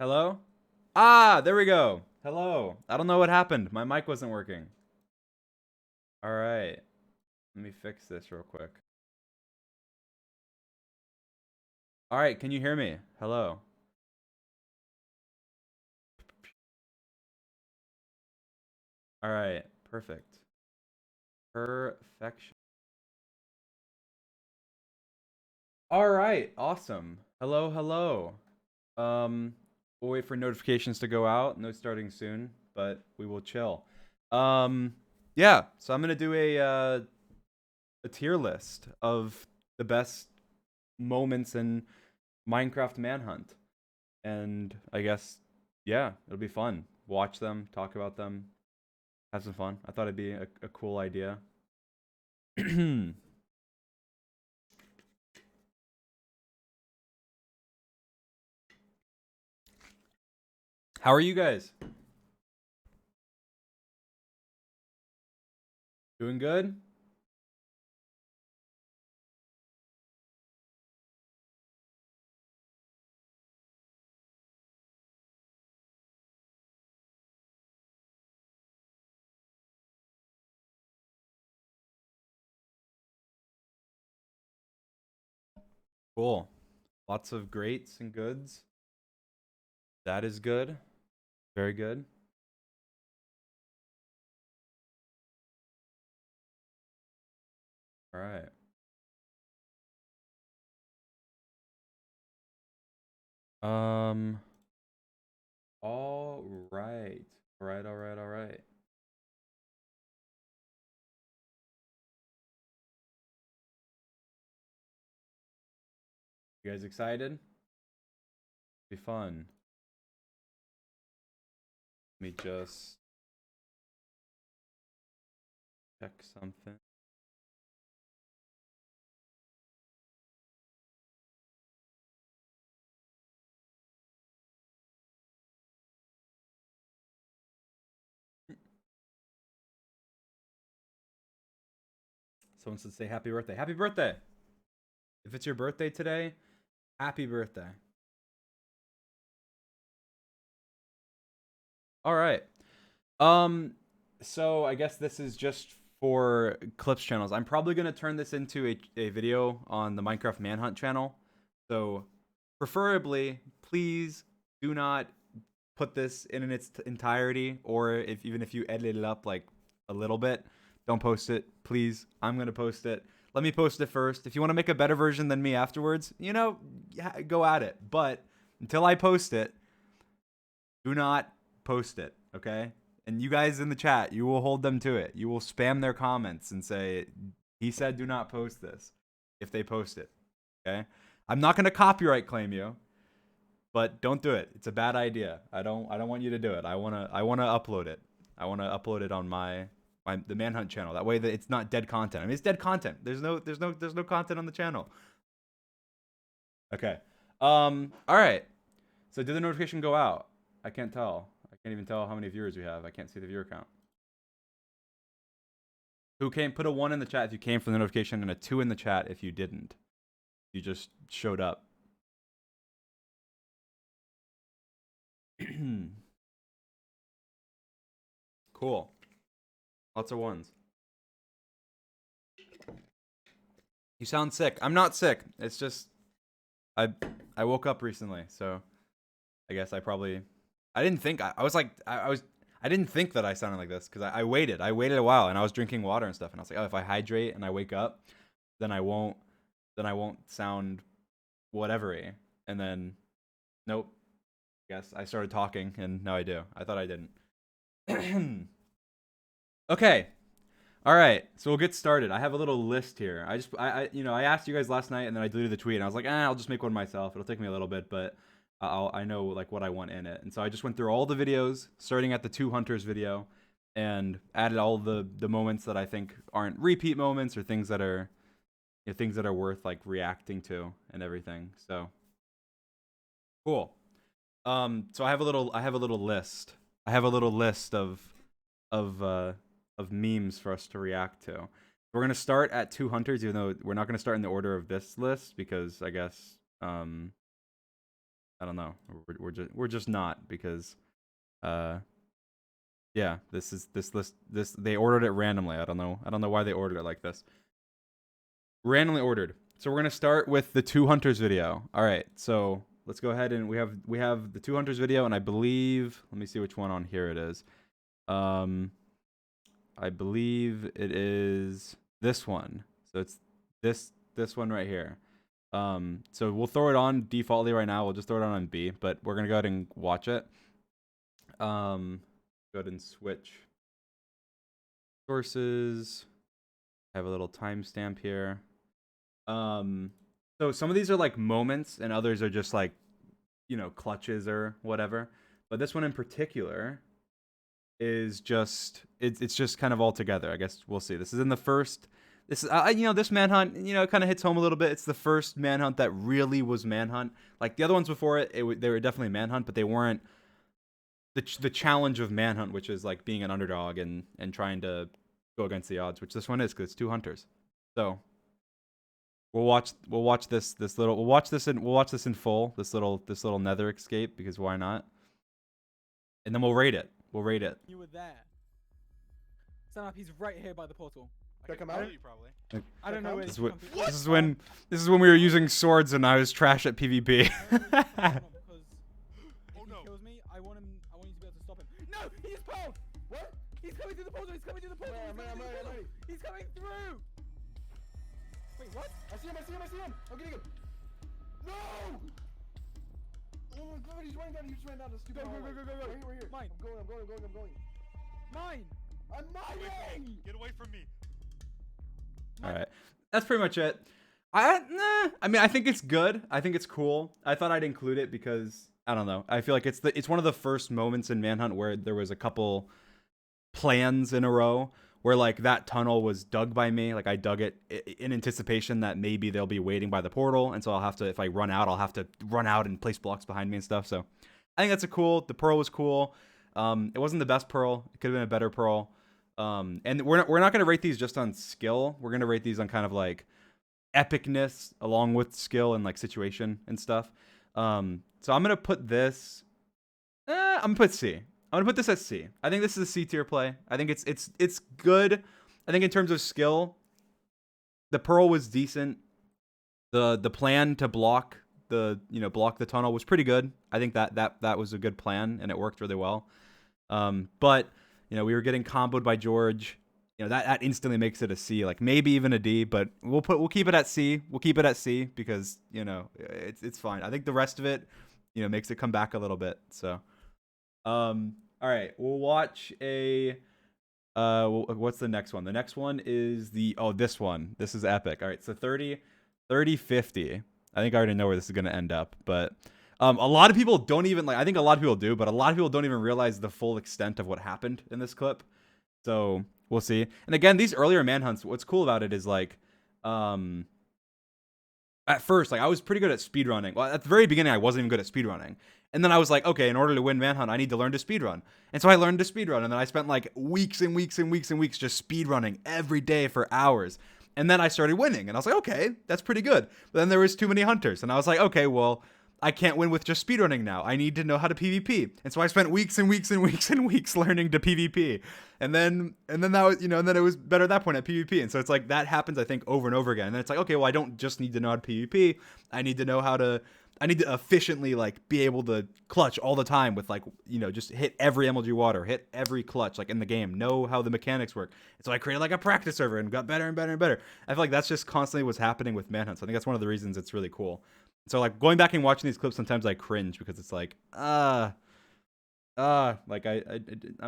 Hello? Ah, there we go. Hello. I don't know what happened. My mic wasn't working. All right. Let me fix this real quick. All right, can you hear me? Hello. All right, perfect. Perfection. All right, awesome. Hello, hello. Um, we'll wait for notifications to go out. No starting soon, but we will chill. Um, yeah, so I'm gonna do a tier list of the best moments in Minecraft Manhunt. And I guess, yeah, it'll be fun. Watch them, talk about them, have some fun. I thought it'd be a cool idea. How are you guys? Doing good? Cool. Lots of greats and goods. That is good. Very good. All right. Um, all right. All right, all right, all right. You guys excited? Be fun. Let me just check something. Someone said say happy birthday. Happy birthday. If it's your birthday today, happy birthday. All right. Um, so I guess this is just for clips channels. I'm probably gonna turn this into a video on the Minecraft Manhunt channel. So preferably, please do not put this in its entirety, or if even if you edit it up like a little bit, don't post it, please. I'm gonna post it. Let me post it first. If you want to make a better version than me afterwards, go at it. But until I post it, do not post it, okay? And you guys in the chat, you will hold them to it. You will spam their comments and say, he said do not post this if they post it, okay? I'm not going to copyright claim you, but don't do it. It's a bad idea. I don't want you to do it. I want to upload it. I want to upload it on the Manhunt channel. That way that it's not dead content. I mean, it's dead content. There's no content on the channel. Okay. All right. So did the notification go out? I can't tell. I can't even tell how many viewers we have. I can't see the viewer count. Who came? Put a 1 in the chat if you came from the notification and a 2 in the chat if you didn't. You just showed up. Cool. Lots of 1s. You sound sick. I'm not sick. It's just I woke up recently, so I guess I didn't think I was like I didn't think that I sounded like this because I waited. I waited a while and I was drinking water and stuff and I was like, oh, if I hydrate and I wake up, then I won't sound whatevery. And then nope. I guess I started talking and now I do. I thought I didn't. Okay. All right. So we'll get started. I have a little list here. I asked you guys last night and then I deleted the tweet and I was like, I'll just make one myself. It'll take me a little bit, but I know like what I want in it. And so I just went through all the videos, starting at the 2 hunters video, and added all the moments that I think aren't repeat moments or things that are things that are worth like reacting to and everything. So cool. So I have a little list. I have a little list of uh of memes for us to react to. We're gonna start at 2 hunters, even though we're not gonna start in the order of this list because I guess I don't know. We're just not because, yeah, this they ordered it randomly. I don't know why they ordered it like this. Randomly ordered. So we're gonna start with the 2 hunters video. All right, so let's go ahead and we have the 2 hunters video, and I believe, let me see which one on here it is. I believe it is this one. So it's this one right here. So we'll throw it on defaultly right now. We'll just throw it on B, but we're gonna go ahead and watch it. Go ahead and switch sources. I have a little timestamp here. So some of these are like moments, and others are just like, you know, clutches or whatever. But this one in particular is just it's just kind of all together. I guess we'll see. This is in the first. This is you know, this manhunt, you know, kind of hits home a little bit. It's the first manhunt that really was manhunt. Like the other ones before it, they were definitely manhunt, but they weren't the challenge of manhunt, which is like being an underdog and trying to go against the odds, which this one is because it's 2 hunters. So we'll watch this in full, this little nether escape, because why not? And then we'll rate it. You were there. Sapnap, he's right here by the portal. I can come out? You probably. I don't know where this is when we were using swords and I was trash at PvP. Oh no! If he kills me, I want you to be able to stop him. No, he's pulled. What? He's coming through the portal. He's coming through the portal. He's coming through. Wait, what? I see him. I'm getting him. No! Oh my god, he's running down. He just ran down the stupid. Go. Right here. Mine. I'm going. Mine. I'm mining! Get away from me. All right, that's pretty much it. I mean, I think it's good. I think it's cool. I thought I'd include it because I don't know. I feel like it's one of the first moments in Manhunt where there was a couple plans in a row where like that tunnel was dug by me. Like I dug it in anticipation that maybe they'll be waiting by the portal, and so I'll have to, if I run out, I'll have to run out and place blocks behind me and stuff. So I think that's the pearl was cool. It wasn't the best pearl. It could have been a better pearl. And we're not going to rate these just on skill. We're going to rate these on kind of like epicness along with skill and like situation and stuff. So I'm going to put this, I'm going to put C. I'm going to put this at C. I think this is a C tier play. I think it's good. I think in terms of skill, the pearl was decent. The plan to block the tunnel was pretty good. I think that was a good plan and it worked really well. But you know, we were getting comboed by George. You know, that instantly makes it a C, like maybe even a D, but we'll keep it at C. We'll keep it at C because, you know, it's fine. I think the rest of it, you know, makes it come back a little bit. So all right, we'll watch what's the next one? The next one is this one. This is epic. All right, so 30 50. I think I already know where this is going to end up, but a lot of people don't even I think a lot of people do, but a lot of people don't even realize the full extent of what happened in this clip. So we'll see. And again, these earlier manhunts, what's cool about it is like, at first, like I was pretty good at speedrunning. Well, at the very beginning, I wasn't even good at speedrunning. And then I was like, okay, in order to win Manhunt, I need to learn to speedrun. And so I learned to speedrun. And then I spent like weeks and weeks just speedrunning every day for hours. And then I started winning. And I was like, okay, that's pretty good. But then there was too many hunters. And I was like, okay, well, I can't win with just speedrunning now. I need to know how to PvP. And so I spent weeks learning to PvP. And then that was, you know, and then it was better at that point at PvP. And so it's like that happens, I think, over and over again. And then it's like, okay, well, I don't just need to know how to PvP. I need to efficiently like be able to clutch all the time with like, you know, just hit every MLG water, hit every clutch like in the game, know how the mechanics work. And so I created like a practice server and got better and better and better. I feel like that's just constantly what's happening with Manhunt. So I think that's one of the reasons it's really cool. So like going back and watching these clips, sometimes I cringe because it's like, like I'm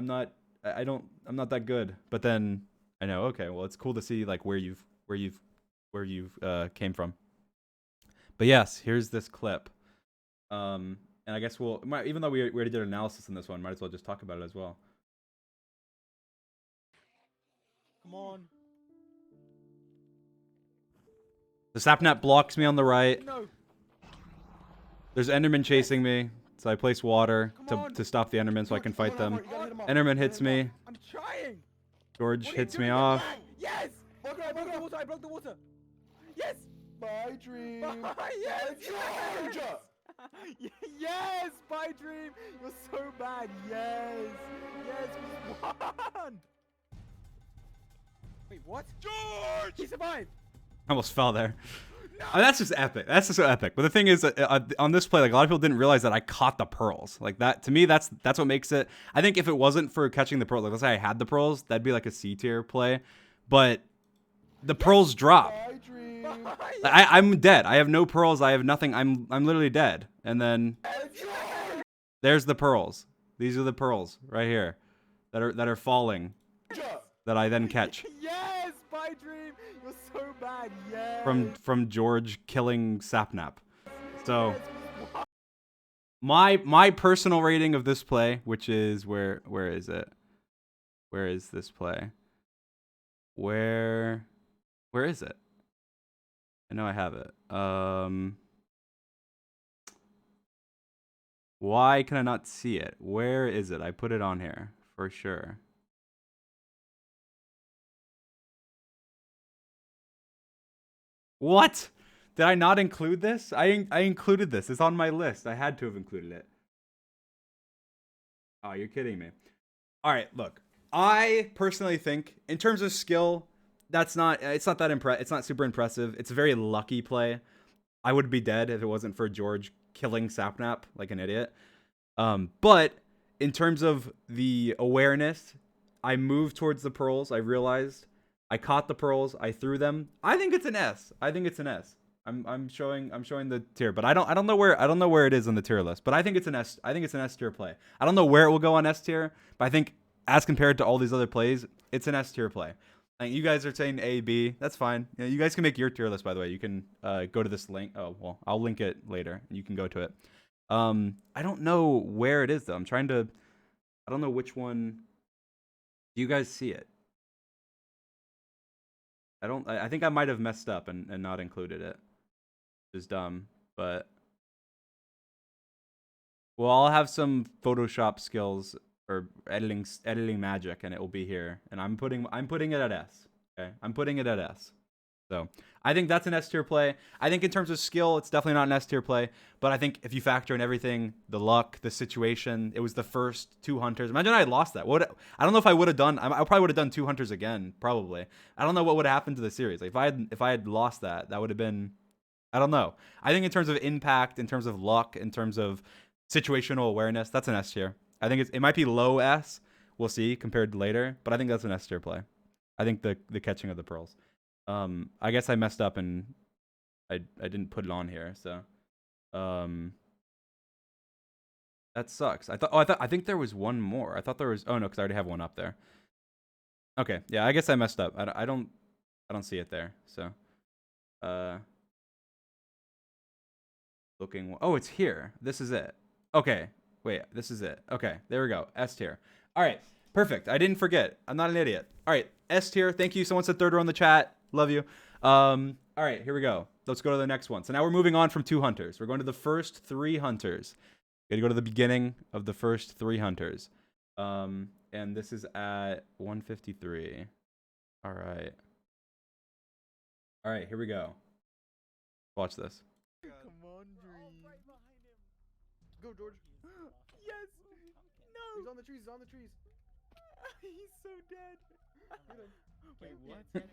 not that good. But then I know, okay, well, it's cool to see like where you've came from. But yes, here's this clip. And I guess even though we already did an analysis in this one, might as well just talk about it as well. Come on. The Sapnap blocks me on the right. No. There's Enderman chasing me, so I place water to stop the Enderman so I can fight them. Enderman hits me. I'm trying. George hits me off. Yes. I broke the water. Yes. My dream. Yes. George. Yes, Spy Dream. You're so bad. Yes. Yes, we won. Wait, what? George! He survived. I almost fell there. That's just epic. That's just so epic. But the thing is, on this play, like a lot of people didn't realize that I caught the pearls. Like that, to me, that's what makes it. I think if it wasn't for catching the pearls, like let's say I had the pearls, that'd be like a C tier play. But the pearls drop. I dream. I'm dead. I have no pearls. I have nothing. I'm literally dead. And then there's the pearls. These are the pearls right here, that are falling, that I then catch. Yes, Spy Dream. You're so bad. Yes. From George killing Sapnap. So my personal rating of this play, which is where is it? Where is this play? Where is it? I know I have it. Why can I not see it? Where is it? I put it on here for sure. What? Did I not include this? I included this. It's on my list. I had to have included it. Oh, you're kidding me. All right, look. I personally think, in terms of skill, it's not super impressive. It's a very lucky play. I would be dead if it wasn't for George killing Sapnap like an idiot. But in terms of the awareness, I moved towards the pearls. I realized I caught the pearls. I threw them. I think it's an S. I think it's an S. I'm showing the tier, but I don't know where it is on the tier list. But I think it's an S. I think it's an S tier play. I don't know where it will go on S tier, but I think as compared to all these other plays, it's an S tier play. Like, you guys are saying A, B. That's fine. You know, you guys can make your tier list, by the way. You can go to this link. Oh, well, I'll link it later, and you can go to it. I don't know where it is, though. I don't know which one. Do you guys see it? I think I might have messed up and not included it. Which is dumb, but. Well, I'll have some Photoshop skills or editing magic, and it will be here. And I'm putting it at S. Okay, I'm putting it at S. So I think that's an S tier play. I think in terms of skill, it's definitely not an S tier play. But I think if you factor in everything, the luck, the situation, it was the first 2 hunters. Imagine I had lost that. I don't know if I would have done. I probably would have done 2 hunters again. Probably. I don't know what would have happened to the series. Like if I had lost that, that would have been. I don't know. I think in terms of impact, in terms of luck, in terms of situational awareness, that's an S tier. I think it might be low S. We'll see compared to later, but I think that's an S tier play. I think the catching of the pearls. I guess I messed up and I didn't put it on here, so that sucks. I think there was one more. I thought there was. Oh no, because I already have one up there. Okay, yeah, I guess I messed up. I don't see it there. So looking. Oh, it's here. This is it. Okay. Wait, this is it. Okay, there we go. S tier. All right, perfect. I didn't forget. I'm not an idiot. All right, S tier. Thank you. Someone said third row in the chat. Love you. All right, here we go. Let's go to the next one. So now we're moving on from 2 hunters. We're going to the first 3 hunters. Got to go to the beginning of the first 3 hunters. And this is at 153. All right. All right, here we go. Watch this. Come on, Dream. Right behind him. Go, George. Yes. He's No. on the trees. He's on the trees. He's so dead. Get him. Wait, what? Get him.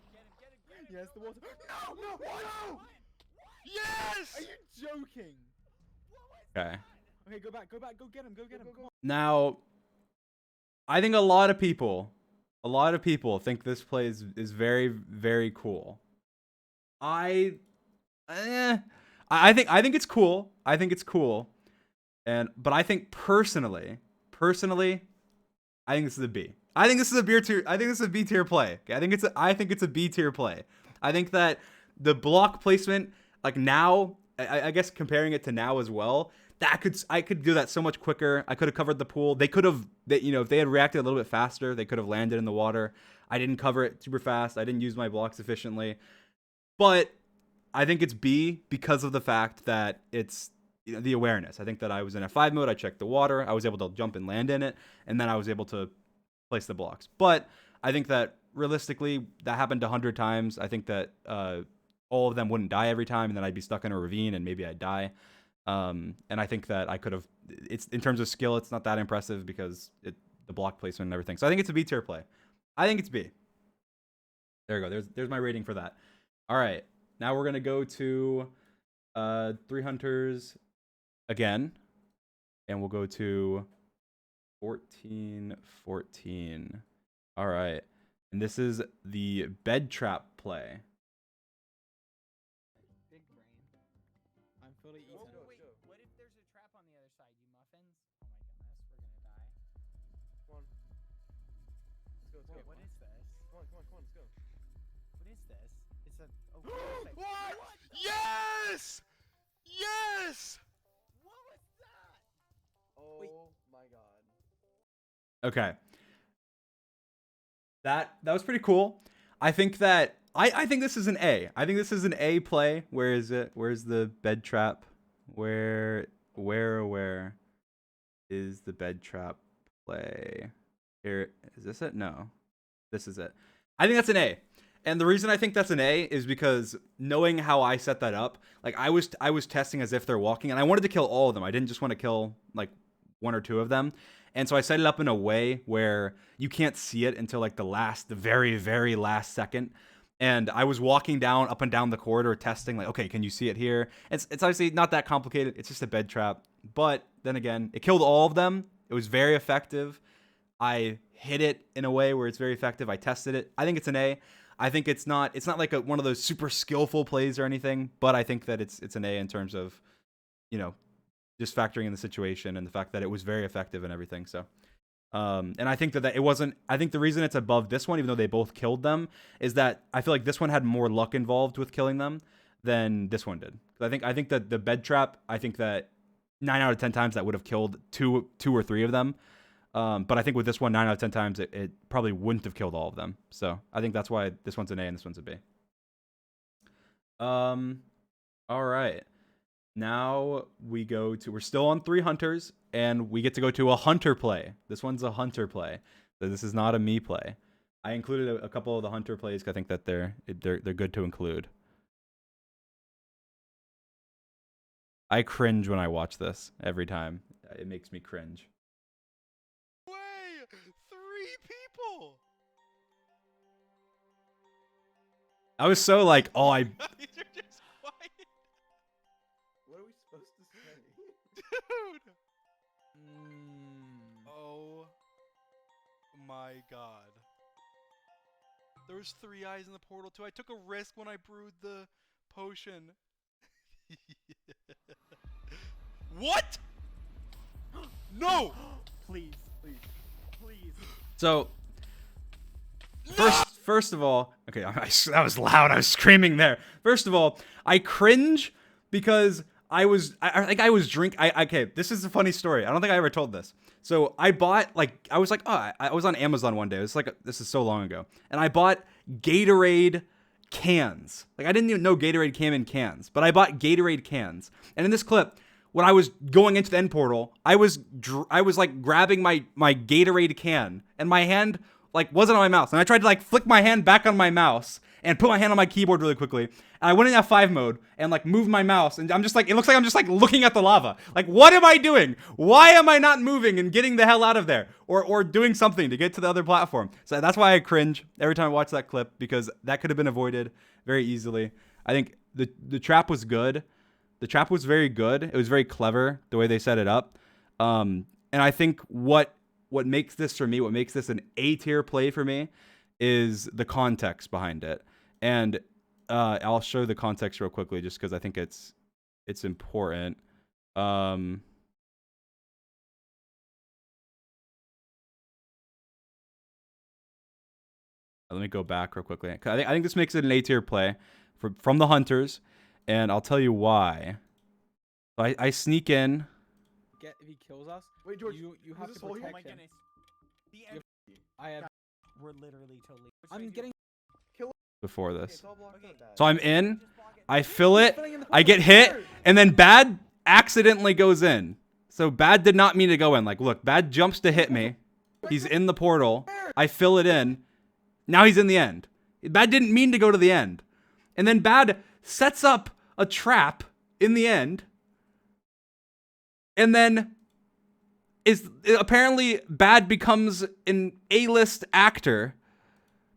Yes, the water. No, no, no. Yes! Are you joking? Okay. Okay, go back. Go get him. Come on. Now, I think a lot of people think this play is very, very cool. I think it's cool. I think it's cool. But I think personally, I think this is a B. I think this is a B tier. I think this is a B tier play. Okay? I think it's a B tier play. I think that the block placement, like now, I guess comparing it to now as well, I could do that so much quicker. I could have covered the pool. They could have, if they had reacted a little bit faster, they could have landed in the water. I didn't cover it super fast. I didn't use my blocks efficiently. But I think it's B because of the fact that it's the awareness. I think that I was in F5 mode. I checked the water. I was able to jump and land in it, and then I was able to place the blocks. But I think that realistically, that happened 100 times. I think that all of them wouldn't die every time, and then I'd be stuck in a ravine, and maybe I'd die. And I think that I could have. It's in terms of skill, it's not that impressive because the block placement and everything. So I think it's a B tier play. I think it's B. There we go. There's my rating for that. All right, now we're gonna go to 3 hunters again, and we'll go to 14. All right, and this is the bed trap play. Big brain. I'm fully eaten. Wait, what if there's a trap on the other side, you muffins? Oh my goodness, we're gonna die. Come on. Let's go. What is this? Come on, let's go. What is this? It's a. Oh, What? Yes! Yes! What was that? Oh Wait. my god. Okay. That was pretty cool. I think that I think this is an A. I think this is an A play. Where is it? Where's the bed trap? Where is the bed trap play? Here, is this it? No. This is it. I think that's an A. And the reason I think that's an A is because knowing how I set that up, like I was testing as if they're walking, and I wanted to kill all of them. I didn't just want to kill like 1 or 2 of them. And so I set it up in a way where you can't see it until like the very, very last second. And I was walking up and down the corridor testing, like, okay, can you see it here? It's obviously not that complicated. It's just a bed trap. But then again, it killed all of them. It was very effective. I hit it in a way where it's very effective. I tested it. I think it's an A. I think it's not like one of those super skillful plays or anything, but I think that it's an A in terms of, you know, just factoring in the situation and the fact that it was very effective and everything. So, and I think that it wasn't. I think the reason it's above this one, even though they both killed them, is that I feel like this one had more luck involved with killing them than this one did. I think that the bed trap. I think that 9 out of 10 times that would have killed two or 3 of them. But I think with this one, 9 out of 10 times, it probably wouldn't have killed all of them. So I think that's why this one's an A and this one's a B. All right. Now we're still on 3 hunters, and we get to go to a hunter play. This one's a hunter play. So this is not a me play. I included a couple of the hunter plays because I think that they're good to include. I cringe when I watch this every time. It makes me cringe. Way! 3 people! I was so like, oh, I These are just quiet. What are we supposed to say? Dude! Oh my god. There was 3 eyes in the portal too. I took a risk when I brewed the potion. What? No! Please. So first of all, okay, that was loud. I was screaming there. First of all, I cringe because I was drink. Okay, this is a funny story. I don't think I ever told this. So I bought I was on Amazon one day. It was this is so long ago, and I bought Gatorade cans. Like I didn't even know Gatorade came in cans, but I bought Gatorade cans. And in this clip, when I was going into the end portal, I was like grabbing my Gatorade can, and my hand wasn't on my mouse, and I tried to flick my hand back on my mouse and put my hand on my keyboard really quickly. And I went in F5 mode and moved my mouse, and I'm just it looks like I'm just looking at the lava. What am I doing? Why am I not moving and getting the hell out of there or doing something to get to the other platform? So that's why I cringe every time I watch that clip, because that could have been avoided very easily. I think the trap was good. The trap was very good. It was very clever the way they set it up. And I think what makes this for me, what makes this an A tier play for me, is the context behind it. And I'll show the context real quickly, just because I think it's important. Let me go back real quickly. I think this makes it an A tier play from the hunters, and I'll tell you why. So I sneak in. If he kills us, Wait, George, you have this to whole- protect oh my him. goodness. The You end. I have. We're literally totally. I'm getting. Before Okay, this. it's all blocked Okay. out, Dad. So I'm in, Just block it. I fill it, filling in the I get portal. hit, and then Bad accidentally goes in. So Bad did not mean to go in. Look, Bad jumps to hit me. He's in the portal. I fill it in. Now he's in the end. Bad didn't mean to go to the end. And then Bad sets up a trap in the end And then apparently Bad becomes an A-list actor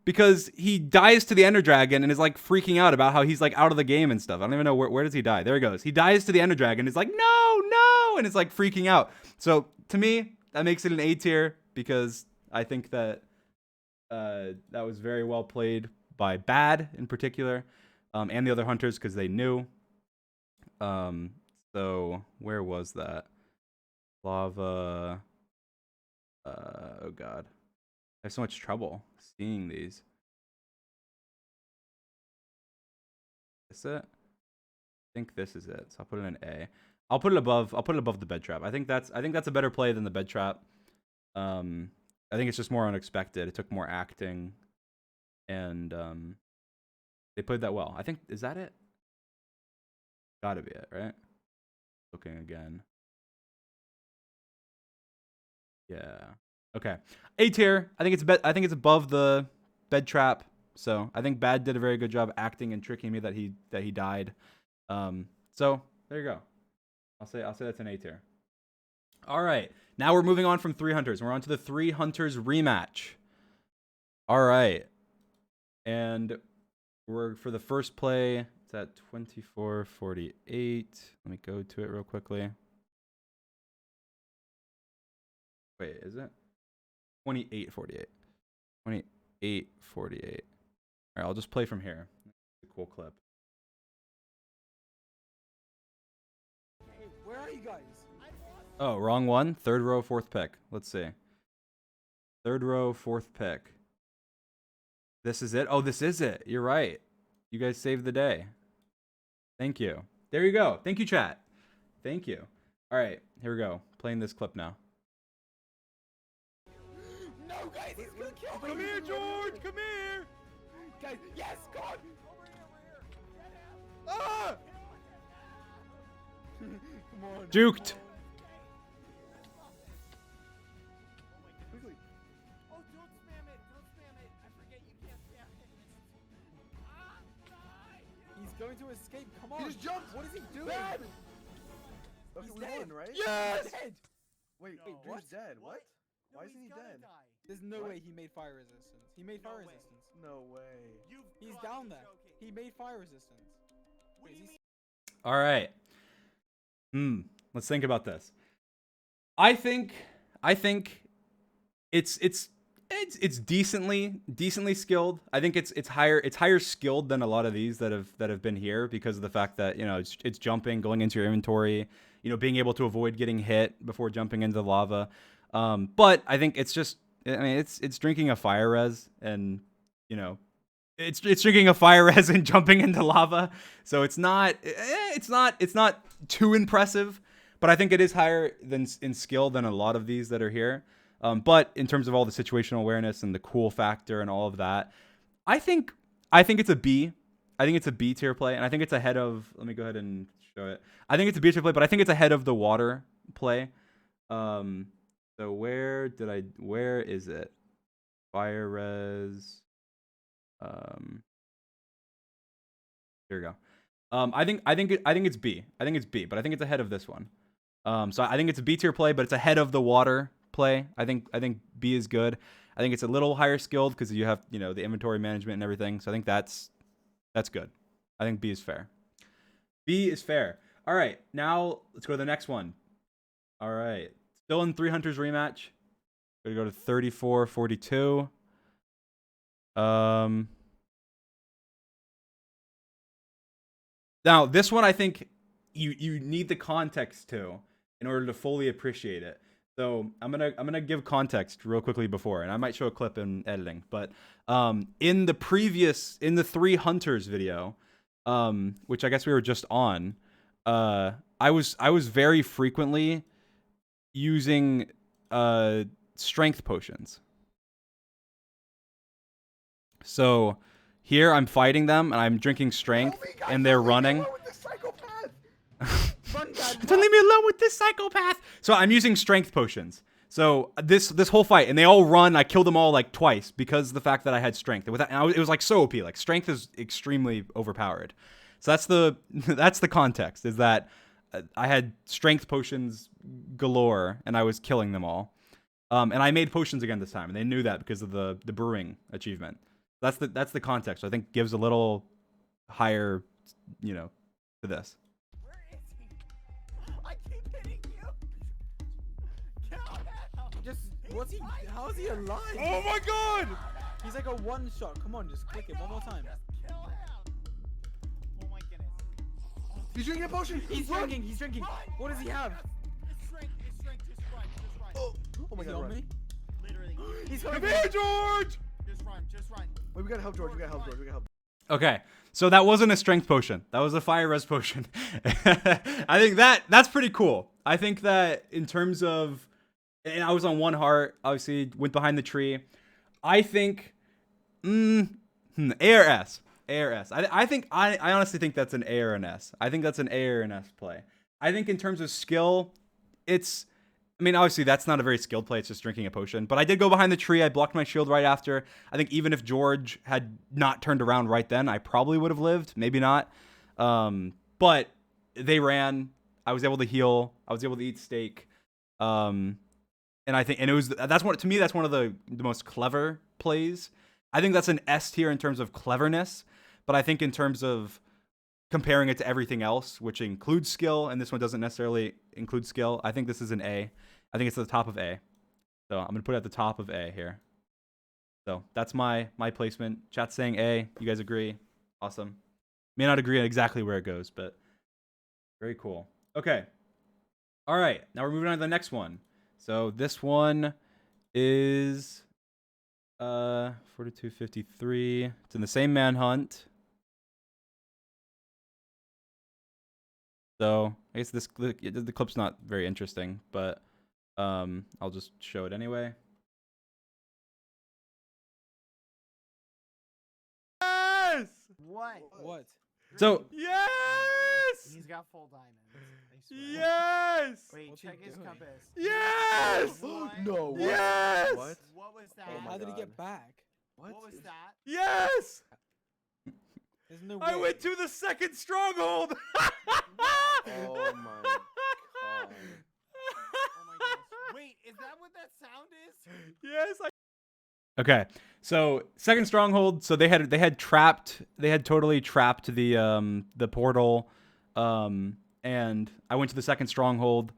because he dies to the Ender Dragon and is like freaking out about how he's like out of the game and stuff. I don't even know where does he die. There he goes. He dies to the Ender Dragon and is like, no, and it's like freaking out. So to me, that makes it an A tier because I think that that was very well played by Bad in particular, and the other hunters because they knew. So where was that? Lava. Oh god, I have so much trouble seeing these. Is it? I think this is it. So I'll put it in A. I'll put it above the bed trap. I think that's a better play than the bed trap. I think it's just more unexpected. It took more acting, and they played that well. I think, is that it? Gotta be it, right? Looking again. Yeah. Okay. A tier. I think it's above the bed trap. So I think Bad did a very good job acting and tricking me that he died. So there you go. I'll say that's an A tier. All right. Now we're moving on from 3 hunters. We're on to the 3 hunters rematch. All right. And we're for the first play. It's at 24:48. Let me go to it real quickly. Wait, is it? 28:48. 28:48. All right, I'll just play from here. It's a cool clip. Hey, where are you guys? Oh, wrong one. 3rd row, 4th pick. Let's see. 3rd row, 4th pick. This is it? Oh, this is it. You're right. You guys saved the day. Thank you. There you go. Thank you, chat. Thank you. All right, here we go. Playing this clip now. No, guys, he's gonna kill me. Come here, George. Come here. Guys, yes, God. Ah! Come on. Juked. Quickly. Oh, don't spam it. Don't spam it. I forget you can't spam it. Ah, die. He's going to escape. Come on. He just jumped. What is he doing? Bad. He's Okay, we dead. won, right? Yes! He's dead. Wait, No. Drew's What? dead. What? No, Why he's isn't he gonna dead? die. There's no What? way he made fire resistance. He made No fire way. resistance. No way. You've He's got down to be there. joking. He made fire resistance. What do you mean? All right. Let's think about this. I think it's decently skilled. I think it's higher skilled than a lot of these that have been here because of the fact that, you know, it's jumping, going into your inventory, you know, being able to avoid getting hit before jumping into the lava. But I think it's just, I mean, it's drinking a fire res and, you know, it's drinking a fire res and jumping into lava. So it's not too impressive, but I think it is higher than in skill than a lot of these that are here. But in terms of all the situational awareness and the cool factor and all of that, I think it's a B. I think it's a B tier play, and I think it's ahead of. Let me go ahead and show it. I think it's a B tier play, but I think it's ahead of the water play. So where is it? Fire res. Here we go. I think it's B. I think it's B, but I think it's ahead of this one. So I think it's a B tier play, but it's ahead of the water play. I think B is good. I think it's a little higher skilled because you have, you know, the inventory management and everything. So I think that's good. I think B is fair. B is fair. All right, now let's go to the next one. All right, still in 3 hunters rematch. We're gonna go to 34-42. Now this one I think you need the context to in order to fully appreciate it. So I'm gonna give context real quickly before, and I might show a clip in editing. But in the 3 hunters video, which I guess we were just on, I was very frequently using strength potions. So here I'm fighting them and I'm drinking strength, Help me, guys, and they're don't leave me running. alone with this psychopath. Run, Dad, Don't run. leave me alone with this psychopath. So I'm using strength potions. So this whole fight, and they all run. I killed them all like twice because of the fact that I had strength. It was like so OP. Like strength is extremely overpowered. So that's the context. Is that I had strength potions galore, and I was killing them all. And I made potions again this time, and they knew that because of the brewing achievement. That's the context. I think gives a little higher, to this. Where is he? I keep hitting you. Kill him. Just what's he? How is he alive? Oh my god! He's like a one shot. Come on, just click it one more time. Just kill him. Oh my goodness. He's drinking a potion. He's Run. drinking. He's drinking. What does he have? It's strength. It's strength. Just run. Just run. Oh my Is he god. on Run. me? Literally. He's Come coming. here, George! Just run. Just run. Wait, we gotta help George. We gotta help George. We gotta help. Okay, so that wasn't a strength potion. That was a fire res potion. I think that's pretty cool. I think that in terms of, and I was on 1 heart. Obviously, went behind the tree. I think, A or S. A or S. I honestly think that's an A or an S. I think that's an A or an S play. I think in terms of skill, it's. I mean, obviously, that's not a very skilled play. It's just drinking a potion. But I did go behind the tree. I blocked my shield right after. I think even if George had not turned around right then, I probably would have lived. Maybe not. But they ran. I was able to heal. I was able to eat steak. And I think, and that's one of the most clever plays. I think that's an S tier in terms of cleverness. But I think in terms of comparing it to everything else, which includes skill, and this one doesn't necessarily include skill, I think this is an A. I think it's at the top of A. So I'm going to put it at the top of A here. So that's my placement. Chat's saying A. You guys agree? Awesome. May not agree on exactly where it goes, but very cool. Okay. All right. Now we're moving on to the next one. So this one is 4253. It's in the same Manhunt. So I guess the clip's not very interesting, but I'll just show it anyway. Yes! What? What? So Yes! He's got full diamonds. I swear. Yes! Wait, What's he check his doing? compass. Yes! What? No. What? Yes! What? What was that? Oh my How did he God. get back? What was that? Yes! There's no way. I went to the second stronghold! Oh my god. Oh my goodness. Wait, is that what that sound is? Yes, okay, so second stronghold. So they had totally trapped the portal, and I went to the second stronghold.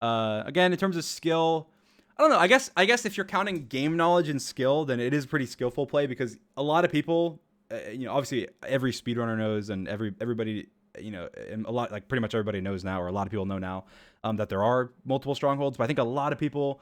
Again, in terms of skill, I don't know. I guess if you're counting game knowledge and skill, then it is a pretty skillful play because a lot of people, obviously every speedrunner knows, and everybody, and a lot, like pretty much everybody knows now, or a lot of people know now, that there are multiple strongholds. But I think a lot of people,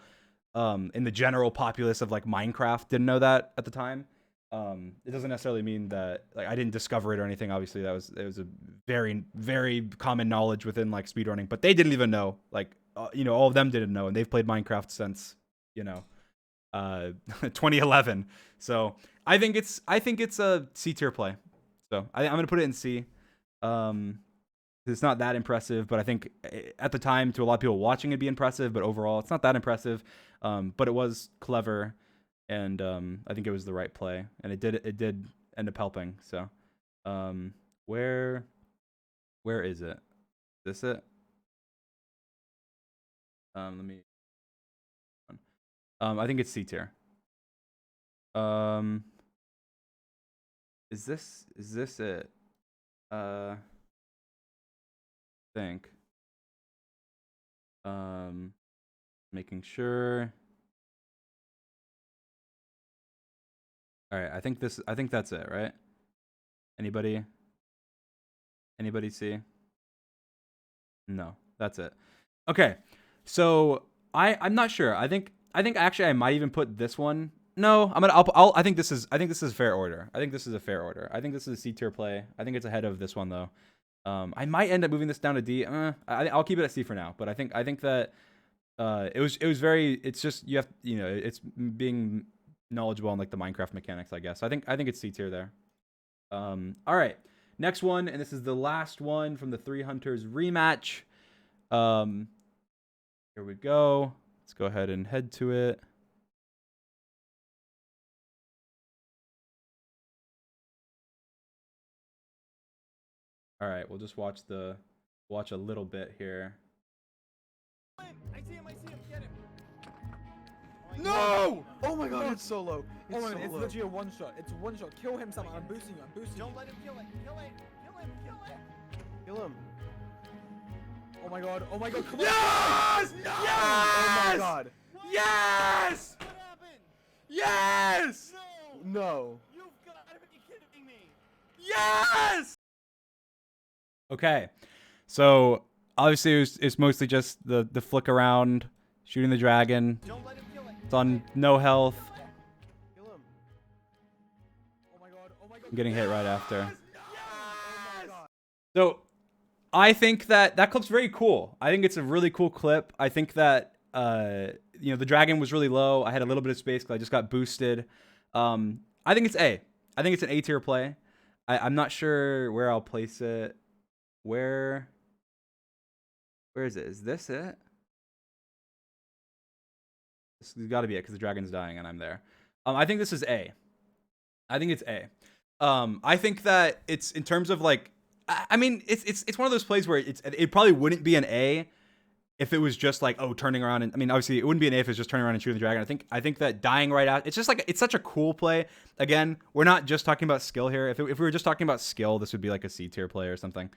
in the general populace of like Minecraft, didn't know that at the time. It doesn't necessarily mean that like I didn't discover it or anything. Obviously, it was a very, very common knowledge within like speedrunning, but they didn't even know. Like, all of them didn't know, and they've played Minecraft since 2011. So I think it's a C tier play. So I'm gonna put it in C. It's not that impressive, but I think at the time, to a lot of people watching, it'd be impressive. But overall, it's not that impressive. But it was clever, and I think it was the right play, and it did end up helping. So, where is it? Is this it? Let me. I think it's C tier. Is this it? Think. Making sure. All right, I think that's it, right? Anybody see? No, that's it. Okay. So I'm not sure. I think actually I might even put this one. No, I think this is fair order. I think this is a fair order. I think this is a C tier play. I think it's ahead of this one though. I might end up moving this down to D. I'll keep it at C for now. But I think that it was very. It's just you have it's being knowledgeable on like the Minecraft mechanics, I guess. I think it's C tier there. All right, next one, and this is the last one from the Three Hunters rematch. Here we go. Let's go ahead and head to it. All right, we'll just watch the watch a little bit here. I see him. Get him. No! Oh my god, it's solo. It's Oh my solo. god, it's literally a one shot. It's one shot. Kill him, Sam. I'm boosting you. Don't let him kill it. Kill it. Kill him. Oh my god. Come on. Yes! Oh my Yes! god. Yes! What happened? Yes! No! No. You've got to be kidding me! Yes! Okay, so obviously it's mostly just the flick around, shooting the dragon. Don't let him kill it. It's on no health. Kill him. Oh my god. I'm getting hit right after. Oh my god. So I think that clip's very cool. I think it's a really cool clip. I think that you know, the dragon was really low. I had a little bit of space because I just got boosted. I think it's A. I think it's an A tier play. I'm not sure where I'll place it. Where is it? Is this it? This has got to be it because the dragon's dying and I'm there. I think this is A. I think it's A. I think that it's in terms of like, I mean, it's one of those plays where it probably wouldn't be an A if it was just like, oh, turning around and I mean, obviously it wouldn't be an A if it's just turning around and shooting the dragon. I think that dying right out, it's just like it's such a cool play. Again, we're not just talking about skill here. If we were just talking about skill, this would be like a C tier play or something.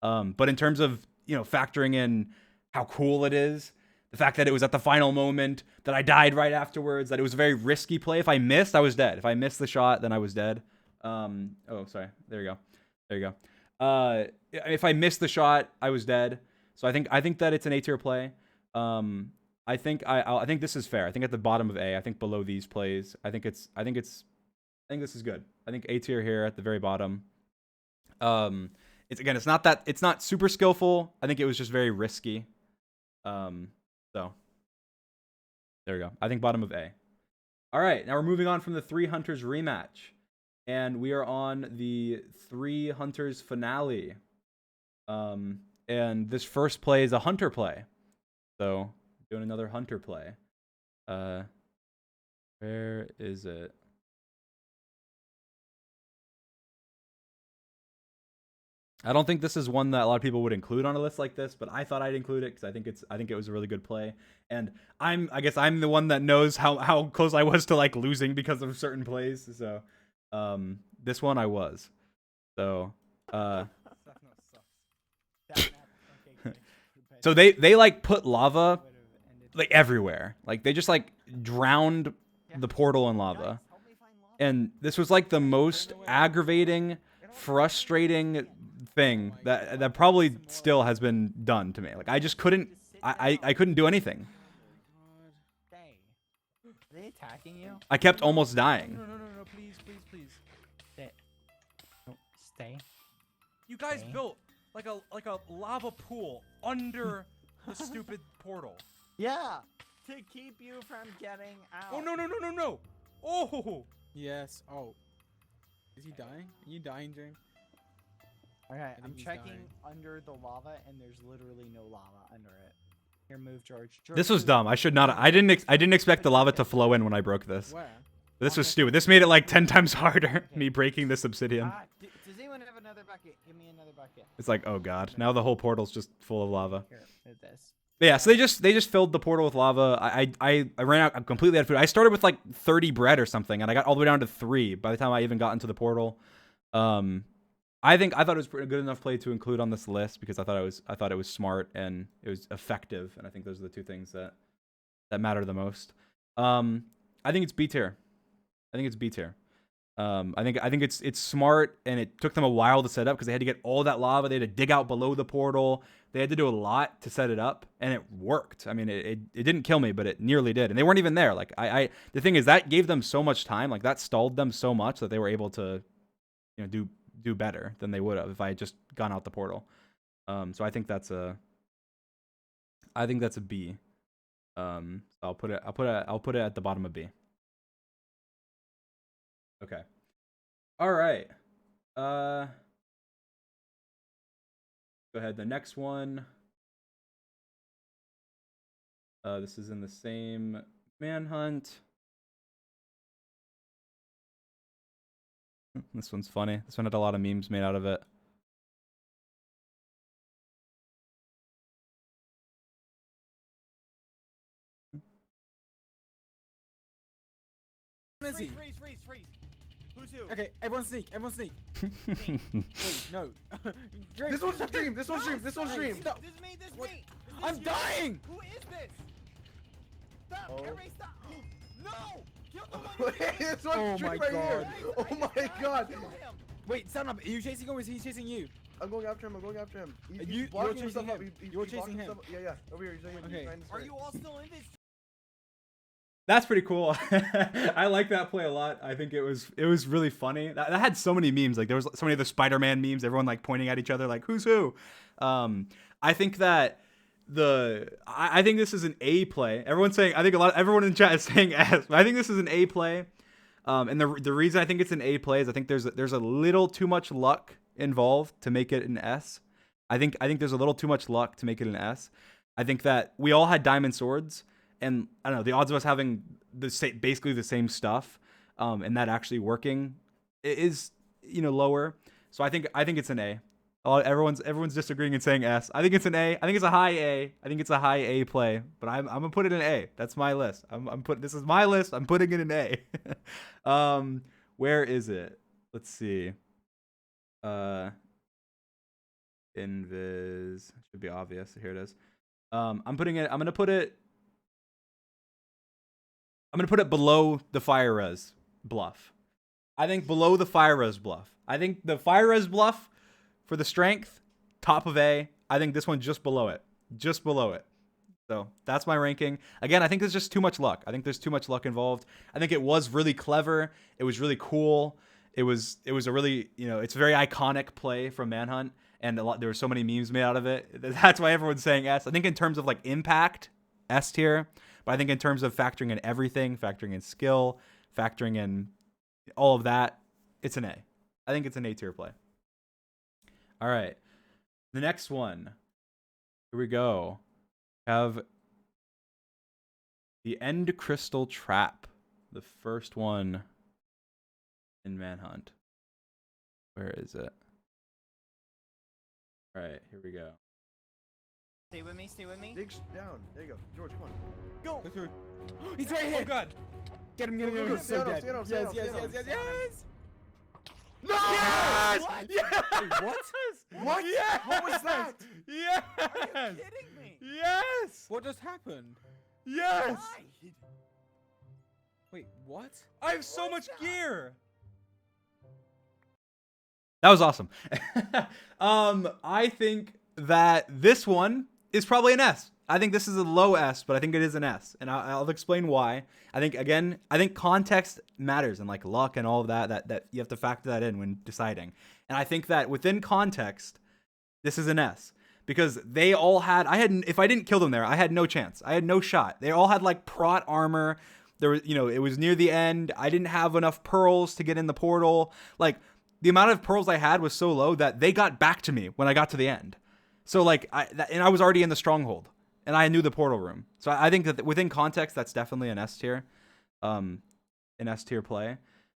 But in terms of, you know, factoring in how cool it is, the fact that it was at the final moment, that I died right afterwards, that it was a very risky play. If I missed, I was dead. If I missed the shot, then I was dead. Oh, sorry. There you go. If I missed the shot, I was dead. So I think that it's an A tier play. I think this is fair. I think at the bottom of A. I think below these plays. I think this is good. I think A tier here at the very bottom. It's not super skillful. I think it was just very risky. So there we go. I think bottom of A. All right, now we're moving on from the 3 Hunters rematch, and we are on the 3 Hunters finale. And this first play is a hunter play. So doing another hunter play. Where is it? I don't think this is one that a lot of people would include on a list like this, but I thought I'd include it because I think it was a really good play. And I guess I'm the one that knows how close I was to like losing because of certain plays. So this one I was. So so they like put lava like everywhere. Like they just like drowned the portal in lava. And this was like the most aggravating, frustrating thing that probably still has been done to me. Like I just couldn't I couldn't do anything. Stay. Are they attacking you? I kept almost dying. No, please. Stay. No, stay. You guys Okay. built like a lava pool under the stupid portal. Yeah, to keep you from getting out. Oh no. Oh. Yes. Oh. Is he dying? Are you dying, James? Okay, think I'm he's checking dying. under the lava, and there's literally no lava under it. Here, move, George. This was dumb. I should not. I didn't expect the lava to flow in when I broke this. Where? This was stupid. This made it like 10 times harder. Me breaking this obsidian. Does anyone have another bucket? Give me another bucket. It's like, oh god. Now the whole portal's just full of lava. Here, do this. But yeah, so they just filled the portal with lava. I ran out. I'm completely out of food. I started with like 30 bread or something, and I got all the way down to 3 by the time I even got into the portal. I thought it was a good enough play to include on this list because I thought it was smart and it was effective, and I think those are the two things that matter the most. I think it's B tier. I think it's smart, and it took them a while to set up because they had to get all that lava. They had to dig out below the portal. They had to do a lot to set it up, and it worked. I mean, it didn't kill me, but it nearly did. And they weren't even there. Like the thing is that gave them so much time. Like that stalled them so much that they were able to, you know, do better than they would have if I had just gone out the portal. So I think that's a B. So I'll put it at the bottom of B. Okay. All right. Go ahead. The next one. This is in the same Manhunt. This one's funny. This one had a lot of memes made out of it. is he? Freeze. Who's who? Okay, everyone sneak. Wait, no. Drake, This one's stream. This one's stream. This one's stream. Stop. This is me. This is What? me. Is this I'm you? dying! Who is this? Stop! Oh. Everybody stop! No! Kill the one. Wait, this one's Oh stream my right here. God. Oh my god. Kill him. Wait, Sapnap, are you chasing him or is he chasing you? I'm going after him. I'm going after him. He's You're blocking chasing himself him. up. He's You're blocking chasing him. himself up. Yeah. Over here. He's doing Okay. Are you all still in this? That's pretty cool. I like that play a lot. I think it was really funny. That had so many memes. Like there was so many of the Spider-Man memes. Everyone like pointing at each other like who's who. I think that I think this is an A play. Everyone's saying everyone in the chat is saying S. But I think this is an A play. And the reason I think it's an A play is I think there's a little too much luck involved to make it an S. I think there's a little too much luck to make it an S. I think that we all had diamond swords. And I don't know, the odds of us having basically the same stuff, and that actually working is, lower. So I think it's an A. Everyone's disagreeing and saying S. I think it's an A. I think it's a high A. I think it's a high A play. But I'm gonna put it in A. That's my list. This is my list. I'm putting it in A. Where is it? Let's see. Invis should be obvious. Here it is. I'm gonna put it below the fire res bluff. I think below the fire res bluff. I think the fire res bluff for the strength, top of A. I think this one just below it. So that's my ranking. Again, I think there's just too much luck. I think there's too much luck involved. I think it was really clever. It was really cool. It was a really, it's a very iconic play from Manhunt. And there were so many memes made out of it. That's why everyone's saying S. I think in terms of like impact, S tier. But I think in terms of factoring in everything, factoring in skill, factoring in all of that, it's an A. I think it's an A tier play. All right. The next one. Here we go. Have the End Crystal Trap. The first one in Manhunt. Where is it? All right. Here we go. Stay with me. Dig down. There you go. George, come on. Go. He's right here. Oh god. Get him. Go, He's so stand up, dead. stand up, Yes. stand up. No! Yes! What? Yes! Wait, what? What? Yes! What was that? Yes! Are you kidding me? Yes! What just happened? Yes! Why? Wait, what? I have so What much is that? gear. That was awesome. I think that this one is probably an S. I think this is a low S, but I think it is an S, and I'll explain why. I think context matters and like luck and all of that you have to factor that in when deciding. And I think that within context, this is an S because they all had. If I didn't kill them there, I had no chance. I had no shot. They all had like prot armor. There was, it was near the end. I didn't have enough pearls to get in the portal. Like the amount of pearls I had was so low that they got back to me when I got to the end. So like, I was already in the stronghold, and I knew the portal room. So I think that within context, that's definitely an S tier, an S tier play.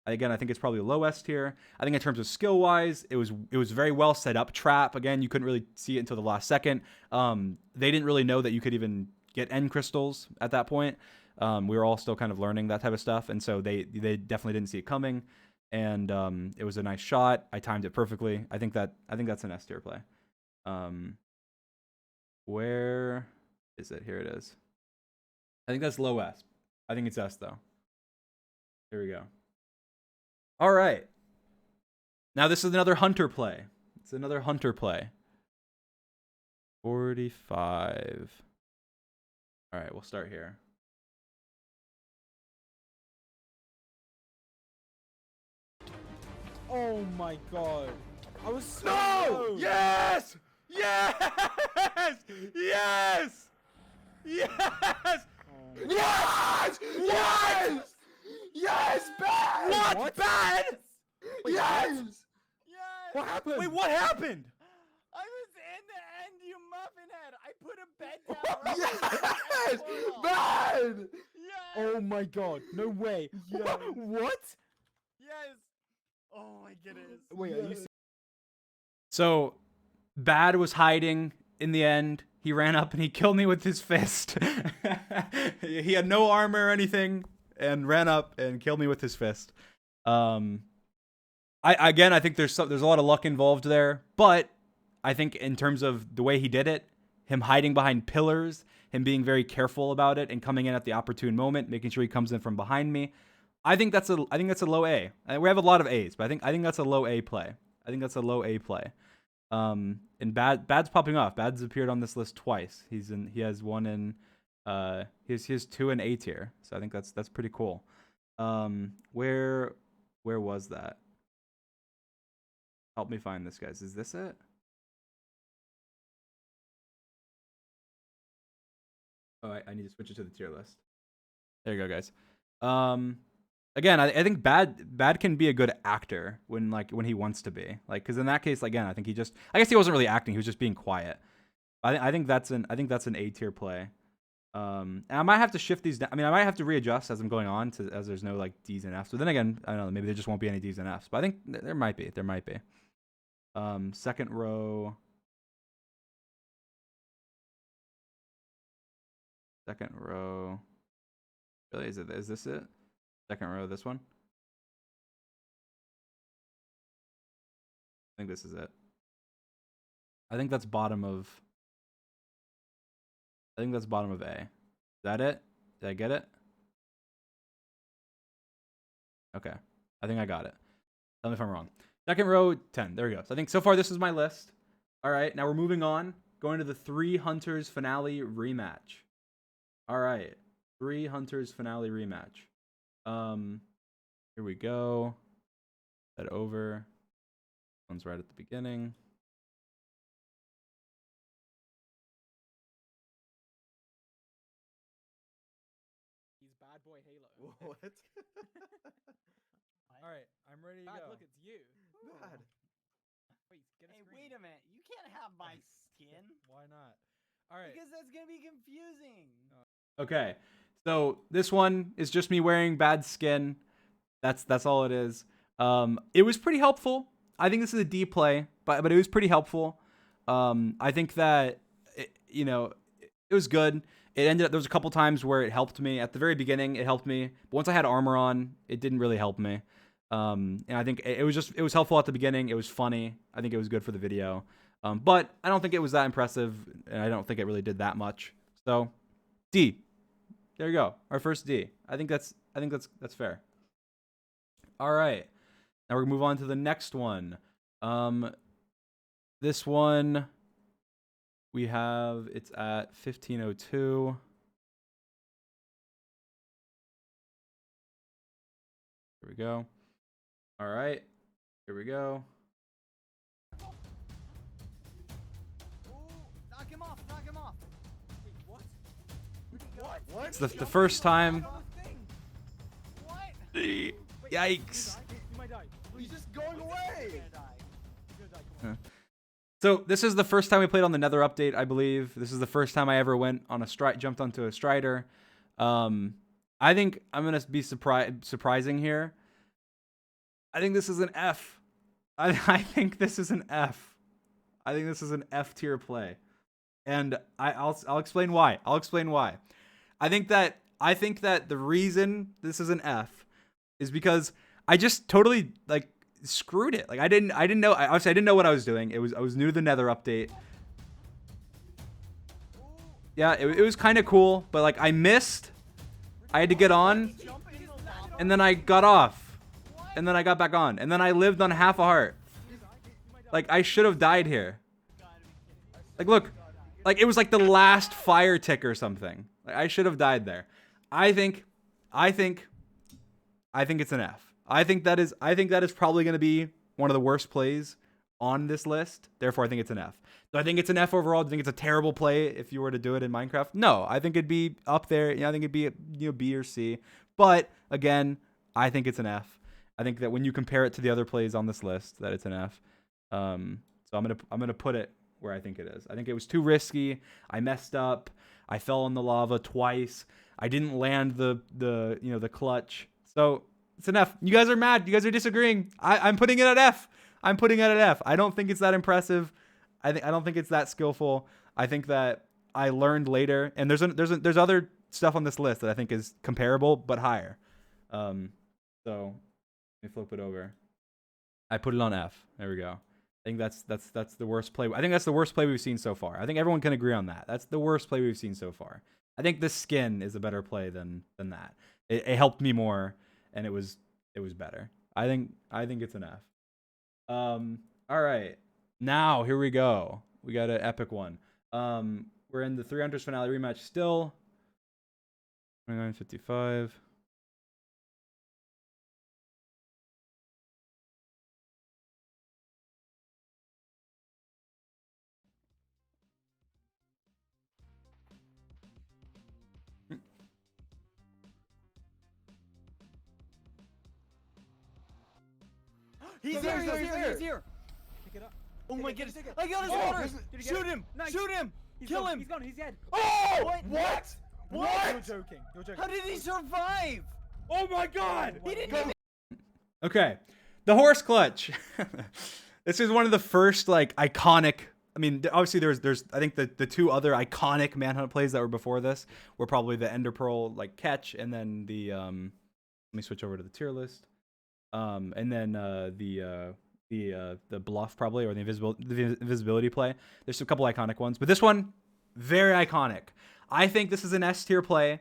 Again, I think it's probably a low S tier. I think in terms of skill wise, it was very well set up. Trap, again, you couldn't really see it until the last second. They didn't really know that you could even get end crystals at that point. We were all still kind of learning that type of stuff, and so they definitely didn't see it coming. And it was a nice shot. I timed it perfectly. I think that's an S tier play. Where is it? Here it is. I think that's low S. I think it's S though. Here we go. All right. Now this is another hunter play. It's another hunter play. 45. All right, we'll start here. Oh my god. I was so No! low. Yes! Yes! Yes! Yes! Oh. Yes! Yes! Yes! Bad! What? Bad? Wait, Yes! Yes! What happened? Wait, what happened? I was in the end, you muffin head! I put a bed down! Yes! Bad! Yes! Oh my god. No way. Yes. What? Yes! Oh my goodness. Wait, are you serious? So, Bad was hiding in the end. He ran up and he killed me with his fist. He had no armor or anything. and ran up and killed me with his fist. I think there's a lot of luck involved there, but I think in terms of the way he did it, him hiding behind pillars, him being very careful about it and coming in at the opportune moment, making sure he comes in from behind me, I think that's a low A. We have a lot of A's, but I think that's a low A play. And Bad's popping off. Bad's appeared on this list twice. He has one in he has two in A tier. So I think that's pretty cool. Where was that? Help me find this, guys. Is this it? Oh, I need to switch it to the tier list. There you go, guys. Again, I think Bad can be a good actor when he wants to be. Like, because in that case, again, I think I guess he wasn't really acting. He was just being quiet. I think that's an A tier play. And I might have to shift these down. I mean, I might have to readjust as I'm going on as there's no like D's and F's. But then again, I don't know. Maybe there just won't be any D's and F's. But I think there might be. Second row. Really, is this it? Second row, this one. I think this is it. I think that's bottom of A. Is that it? Did I get it? Okay. I think I got it. Tell me if I'm wrong. Second row, 10. There we go. So I think so far this is my list. All right. Now we're moving on. Going to the 3 Hunters finale rematch. All right. 3 Hunters finale rematch. Here we go. Head over. One's right at the beginning. He's bad boy Halo. What? All right, I'm ready to Bad, go. look, it's you. Bad. Wait, get a Hey, screen. wait a minute. You can't have my skin. Why not? All right. Because that's gonna be confusing. Okay. So this one is just me wearing Bad skin. That's all it is. It was pretty helpful. I think this is a D play, but it was pretty helpful. I think that it was good. It ended up there was a couple times where it helped me. At the very beginning, it helped me. But once I had armor on, it didn't really help me. And I think it was helpful at the beginning. It was funny. I think it was good for the video. But I don't think it was that impressive, and I don't think it really did that much. So D. There you go. Our first D. I think that's fair. All right. Now we're gonna move on to the next one. This one we have it's at 1502. Here we go. All right. Here we go. Ooh, knock him off. Knock him off. Wait, what? Where'd he go? What? It's the first time. What? Yikes. You might die. He's just going He's away. gonna die. He's gonna die. Come on. So this is the first time we played on the Nether update, I believe. This is the first time I ever went on jumped onto a Strider. I think I'm gonna be surprising here. I think this is an F. I think this is an F. I think this is an F tier play, and I'll explain why. I think that the reason this is an F is because I just totally screwed it. Like I didn't know. Obviously, I didn't know what I was doing. I was new to the Nether update. Yeah, it was kind of cool, but I missed. I had to get on, and then I got off, and then I got back on, and then I lived on half a heart. I should have died here. Look, it was the last fire tick or something. I should have died there. I think it's an F. I think that is probably going to be one of the worst plays on this list. Therefore, I think it's an F. Do I think it's an F overall? Do you think it's a terrible play if you were to do it in Minecraft? No, I think it'd be up there. I think it'd be B or C. But again, I think it's an F. I think that when you compare it to the other plays on this list, that it's an F. So I'm gonna put it where I think it is. I think it was too risky. I messed up. I fell in the lava twice. I didn't land the clutch. So it's an F. You guys are mad. You guys are disagreeing. I'm putting it at F. I don't think it's that impressive. I don't think it's that skillful. I think that I learned later, and there's other stuff on this list that I think is comparable but higher. So let me flip it over. I put it on F. There we go. I think that's the worst play. I think that's the worst play we've seen so far. I think everyone can agree on that. That's the worst play we've seen so far. I think the skin is a better play than that. It helped me more, and it was better. I think it's an F. All right. Now here we go. We got an epic one. We're in the 300s finale rematch still. 29:55. He's Go, here, go, he's go, here, go. he's here. Pick it up. Oh Take my it, goodness. take it. I got his Oh, water. did you get Shoot it? him. Nice. Shoot him. He's Kill gone. him. He's gone. He's dead. Oh! What? What? You're What? joking. You're joking. How did he survive? Oh my god! He didn't even. Okay, the horse clutch. This is one of the first like iconic. I mean, obviously there's I think the two other iconic Manhunt plays that were before this were probably the Ender Pearl like catch, and then the let me switch over to the tier list, and then the bluff probably, or the invisibility play. There's a couple iconic ones, but this one very iconic. I think this is an S tier play.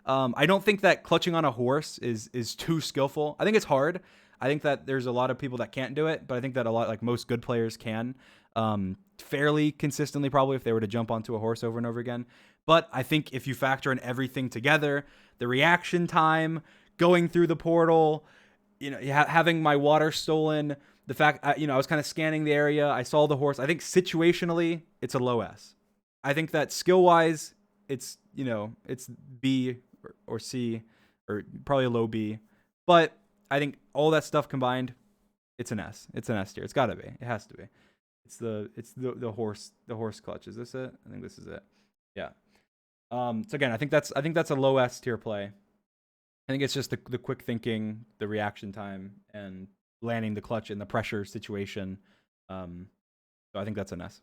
I don't think that clutching on a horse is too skillful. I think it's hard. I think that there's a lot of people that can't do it, but I think that a lot, like most good players can, fairly consistently probably if they were to jump onto a horse over and over again. But I think if you factor in everything together, the reaction time, going through the portal, you know, having my water stolen, the fact, I was kind of scanning the area, I saw the horse. I think situationally, it's a low S. I think that skill-wise, it's B or C, or probably a low B. But I think all that stuff combined, it's an S. It's an S tier. It's got to be. It has to be. It's the horse clutch. Is this it? I think this is it. Yeah. So again, I think that's a low S tier play. I think it's just the quick thinking, the reaction time, and landing the clutch in the pressure situation. So I think that's an S.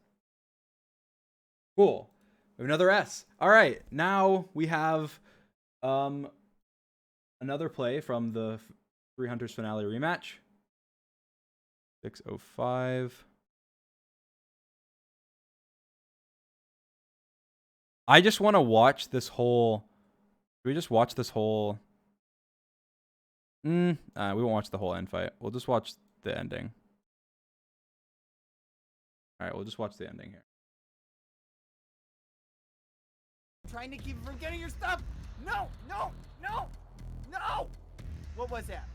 Cool. We have another S. All right. Now we have another play from the 300s finale rematch. 605. I just want to watch this whole. Should we just watch this whole? We won't watch the whole end fight. We'll just watch the ending. All right, we'll just watch the ending here. Trying to keep you from getting your stuff. No, no, no, no. What was that?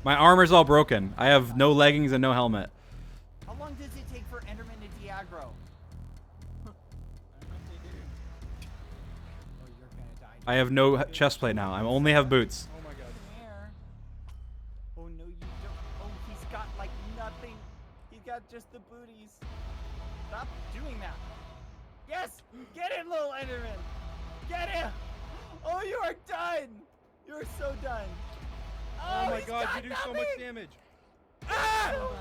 My armor's all broken. I have no leggings and no helmet. How long does it take for Enderman to de-aggro? Oh, you're gonna die. I have no chest plate now. I only have boots. Oh my god. Come here. Oh no, you don't. Oh, he's got like nothing. He's got just the booties. Stop doing that. Yes! Get in, little Enderman! Get him! Oh, you are done! You're so done. Oh my he's god, got you do so nothing! much damage. Ah! So weak.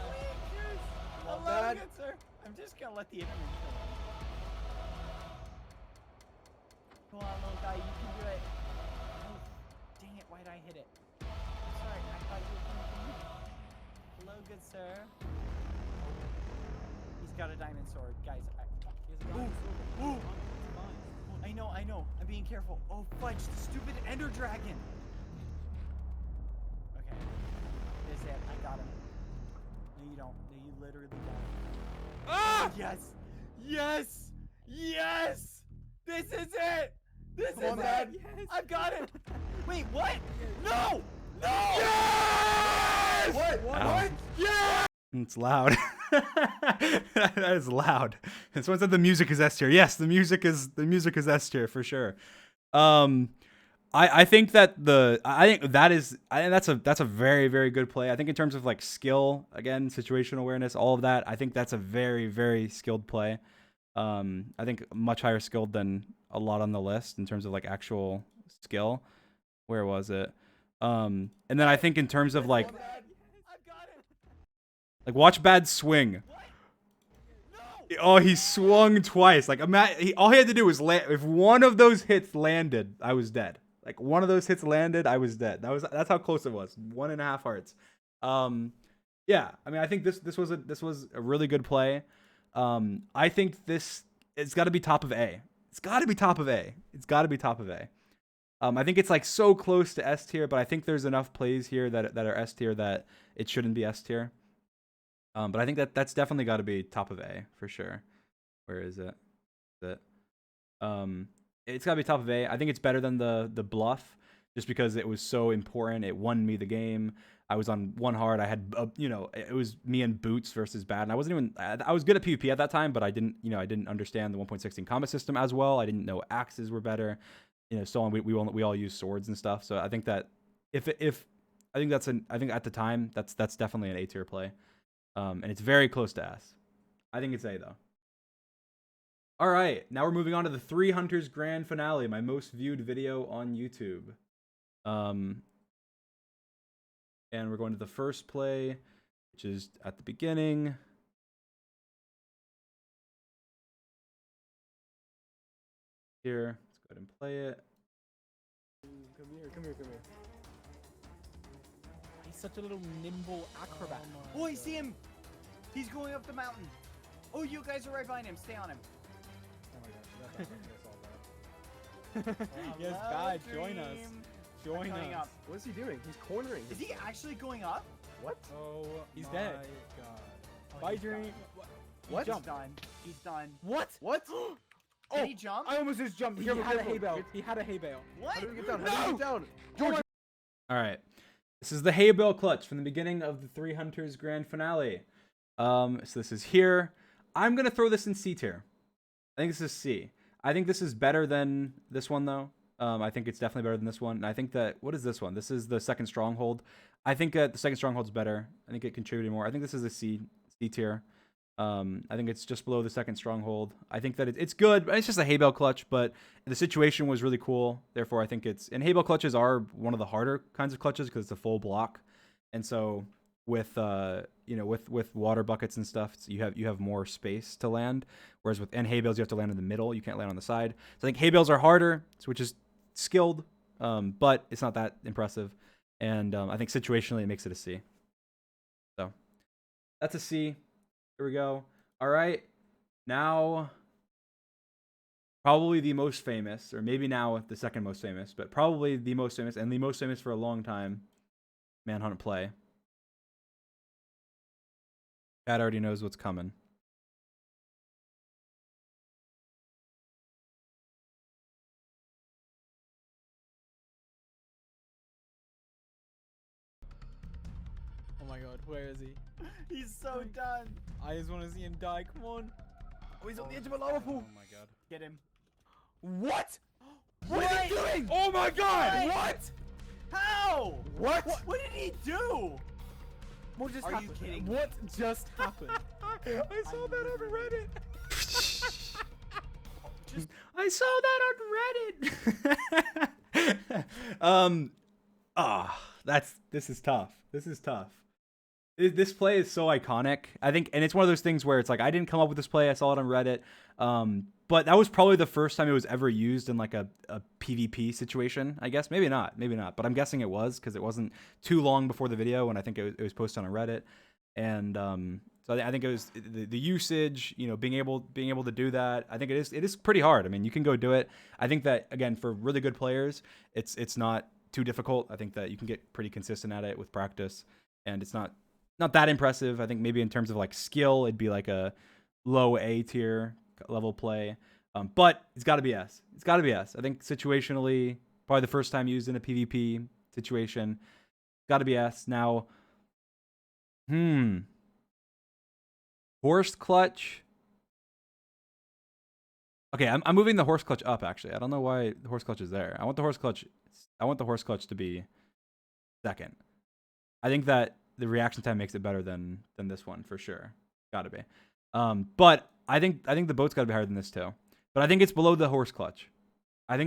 Hello, that. good sir. I'm just gonna let the Enderman kill him. Come on, little guy, you can do it. Oh, dang it, why'd I hit it? Sorry, I thought you were coming. Hello, good sir. He's got a diamond sword, guys. Ooh. I know. I'm being careful. Oh, fudge, the stupid Ender Dragon. Okay. This is it. I got him. No, you don't. No, you literally got him. Ah! Yes! Yes! Yes! This is it! This Come is on, it! Dad. Yes. I've got him! Wait, what? No! No! Yes! What? Ow. What? Yeah! It's loud. That is loud. And someone said the music is S tier. Yes, the music is S tier for sure. I think that's a very, very good play. I think in terms of like skill, again, situational awareness, all of that, I think that's a very, very skilled play. I think much higher skilled than a lot on the list in terms of like actual skill. Where was it? And then I think in terms of like I've got him! watch Bad swing. What? No! Oh, he swung twice. Like, all he had to do was land. If one of those hits landed, I was dead. Like, one of those hits landed, I was dead. That's how close it was. 1.5 hearts. Yeah. I mean, I think this was a really good play. I think it's got to be top of A. It's got to be top of A. It's got to be top of A. I think it's like so close to S tier, but I think there's enough plays here that are S tier that it shouldn't be S tier. But I think that's definitely got to be top of A for sure. Where is it? It's got to be top of A. I think it's better than the bluff, just because it was so important. It won me the game. I was on 1 heart. I had it was me and Boots versus Bad, and I wasn't even. I was good at PvP at that time, but I didn't understand the 1.16 combat system as well. I didn't know axes were better. So on. We all use swords and stuff. So I think that I think at the time that's definitely an A tier play. And it's very close to S. I think it's A though. All right, now we're moving on to the 3 Hunters Grand Finale, my most viewed video on YouTube. And we're going to the first play, which is at the beginning. Here, let's go ahead and play it. Come here. He's such a little nimble acrobat. Oh, I see him. He's going up the mountain. Oh, you guys are right behind him. Stay on him. Oh my gosh, yes, Bad, join us. Join Coming us. up. What is he doing? He's cornering. Is he actually going up? What? Oh, he's dead. God. Bye, Journey. What? He's done. He's done. What? What? Did he jump? I almost just jumped. He Careful, had a careful. hay bale. He had a hay bale. What? How do we get down? How do we get down? George. All right. This is the hay bale clutch from the beginning of the 3 Hunters Grand Finale. So this is here. I'm going to throw this in C tier. I think this is C. I think this is better than this one, though. I think it's definitely better than this one. And I think that, what is this one? This is the second stronghold. I think the second stronghold's better. I think it contributed more. I think this is a C tier. I think it's just below the second stronghold. I think that it's good. It's just a hay bale clutch, but the situation was really cool. Therefore, I think and hay bale clutches are one of the harder kinds of clutches because it's a full block. And so with with water buckets and stuff, you have more space to land. Whereas with hay bales, you have to land in the middle. You can't land on the side. So I think hay bales are harder, which is skilled, but it's not that impressive. And I think situationally, it makes it a C. So that's a C. Here we go. All right. Now, probably the most famous, or maybe now the second most famous, but probably the most famous, and the most famous for a long time, Manhunt play. Chad already knows what's coming. Oh my god, where is he? He's so done. I just want to see him die. Come on. Oh, he's on the edge of a lava pool. Oh my god. Get him. What? What is he doing? Oh my god! What? How? What? What did he do? What just Are you happened? kidding? What just happened? I saw that on Reddit. I saw that on Reddit. This is tough. This is tough. This play is so iconic. I think, and it's one of those things where it's like I didn't come up with this play. I saw it on Reddit. But that was probably the first time it was ever used in like a PvP situation, I guess. Maybe not. But I'm guessing it was because it wasn't too long before the video when I think it was posted on Reddit. And so I think it was the usage, being able to do that. I think it is pretty hard. I mean, you can go do it. I think that again for really good players, it's not too difficult. I think that you can get pretty consistent at it with practice, and it's not that impressive. I think maybe in terms of like skill, it'd be like a low A tier level play. But it's got to be S. It's got to be S. I think situationally, probably the first time used in a PvP situation, got to be S. Now, horse clutch. Okay, I'm moving the horse clutch up. Actually, I don't know why the horse clutch is there. I want the horse clutch to be second. I think that the reaction time makes it better than this one for sure. Got to be. But I think the boat's got to be higher than this too. But I think it's below the horse clutch. And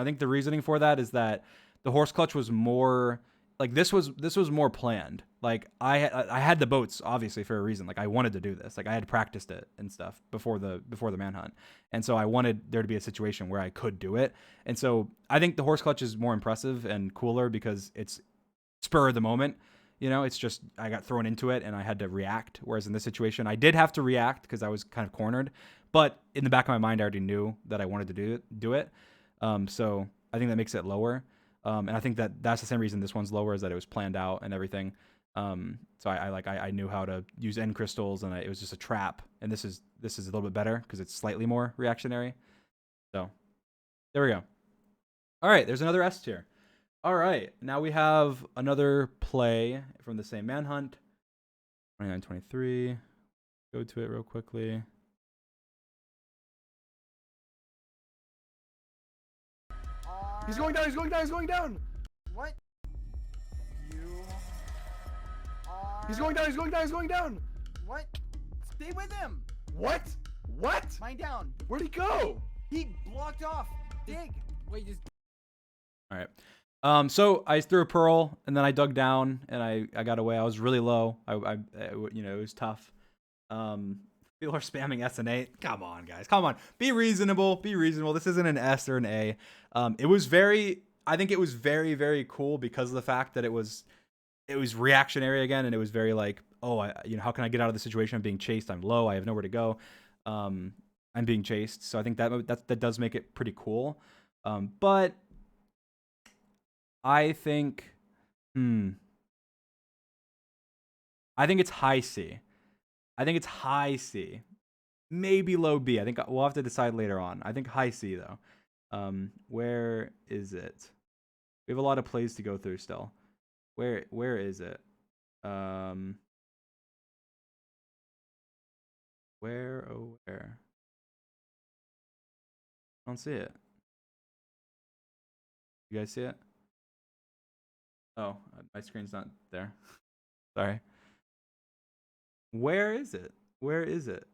I think the reasoning for that is that the horse clutch was more like this was more planned. Like I had the boats obviously for a reason. Like I wanted to do this. Like I had practiced it and stuff before the manhunt, and so I wanted there to be a situation where I could do it. And so I think the horse clutch is more impressive and cooler because it's spur of the moment. You know, it's just I got thrown into it and I had to react. Whereas in this situation, I did have to react because I was kind of cornered. But in the back of my mind, I already knew that I wanted to do it. So I think that makes it lower. And I think that that's the same reason this one's lower, is that it was planned out and everything. So I knew how to use end crystals, and it was just a trap. And this is a little bit better because it's slightly more reactionary. So there we go. All right, there's another S tier. All right, now we have another play from the same Manhunt. 29-23. Go to it real quickly. He's going down. He's going down. He's going down. What? You are... He's going down. He's going down. He's going down. What? Stay with him! What? What? Mine down. Where'd he go? He blocked off. Dig. Wait, just All right. So I threw a pearl and then I dug down and I got away. I was really low. It was tough. People are spamming S and A. Come on, guys. Come on. Be reasonable. Be reasonable. This isn't an S or an A. I think it was very, very cool because of the fact that it was reactionary again, and it was very like, oh, how can I get out of the situation? I'm being chased. I'm low. I have nowhere to go. I'm being chased. So I think that does make it pretty cool. But I think, I think it's high C. I think it's high C. Maybe low B. I think we'll have to decide later on. I think high C though. Where is it? We have a lot of plays to go through still. Where is it? Where? I don't see it. You guys see it? Oh, my screen's not there. Sorry. Where is it? Where is it?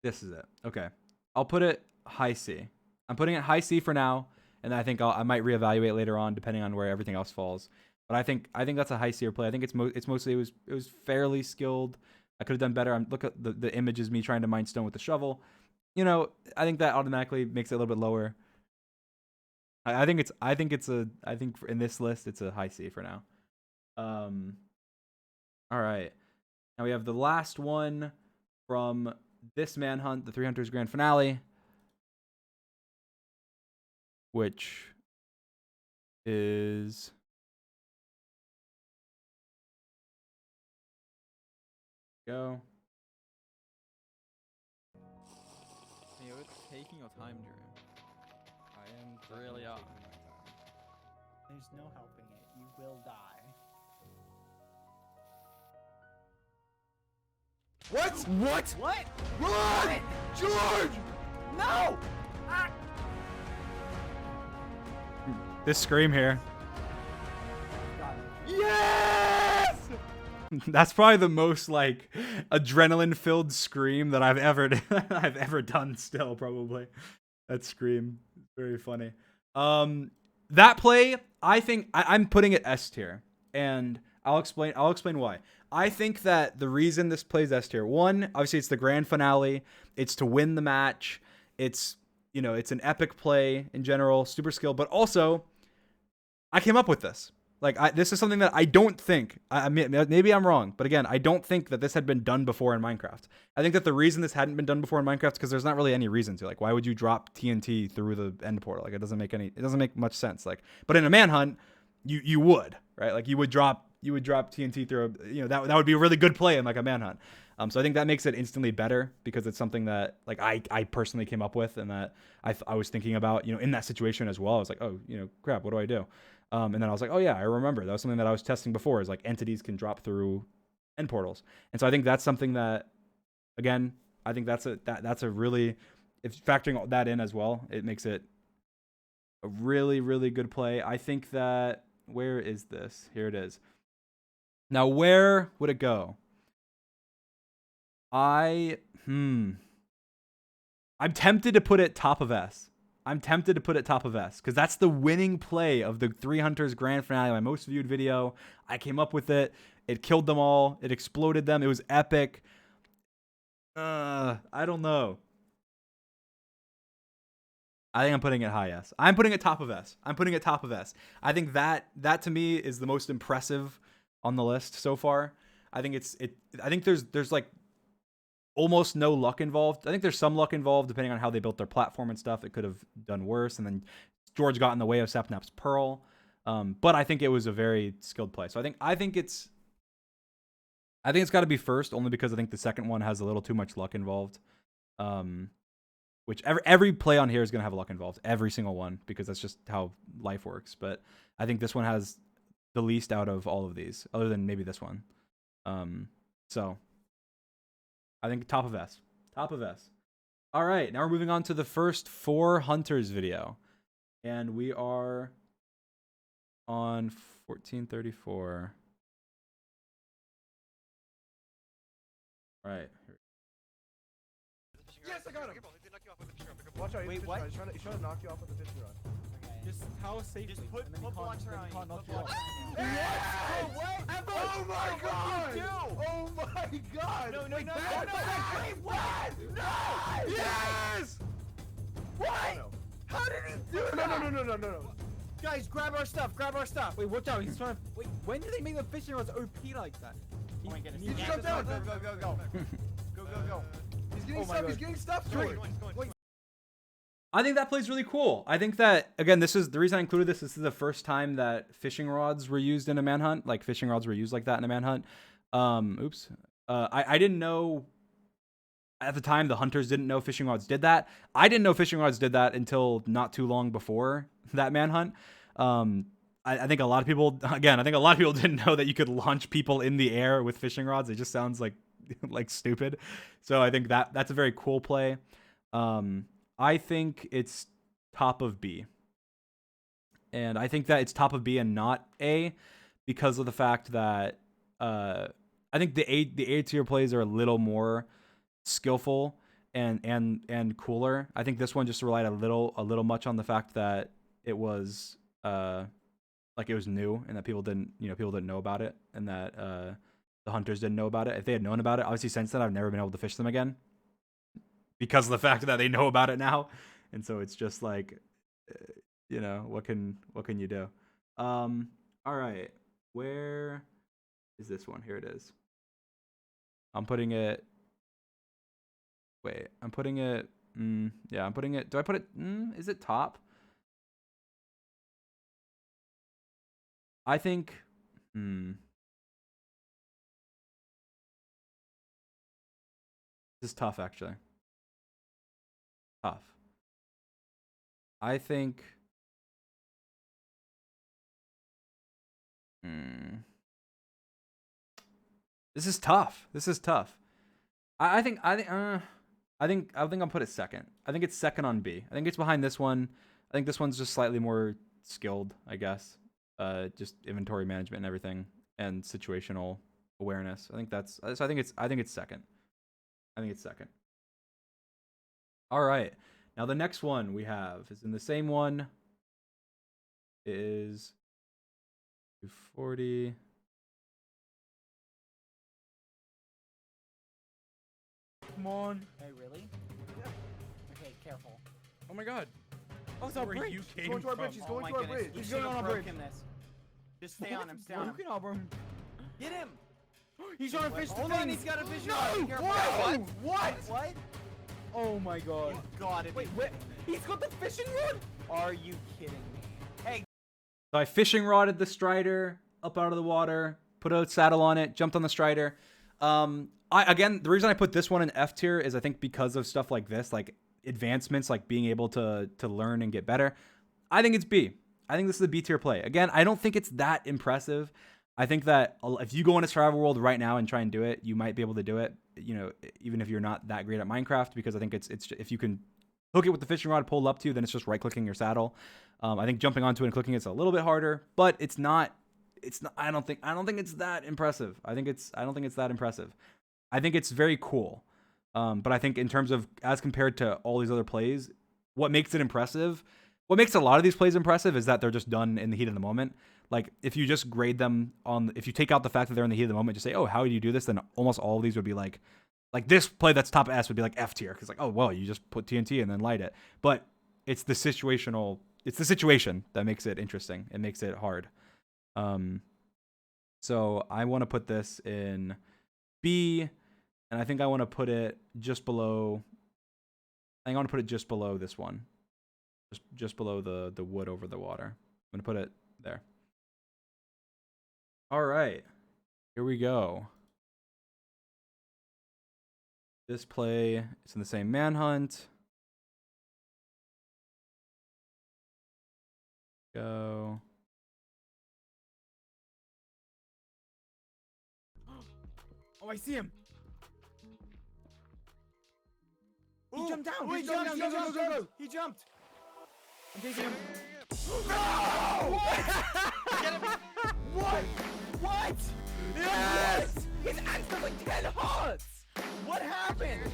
This is it. Okay. I'll put it high C. I'm putting it high C for now, and I think I might reevaluate later on depending on where everything else falls. But I think that's a high C play. I think it's mostly it was fairly skilled. I could have done better. Look at the image is me trying to mine stone with the shovel. I think that automatically makes it a little bit lower. I think in this list it's a high C for now. All right. Now we have the last one from this Manhunt, the 3 Hunters Grand Finale, which is go. you're taking your time, Drew. I am Really are. There's no helping it. You will die. What? What? What? Run! George! No! This scream here. God. Yes! That's probably the most like adrenaline-filled scream that I've ever done. Still, probably that scream, very funny. That play, I think I'm putting it S tier, and I'll explain why. I think that the reason this plays S tier, one, obviously it's the grand finale. It's to win the match. It's it's an epic play in general, super skill, but also I came up with this. Like this is something that I don't think. I mean, maybe I'm wrong, but again, I don't think that this had been done before in Minecraft. I think that the reason this hadn't been done before in Minecraft is because there's not really any reason to. Like, why would you drop TNT through the end portal? Like, it doesn't make much sense. Like, but in a manhunt, you would, right? Like, you would drop TNT through. That would be a really good play in like a manhunt. So I think that makes it instantly better because it's something that like I personally came up with and that I was thinking about in that situation as well. I was like, oh crap, what do I do? And then I was like, oh yeah, I remember that was something that I was testing before. Is like entities can drop through end portals, and so I think that's something that, again, I think that's a really, if factoring that in as well, it makes it a really, really good play. I think that, where is this? Here it is. Now, where would it go? I'm tempted to put it top of S. I'm tempted to put it top of S because that's the winning play of the 3 Hunters grand finale, my most viewed video. I came up with it. It killed them all. It exploded them. It was epic. I don't know. I think I'm putting it high S. I'm putting it top of S. I'm putting it top of S. I think that to me is the most impressive on the list so far. I think I think there's like almost no luck involved. I think there's some luck involved depending on how they built their platform and stuff. It could have done worse, and then George got in the way of Sapnap's Pearl. But I think it was a very skilled play. So I think it's got to be first, only because I think the second one has a little too much luck involved. Which every play on here is going to have luck involved, every single one, because that's just how life works. But I think this one has the least out of all of these, other than maybe this one. So I think top of S. Top of S. All right, now we're moving on to the first 4 Hunters video. And we are on 1434. All right. Yes, I got him. Watch out, Wait, what? He's trying to knock you off with the fishing rod. Okay. Just power safely. Just put and then he can't- blocks then he around can't you, knock put you off. blocks. What? Oh my god! Oh my god! No, Wait, no, that- no, no, wait, what? No! Yes! What? No. How did he do No, that? no. Guys, grab our stuff, grab our stuff. Wait, watch out. He's trying to. Wait, when did they make the fishing rods OP like that? Oh my goodness. He just needs got to- down. Go. He's getting Oh my stuff, he's God. getting stuff, George. Wait, I think that play's really cool. I think that, again, this is the reason I included this. This is the first time that fishing rods were used in a manhunt. Like, fishing rods were used like that in a manhunt. I didn't know at the time. The hunters didn't know fishing rods did that. I didn't know fishing rods did that until not too long before that manhunt. I think a lot of people, again, didn't know that you could launch people in the air with fishing rods. It just sounds like stupid. So I think that's a very cool play. I think it's top of B. And I think that it's top of B and not A because of the fact that I think the A tier plays are a little more skillful and cooler. I think this one just relied a little much on the fact that it was like it was new and that people didn't know about it, and that the hunters didn't know about it. If they had known about it, obviously since then I've never been able to fish them again because of the fact that they know about it now. And so it's just like, what can you do? All right, where is this one? Here it is. I'm putting it. Wait, I'm putting it. Yeah, I'm putting it. Do I put it? Is it top? I think. This is tough, actually. Tough. I think. This is tough. I think I'll put it second. I think it's second on B. I think it's behind this one. I think this one's just slightly more skilled, I guess. Just inventory management and everything, and situational awareness. I think it's second. I think it's second. All right. Now the next one we have is in the same one. It is 240. Come on. Hey, really? Okay, careful. Oh my god. Oh, it's our Where bridge. you he's came going to our from. bridge, he's Oh going my to our goodness, bridge. we He's should going have on our bridge. broken this. Just stay on him, stay on him. Broken our bridge. Get him! He's trying to fish the Hold thing. on, he's got a vision. No! Be careful. Whoa! What? What? Oh my god. You gotta Wait, be where? kidding me. He's got the fishing rod? Are you kidding me? Hey, So I fishing rodded the strider up out of the water, put a saddle on it, jumped on the strider. The reason I put this one in F tier is I think because of stuff like this, like advancements, like being able to learn and get better. I think it's B. I think this is a B tier play. Again, I don't think it's that impressive. I think that if you go into survival world right now and try and do it, you might be able to do it. Even if you're not that great at Minecraft, because I think it's if you can hook it with the fishing rod, pull up to you, then it's just right clicking your saddle. I think jumping onto it and clicking it's a little bit harder, but it's not. I don't think it's that impressive. I don't think it's that impressive. I think it's very cool. But I think in terms of as compared to all these other plays, what makes it impressive. What makes a lot of these plays impressive is that they're just done in the heat of the moment. Like, if you just grade them on, if you take out the fact that they're in the heat of the moment, just say, oh, how do you do this? Then almost all of these would be like this play that's top S would be like F tier. Cause like, oh, well, you just put TNT and then light it. But it's the situation that makes it interesting. It makes it hard. So I want to put this in B, and I think I want to put it just below. I think I want to put it just below this one. Just below the wood over the water. I'm going to put it there. All right. Here we go. This play is in the same Manhunt. Go. Oh, I see him. He Ooh, jumped down. ooh, He jumped down. Go. He jumped. I'm chasing him. No! Get him! What? What? Yes! His axe does like 10 hearts! What happened?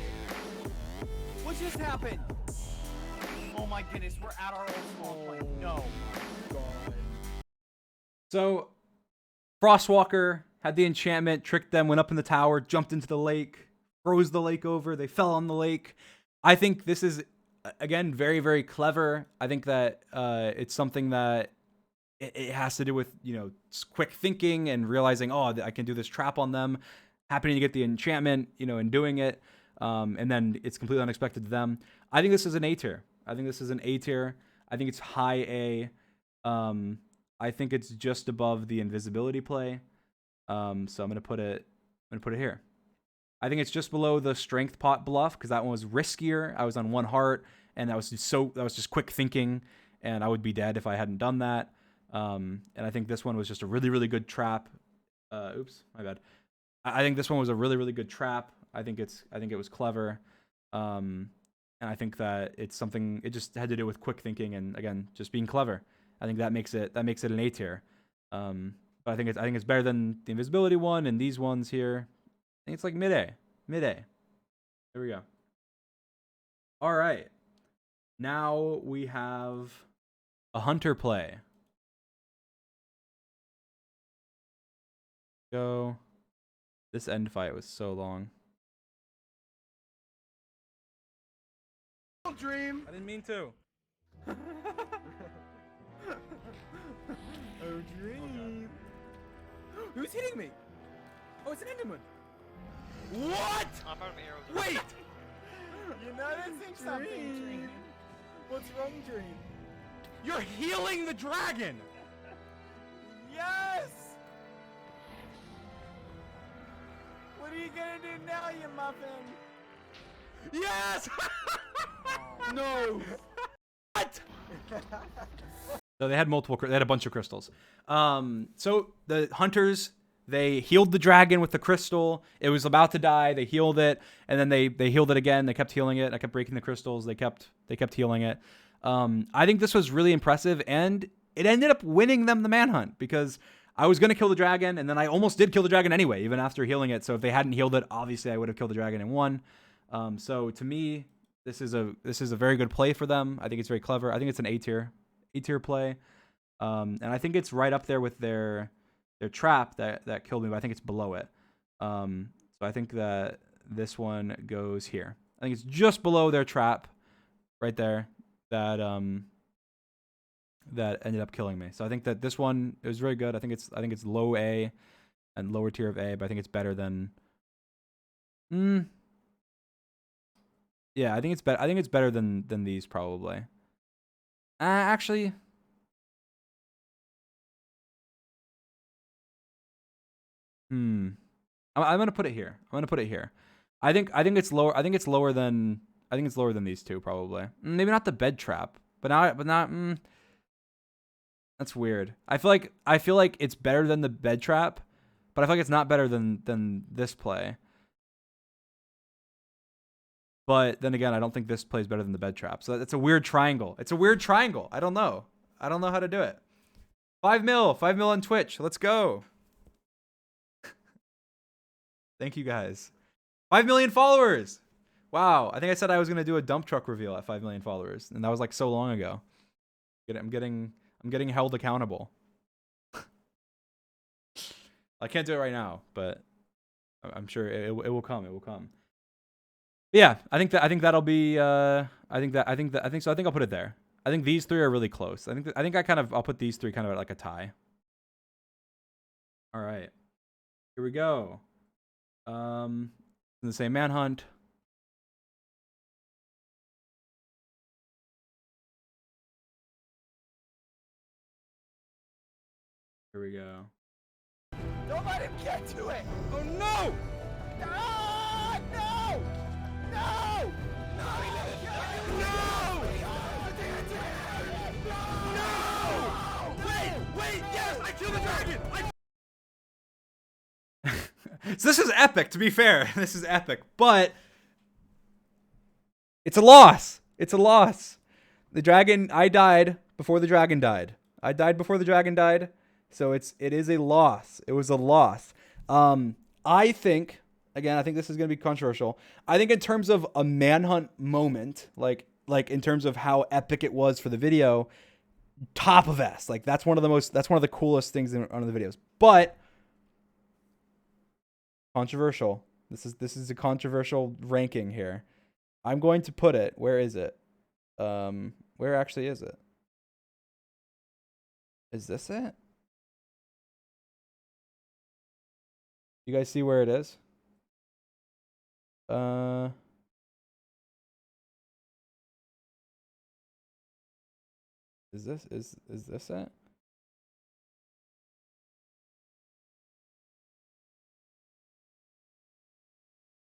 What just happened? Oh my goodness, we're at our old small plane. No. So, Frostwalker had the enchantment, tricked them, went up in the tower, jumped into the lake, froze the lake over, they fell on the lake. I think this is, again, very, very clever. I think that it's something that it has to do with, quick thinking and realizing, oh, I can do this trap on them, happening to get the enchantment, and doing it. And then it's completely unexpected to them. I think this is an A tier. I think it's high A. I think it's just above the invisibility play. So I'm gonna put it here. I think it's just below the strength pot bluff because that one was riskier. I was on 1 heart, and that was just quick thinking, and I would be dead if I hadn't done that. And I think this one was just a really, really good trap. Oops, my bad. I think this one was a really, really good trap. I think it was clever. And I think that it's something, it just had to do with quick thinking and, again, just being clever. I think that makes it an A tier. But I think it's better than the invisibility one and these ones here. I think it's like mid A. There we go. All right. Now we have a hunter play. Go. This end fight was so long. Dream. I didn't mean to. Oh, dream. Who's hitting me? Oh, it's an Enderman. What? I found arrows. Wait! You noticing something, Dream? What's wrong, Dream? You're healing the dragon! Yes! What are you gonna do now, you muffin? Yes! No! What? So they had they had a bunch of crystals. So the hunters, they healed the dragon with the crystal. It was about to die. They healed it, and then they healed it again. They kept healing it. I kept breaking the crystals. They kept healing it. I think this was really impressive, and it ended up winning them the manhunt because I was gonna kill the dragon, and then I almost did kill the dragon anyway, even after healing it. So if they hadn't healed it, obviously I would have killed the dragon and won. So to me, this is a very good play for them. I think it's very clever. I think it's an A tier play. And I think it's right up there with their trap that killed me, but I think it's below it. So I think that this one goes here. I think it's just below their trap right there that ended up killing me. So I think that this one is very good. I think it's low A and lower tier of A, but I think it's better than yeah, I think it's better. I think it's better than these probably. Actually, I'm gonna put it here. I think it's lower. I think it's lower than these two probably. Maybe not the bed trap, but not. That's weird. I feel like it's better than the bed trap, but I feel like it's not better than this play. But then again, I don't think this plays better than the bed trap. So it's a weird triangle. I don't know how to do it. 5 mil on Twitch. Let's go. Thank you guys. 5 million followers. Wow, I think I said I was gonna do a dump truck reveal at 5 million followers, and that was like so long ago. I'm getting held accountable. I can't do it right now, but I'm sure it will come. It will come. Yeah, I think that'll be. I think so. I think I'll put it there. I think these three are really close. I'll put these three kind of at like a tie. All right, here we go. The same Manhunt. Here we go. Don't let him get to it! Oh no! Ah, no! No! No! No! Wait! Yes, I killed the dragon! So this is epic, to be fair. This is epic, but it's a loss. It's a loss. The dragon, I died before the dragon died. I died before the dragon died, so it is a loss. It was a loss. I think, again, I think this is going to be controversial. I think in terms of a Manhunt moment, like in terms of how epic it was for the video, top of S. Like that's one of the coolest things in one of the videos. But controversial. This is a controversial ranking here. I'm going to put it. Where is it? Where actually is it? Is this it? You guys see where it is? Is this it?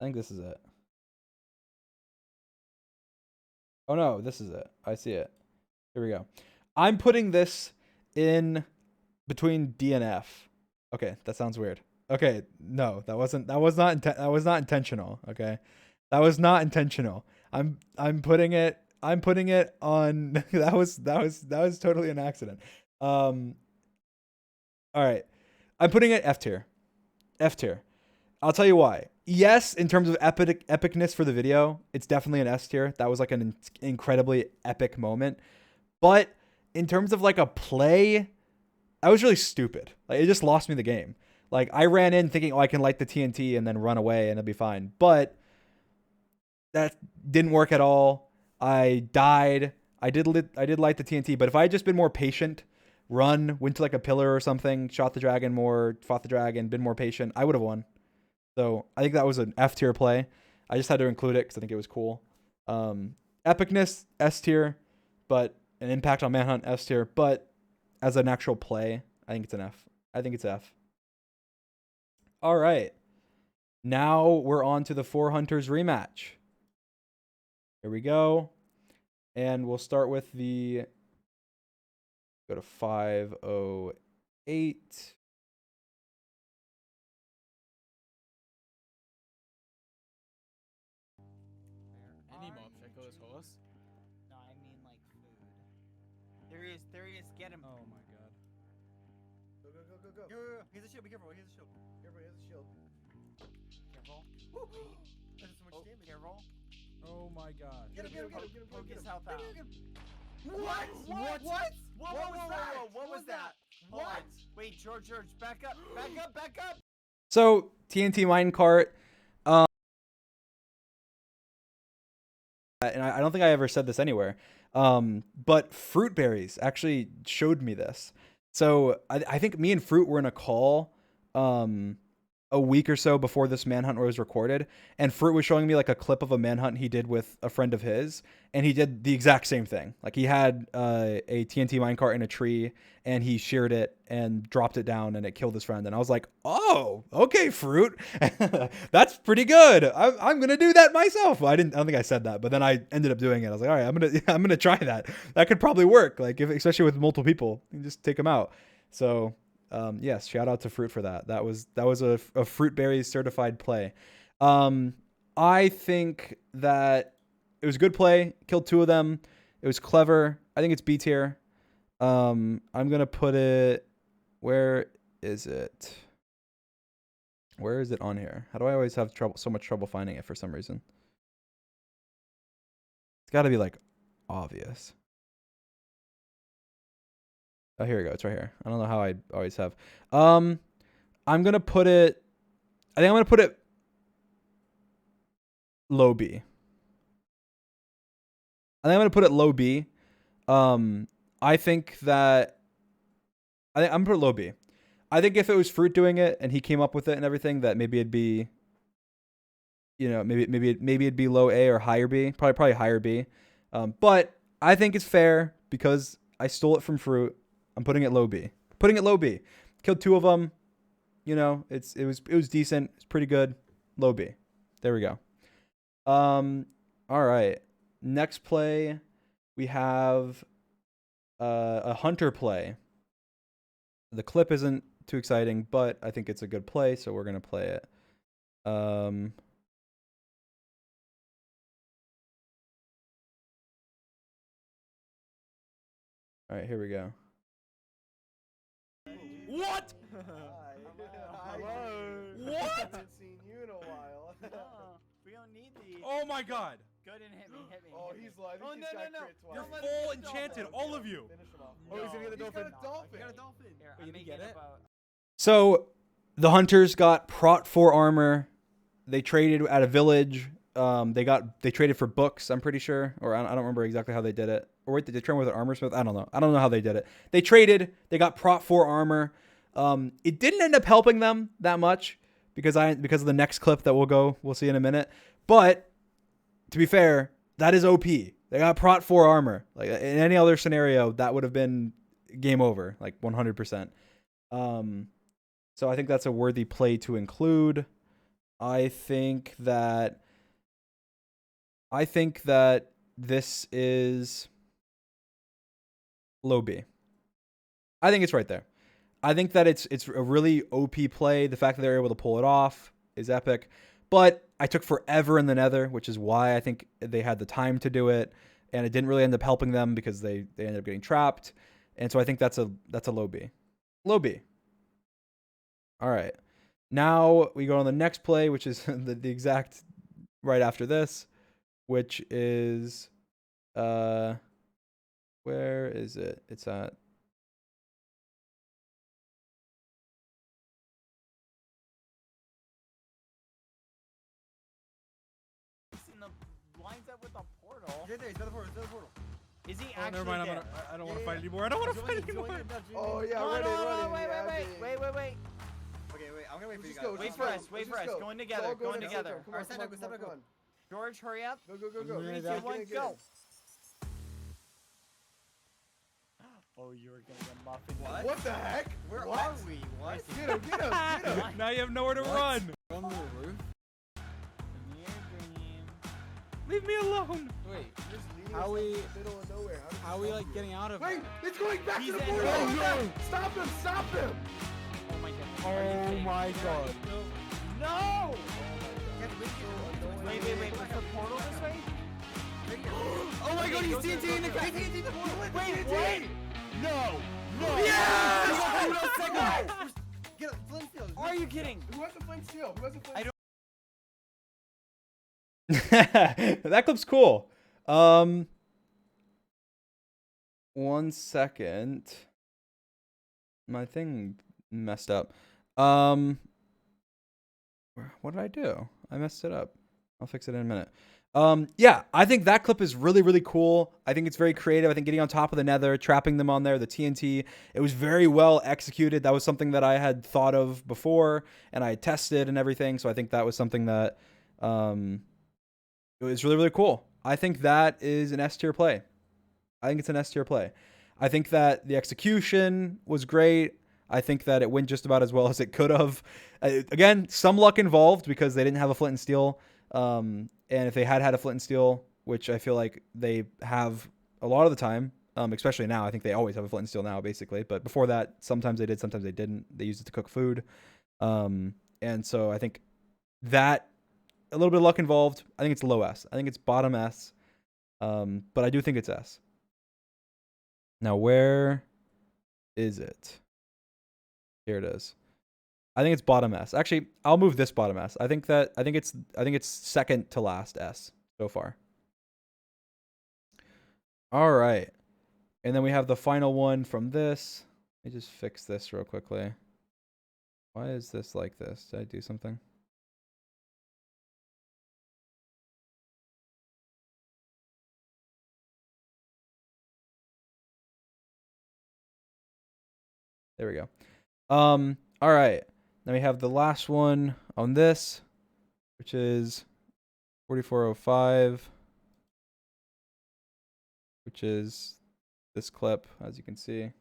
I think this is it. Oh no, this is it. I see it. Here we go. I'm putting this in between D and F. Okay, that sounds weird. Okay, no, that was not intentional, okay? That was not intentional. I'm putting it on that was totally an accident. All right. I'm putting it F tier. F tier. I'll tell you why. Yes, in terms of epicness for the video, it's definitely an S tier. That was like an incredibly epic moment. But in terms of like a play, I was really stupid. Like it just lost me the game. Like I ran in thinking, oh, I can light the TNT and then run away and it'll be fine. But that didn't work at all. I died. I did light the TNT, but if I had just been more patient, went to like a pillar or something, shot the dragon more, fought the dragon, been more patient, I would have won. So I think that was an F tier play. I just had to include it because I think it was cool. Epicness, S tier, but an impact on Manhunt, S tier. But as an actual play, I think it's an F. I think it's F. All right. Now we're on to the Four Hunters rematch. Here we go. And we'll start with the... Go to 508. Any mob should I kill this horse? No, I mean like food. There he is. Get him. Oh my god. Go, go, go, go, go. Yo. Here's a shield. Be careful. Here's a shield. Careful, he has a shield. Careful. That does so much damage. Careful. Oh my god. Get him, get him, get him, get him, Poke get his him. health Get out. him, get him. What? What? What? What was that? What was that? What? Wait, George, back up. Back up. So, TNT minecart. And I don't think I ever said this anywhere. But Fruit Berries actually showed me this. So I think me and Fruit were in a call a week or so before this Manhunt was recorded, and Fruit was showing me like a clip of a Manhunt he did with a friend of his, and he did the exact same thing. Like he had a TNT minecart in a tree, and he sheared it and dropped it down, and it killed his friend. And I was like, oh, okay, Fruit, that's pretty good. I'm gonna do that myself. I don't think I said that, but then I ended up doing it. I was like, all right, I'm gonna try that. That could probably work. Like especially with multiple people, you can just take them out. So. Yes, shout out to Fruit for that. That was a Fruit Berries certified play. I think that it was a good play. Killed two of them. It was clever. I think it's B tier. I'm gonna put it. Where is it? Where is it on here? How do I always have so much trouble finding it for some reason? It's got to be like obvious. Oh, here we go. It's right here. I don't know how I always have. I'm gonna put it. I think I'm gonna put it low B. I think I'm gonna put it low B. I think that I'm gonna put it low B. I think if it was Fruit doing it and he came up with it and everything, that maybe it'd be, you know, maybe it'd be low A or higher B. Probably higher B. But I think it's fair because I stole it from Fruit. I'm putting it low B. Putting it low B. Killed 2 of them. You know, it was decent. It's pretty good. Low B. There we go. All right. Next play, we have a hunter play. The clip isn't too exciting, but I think it's a good play, so we're gonna play it. All right, here we go. What? Hello. What? Haven't seen you in a while. We don't need these. Oh my god. Go ahead and hit me. Oh, he's live. Oh, He no, just got no, no. crit twice. You're Don't let him full get the enchanted, dolphin. all of you. Finish him off. No, Oh, he's gonna get a he's dolphin. got a dolphin. He got a dolphin. Here, Oh, I'm you didn't making get it? about. So the hunters got Prot 4 armor. They traded at a village. They traded for books, I'm pretty sure. Or I don't remember exactly how they did it. Or wait, did they trade with an armor smith? I don't know. I don't know how they did it. They traded. They got Prot 4 armor. It didn't end up helping them that much because of the next clip that we'll see in a minute. But to be fair, that is OP. They got Prot 4 armor. Like in any other scenario, that would have been game over, like 100%. So I think that's a worthy play to include. I think that this is low B. I think it's right there. I think that it's a really OP play. The fact that they're able to pull it off is epic. But I took forever in the Nether, which is why I think they had the time to do it, and it didn't really end up helping them because they ended up getting trapped. And so I think that's a low B. Low B. All right. Now we go on the next play, which is the exact right after this, which is where is it? It's at In the lines up with the portal. He's right there. He's by the portal. He's by the portal. Is he Oh, actually never mind. there? I don't want to fight anymore. I don't want to fight anymore. Oh yeah, No, ready, no, no, ready. wait, yeah, wait. big. Okay, wait. I'm gonna wait for you Just guys. go, Wait just for go. us, wait Let's for just us. go. Going Let's together, all go going together. together. Come on, Alright, come stand on, up, come stand on, up, come go. on. George, hurry up. Go, go, go, go. Three, Get two, it, one, get it, get go. it. Oh, you were getting a muffin. What the heck? Where What? are we? What? Get him, get him, get him. Now you have nowhere to run. On the roof? Near dream. Leave me alone. Wait. Just leading How us we- out to the middle of nowhere. How are we like getting out of Wait, it? it's going back He's to the in portal. the No. Stop him, stop him. Oh my goodness. Are you Oh kidding my me? god. No! Wait, Wait, wait, wait. Was the portal this way? Oh my god, he's TNT in the crack. He's TNT in the portal. Wait, what? No. No. Yes! Get up, flint steel. Are you kidding? Who has the flint steel? Who has the flint I don't- that clip's cool. 1 second. My thing messed up. What did I do? I messed it up. I'll fix it in a minute. Yeah, I think that clip is really, really cool. I think it's very creative. I think getting on top of the Nether, trapping them on there, the TNT, it was very well executed. That was something that I had thought of before and I tested and everything. So I think that was something that it was really, really cool. I think that is an S tier play. I think it's an S tier play. I think that the execution was great. I think that it went just about as well as it could have. Again, some luck involved because they didn't have a flint and steel. And if they had a flint and steel, which I feel like they have a lot of the time, especially now, I think they always have a flint and steel now, basically. But before that, sometimes they did, sometimes they didn't. They used it to cook food. And so I think that a little bit of luck involved. I think it's low S. I think it's bottom S. But I do think it's S. Now, where is it? Here it is. I think it's bottom S. Actually, I'll move this bottom S. I think it's second to last S so far. All right. And then we have the final one from this. Let me just fix this real quickly. Why is this like this? Did I do something? There we go. All right. Then we have the last one on this, which is 4405, which is this clip, as you can see.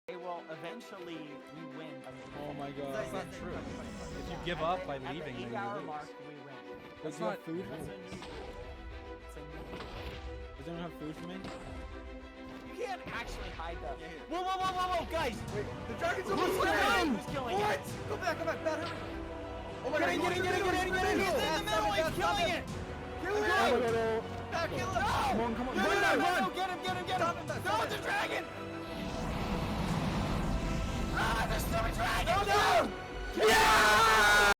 Okay, well, eventually we win. Oh my god. That's That's not true. If you give up by leaving, then you 8-hour lose. mark, we win. Does That's he have not food? That's a new rule. It's a new rule. Does anyone have food for me? You can't actually hide the. Whoa, whoa, whoa, whoa, whoa, guys! The dragon's Who's almost killing dead! him? Who's killing What? him? Go back, Bad, hurry! Oh my Get god, in, get in, get in, get in, get in! He's in the middle, he's killing it! Kill him! No! Back, kill him! No! Come on, come on. No, Run, no, run, no, run! no, get him, get him, get him! No, it's a dragon! Ah, there's so many dragons! No! Yeah!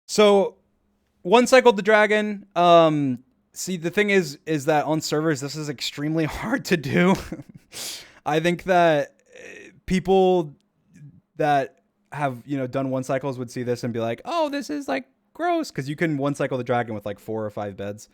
So, one cycled the dragon. See, the thing is that on servers, this is extremely hard to do. I think that people that have, you know, done one cycles would see this and be like, oh, this is like gross. Cause you can one cycle the dragon with like 4 or 5 beds.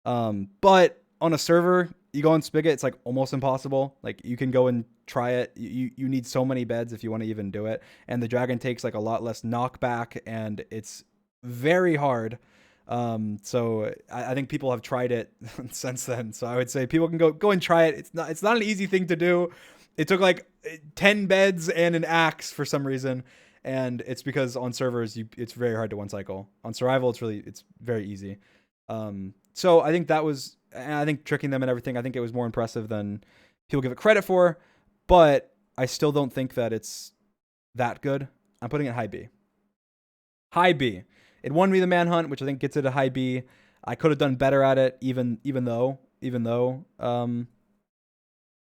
But on a server, you go on Spigot, it's like almost impossible. Like you can go and try it. You need so many beds if you want to even do it. And the dragon takes like a lot less knockback and it's very hard. So I think people have tried it since then. So I would say people can go and try it. It's not an easy thing to do. It took like 10 beds and an axe for some reason. And it's because on servers, it's very hard to one cycle. On survival, it's very easy. So I think that was, and I think tricking them and everything, I think it was more impressive than people give it credit for, but I still don't think that it's that good. I'm putting it high B. High B. It won me the Manhunt, which I think gets it a high B. I could have done better at it, even though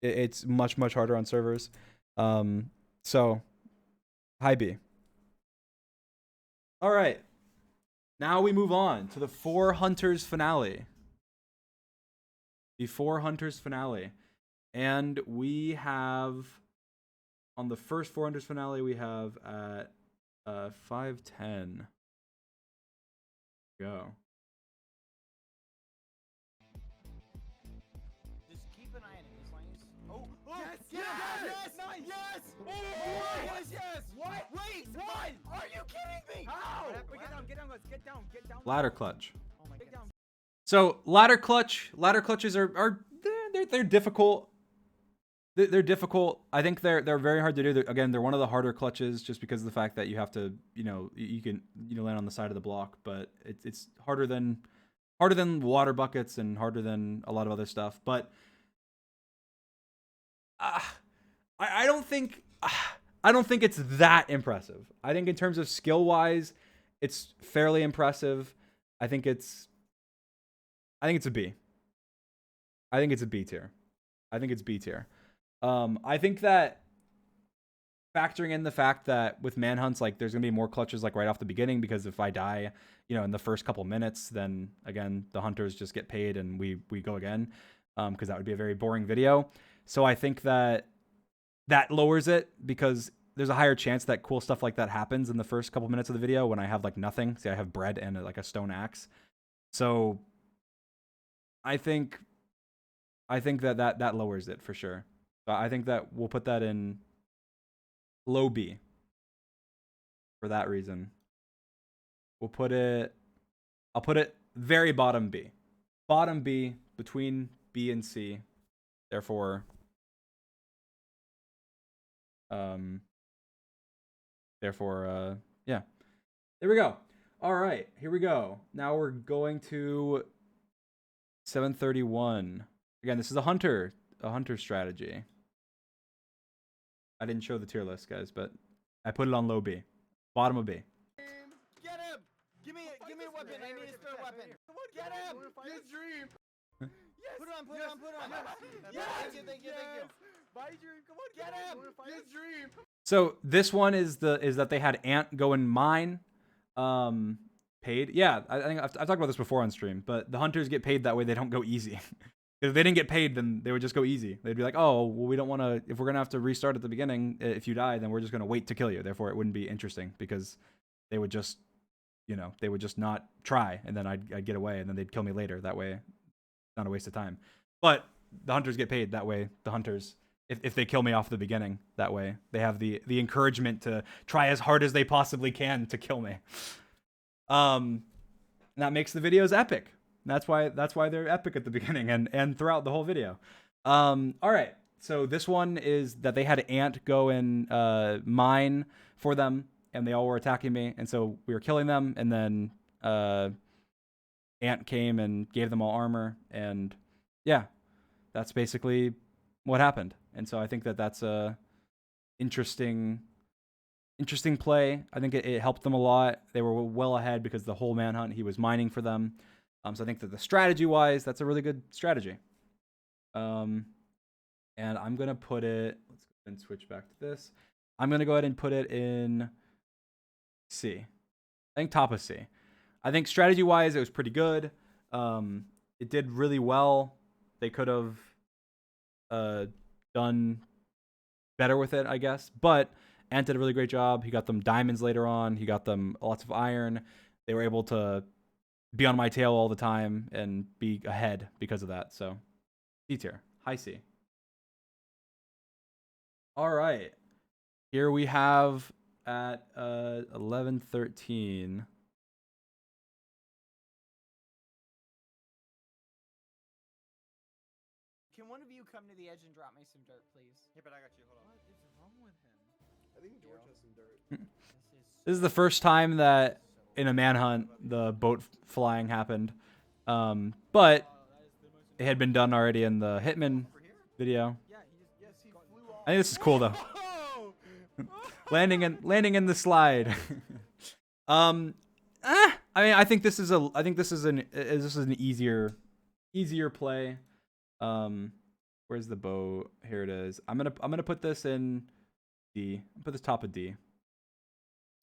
it's much harder on servers. So high B. All right. Now we move on to the 4 Hunters finale. The 4 Hunters finale. And we have, on the first 4 Hunters finale, we have at 510. Go. Just keep an eye on him as long as. Oh, Yes! yes! Yes! Nice! Yes! Oh, Yes! Yes! What? Wait, what? Are you kidding me? How? What Wait, get down, guys. Get down. Get down. Ladder clutch. Oh my Get god. down. So ladder clutches are they're difficult. They're difficult. I think they're very hard to do. They're one of the harder clutches just because of the fact that you have to, you can land on the side of the block, but it's harder than water buckets and harder than a lot of other stuff. But I don't think it's that impressive. I think in terms of skill wise, it's fairly impressive. I think it's a B. I think it's a B tier. I think that factoring in the fact that with manhunts, like there's gonna be more clutches like right off the beginning, because if I die, in the first couple minutes, then again the hunters just get paid and we go again, because that would be a very boring video. So I think that lowers it because there's a higher chance that cool stuff like that happens in the first couple minutes of the video when I have like nothing. See, I have bread and like a stone axe. So I think that lowers it for sure. I think that we'll put that in low B for that reason. I'll put it very bottom B. Bottom B, between B and C. Therefore, yeah. There we go. All right, here we go. Now we're going to 731. Again, this is a hunter strategy. I didn't show the tier list, guys, but I put it on low B. Bottom of B. Get him! Give me a weapon. I need a spare weapon. Get him! His dream! Yes! Put it on. Yes! Thank you. My dream. Come on, Get him! His dream! So this one is that they had Ant go and mine. paid. Yeah, I think I've talked about this before on stream, but the hunters get paid that way. They don't go easy. If they didn't get paid, then they would just go easy. They'd be like, oh, well, we don't want to, if we're going to have to restart at the beginning, if you die, then we're just going to wait to kill you. Therefore, it wouldn't be interesting because they would just, you know, they would just not try, and then I'd get away, and then they'd kill me later. That way, it's not a waste of time. But the hunters get paid that way. The hunters, if they kill me off the beginning, that way, they have the encouragement to try as hard as they possibly can to kill me. And that makes the videos epic. That's why they're epic at the beginning and throughout the whole video. All right. So this one is that they had Ant go and mine for them, and they all were attacking me, and so we were killing them, and then Ant came and gave them all armor, and yeah, that's basically what happened. And so I think that that's a interesting play. I think it helped them a lot. They were well ahead because the whole manhunt he was mining for them. So I think that the strategy-wise, that's a really good strategy. And I'm gonna put it. Let's go and switch back to this. I'm gonna go ahead and put it in C. I think top of C. I think strategy-wise, it was pretty good. It did really well. They could have done better with it, I guess. But Ant did a really great job. He got them diamonds later on. He got them lots of iron. They were able to be on my tail all the time and be ahead because of that. So C tier, high C. All right. Here we have at 11:13. Can one of you come to the edge and drop me some dirt, please? Yeah, but I got you. Hold on. What is wrong with him? I think George has some dirt. This is the first time that in a manhunt the boat flying happened. But it had been done already in the Hitman video. Yeah, he flew off. I think this is cool though. landing in the slide. I mean, I think this is an easier play. Where's the boat? Here it is. I'm gonna put this in D. Put this top of D.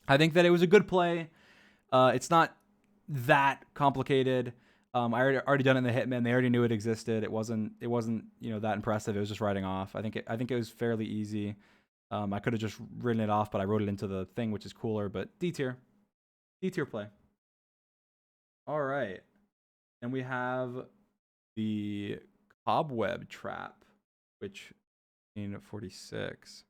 I think that it was a good play. It's not that complicated. I already done it in the Hitman. They already knew it existed. It wasn't that impressive. It was just writing off. I think it was fairly easy. I could have just written it off, but I wrote it into the thing, which is cooler. But D tier play. All right, and we have the cobweb trap, which in 46.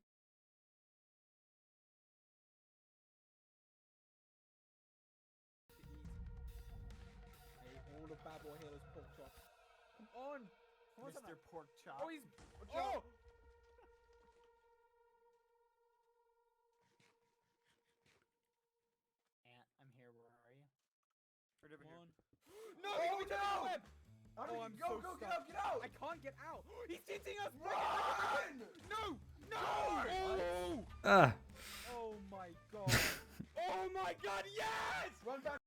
All the bad boy healers pork chops. Come on! Mr. Pork Chop. Oh, he's. Oh! Ant, I'm here. Where are you? Right over Come here. on. No! Oh, He got me no! to the web! Oh, I'm go, so go, stuck. get out! I can't get out! He's cheating us! Run! No! No! Oh! Oh my god! Oh my god! Yes! Run back.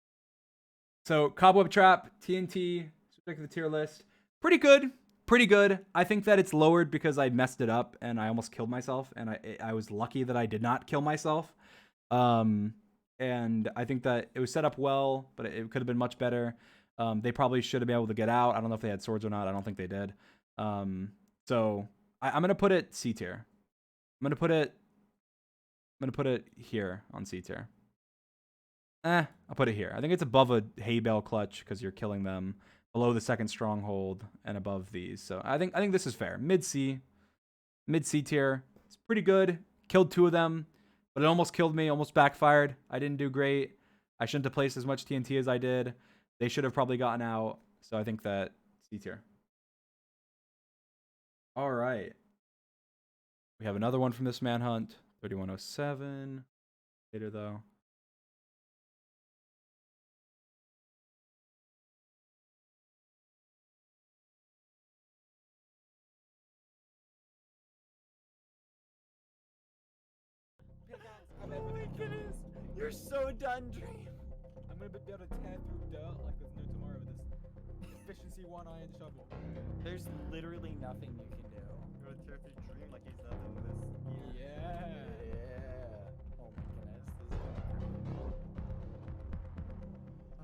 So cobweb trap, TNT, subject to the tier list. Pretty good. I think that it's lowered because I messed it up and I almost killed myself, and I was lucky that I did not kill myself. And I think that it was set up well, but it could have been much better. They probably should have been able to get out. I don't know if they had swords or not. I don't think they did. So I'm gonna put it C tier. I'm gonna put it here on C tier. I'll put it here. I think it's above a hay bale clutch because you're killing them, below the second stronghold, and above these. So I think this is fair. Mid C tier. It's pretty good. Killed 2 of them, but it almost killed me. Almost backfired. I didn't do great. I shouldn't have placed as much TNT as I did. They should have probably gotten out. So I think that C tier. All right. We have another one from this manhunt. 3107. Later though. Oh my goodness! You're so done, Dream. I'm gonna be able to tear through dirt like there's no tomorrow with this efficiency 1 iron shovel. There's literally nothing you can do. You're gonna tear through Dream like he's nothing with this. Yeah. Oh my goodness. This is gonna be great.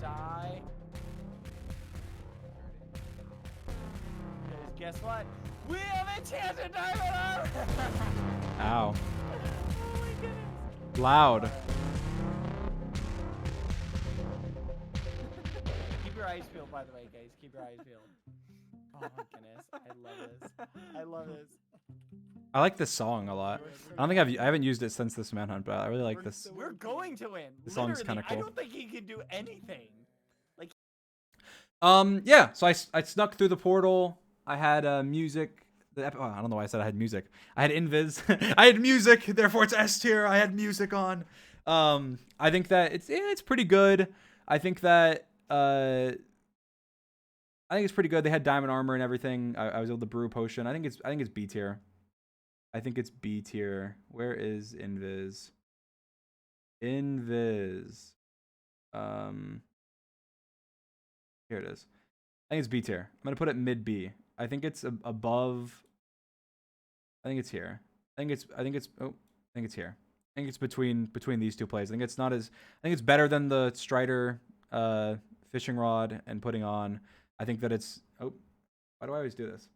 die. Because guess what? We have enchanted diamond armor! Ow. Oh my goodness. Loud. Keep your eyes peeled, by the way, guys. Keep your eyes peeled. Oh my goodness. I love this. I love this. I like this song a lot. I don't think I haven't used it since this Manhunt, but I really like this. We're going to win. The song's Literally, kinda cool. I don't think he can do anything. Yeah, so I snuck through the portal. I had music. I don't know why I said I had music. I had invis. I had music, therefore it's S tier. I had music on. I think that it's pretty good. I think that I think it's pretty good. They had diamond armor and everything. I was able to brew a potion. I think it's B tier. I think it's B tier. Where is invis? Invis. Here it is. I think it's B tier. I'm gonna put it mid B. I think it's above. I think it's here. I think it's here. I think it's between these two plays. I think it's not as. I think it's better than the Strider fishing rod and putting on. I think that it's. Oh, why do I always do this?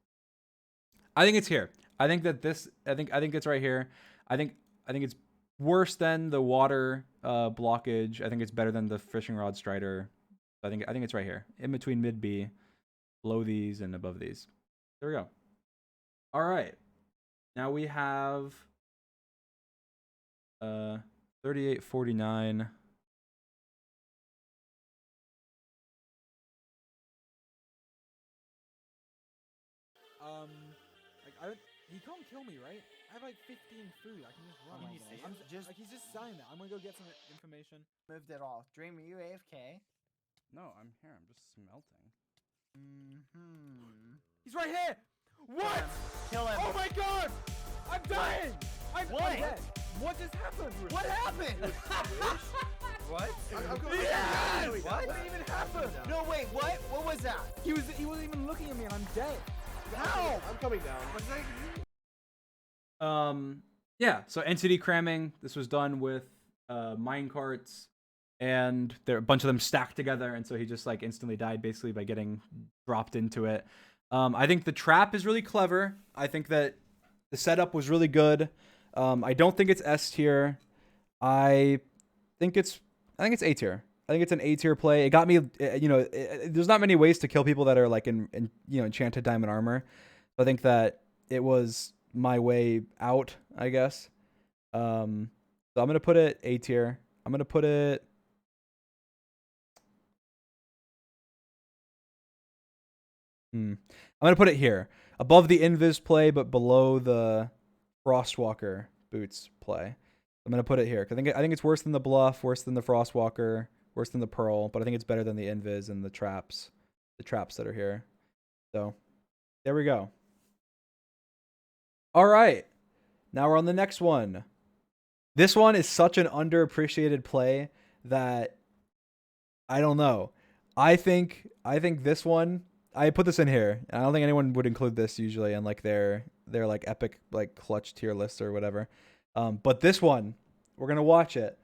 I think it's here. I think that this. I think it's right here. I think it's worse than the water blockage. I think it's better than the fishing rod Strider. I think it's right here, in between mid B, below these and above these. There we go. All right. Now we have 3849. Like he can't kill me, right? I have like 15 food. I can just run. Can you see I'm it? just like he's just saying that. I'm gonna go get some information. Moved it all. Dream, are you AFK? No, I'm here. I'm just smelting. He's right here. What? Kill him. Oh my god! I'm dying. I'm What? dead. What just happened? What happened? What? Yes! What? What even happened? No, wait, what? What was that? He wasn't even looking at me and I'm dead. How? I'm coming down. Yeah, so entity cramming. This was done with mine carts, and there a bunch of them stacked together, and so he just like instantly died basically by getting dropped into it. I think the trap is really clever. I think that the setup was really good. I don't think it's S tier. I think it's A tier. I think it's an A tier play. It got me, there's not many ways to kill people that are like in enchanted diamond armor. So I think that it was my way out, I guess. So I'm gonna put it A tier. I'm gonna put it. I'm gonna put it here, above the invis play, but below the Frostwalker boots play. I'm gonna put it here. I think it's worse than the bluff, worse than the Frostwalker, worse than the pearl, but I think it's better than the invis and the traps that are here. So there we go. All right, now we're on the next one. This one is such an underappreciated play that I don't know. I think this one. I put this in here, and I don't think anyone would include this usually in like their like epic like clutch tier lists or whatever. But this one, we're gonna watch it.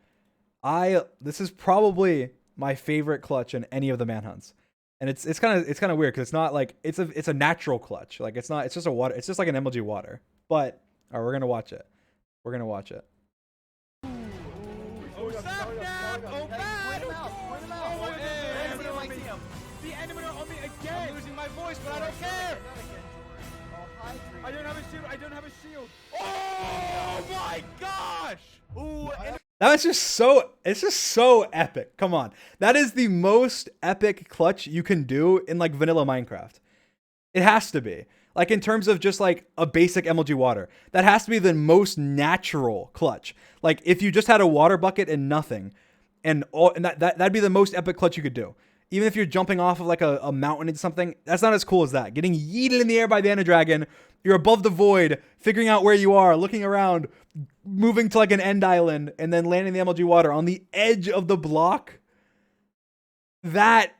This is probably my favorite clutch in any of the manhunts, and it's kind of weird because it's not like it's a natural clutch. Like it's just a water. It's just like an MLG water. But all right, we're gonna watch it. We're gonna watch it. Oh, Sapnap! Oh, bad! The enemy are on me again! I'm losing my voice, but I don't care. I don't have a shield! I don't have a shield! Oh my gosh! Ooh, It's just so epic. Come on. That is the most epic clutch you can do in like vanilla Minecraft. It has to be. Like in terms of just like a basic MLG water. That has to be the most natural clutch. Like if you just had a water bucket and nothing, and that'd be the most epic clutch you could do. Even if you're jumping off of like a mountain into something, that's not as cool as that. Getting yeeted in the air by the Ender Dragon, you're above the void, figuring out where you are, looking around, moving to like an end island, and then landing the MLG water on the edge of the block. That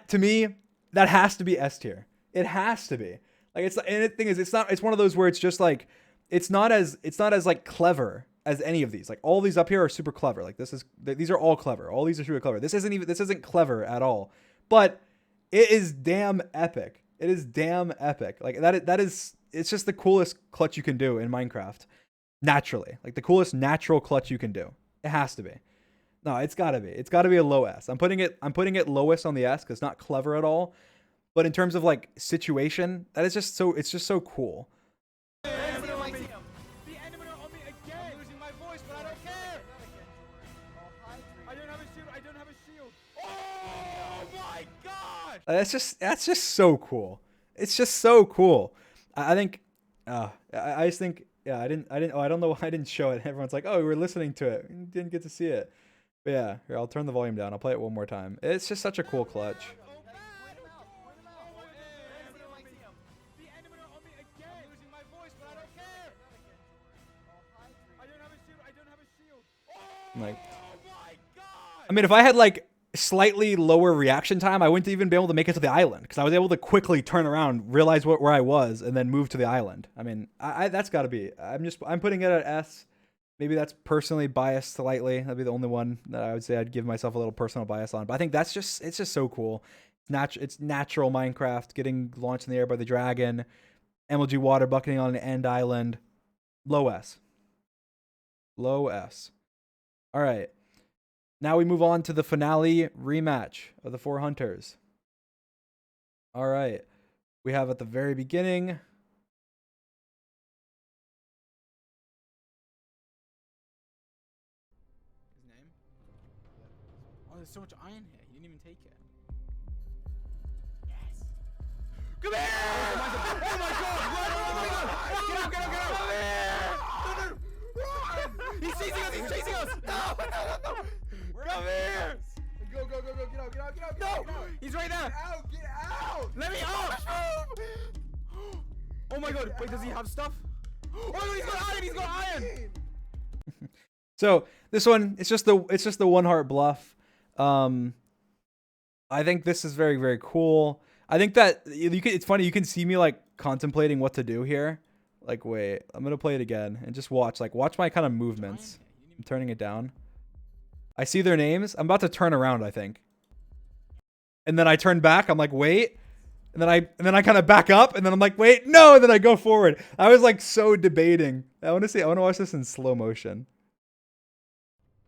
to me, that has to be S tier. It has to be. Like and the thing is, it's one of those where it's just like it's not as like clever as any of these. Like all these up here are super clever. Like these are all clever. All these are super clever. This isn't clever at all. But it is damn epic. It is damn epic. Like it's just the coolest clutch you can do in Minecraft. Naturally. Like the coolest natural clutch you can do. It has to be. No, it's gotta be. It's gotta be a low S. I'm putting it lowest on the S because it's not clever at all. But in terms of like situation, that is just so it's just so cool. The enemy on me again. I'm losing my voice, but I don't care. I don't have a shield. I don't have a shield. Oh my god! That's just so cool. It's just so cool. I think I just think yeah, I don't know why I didn't show it. Everyone's like, "Oh, we were listening to it. We didn't get to see it." But yeah, here, I'll turn the volume down. I'll play it one more time. It's just such a cool clutch. The enemy on me again. I'm losing my voice, but I don't care. I don't have a shield. I don't have a shield. Oh Like, my god! I mean, if I had like slightly lower reaction time, I wouldn't even be able to make it to the island because I was able to quickly turn around, realize where I was, and then move to the island. I mean, that's got to be. I'm putting it at S. Maybe that's personally biased slightly. That'd be the only one that I would say I'd give myself a little personal bias on. But I think it's just so cool. It's natural Minecraft, getting launched in the air by the dragon, MLG water bucketing on an end island. Low S. Low S. All right. Now we move on to the finale rematch of the 4 hunters. All right. We have at the very beginning. His name? Oh, there's so much iron here. You didn't even take it. Yes. Come here! Oh my god! Run! Get out! Come here! He's chasing us! He's chasing us! No! Come here! Go, get out. No! He's right there! Get out! Let me out! Oh my god! Wait, does he have stuff? Oh, he's got iron! He's got iron! So this one, it's just the 1 heart bluff. I think this is very, very cool. I think that it's funny. You can see me like contemplating what to do here. Like, wait, I'm gonna play it again and just watch my kind of movements. I'm turning it down. I see their names. I'm about to turn around, I think. And then I turn back. I'm like, wait. And then I kind of back up. And then I'm like, wait, no. And then I go forward. I was like so debating. I want to watch this in slow motion.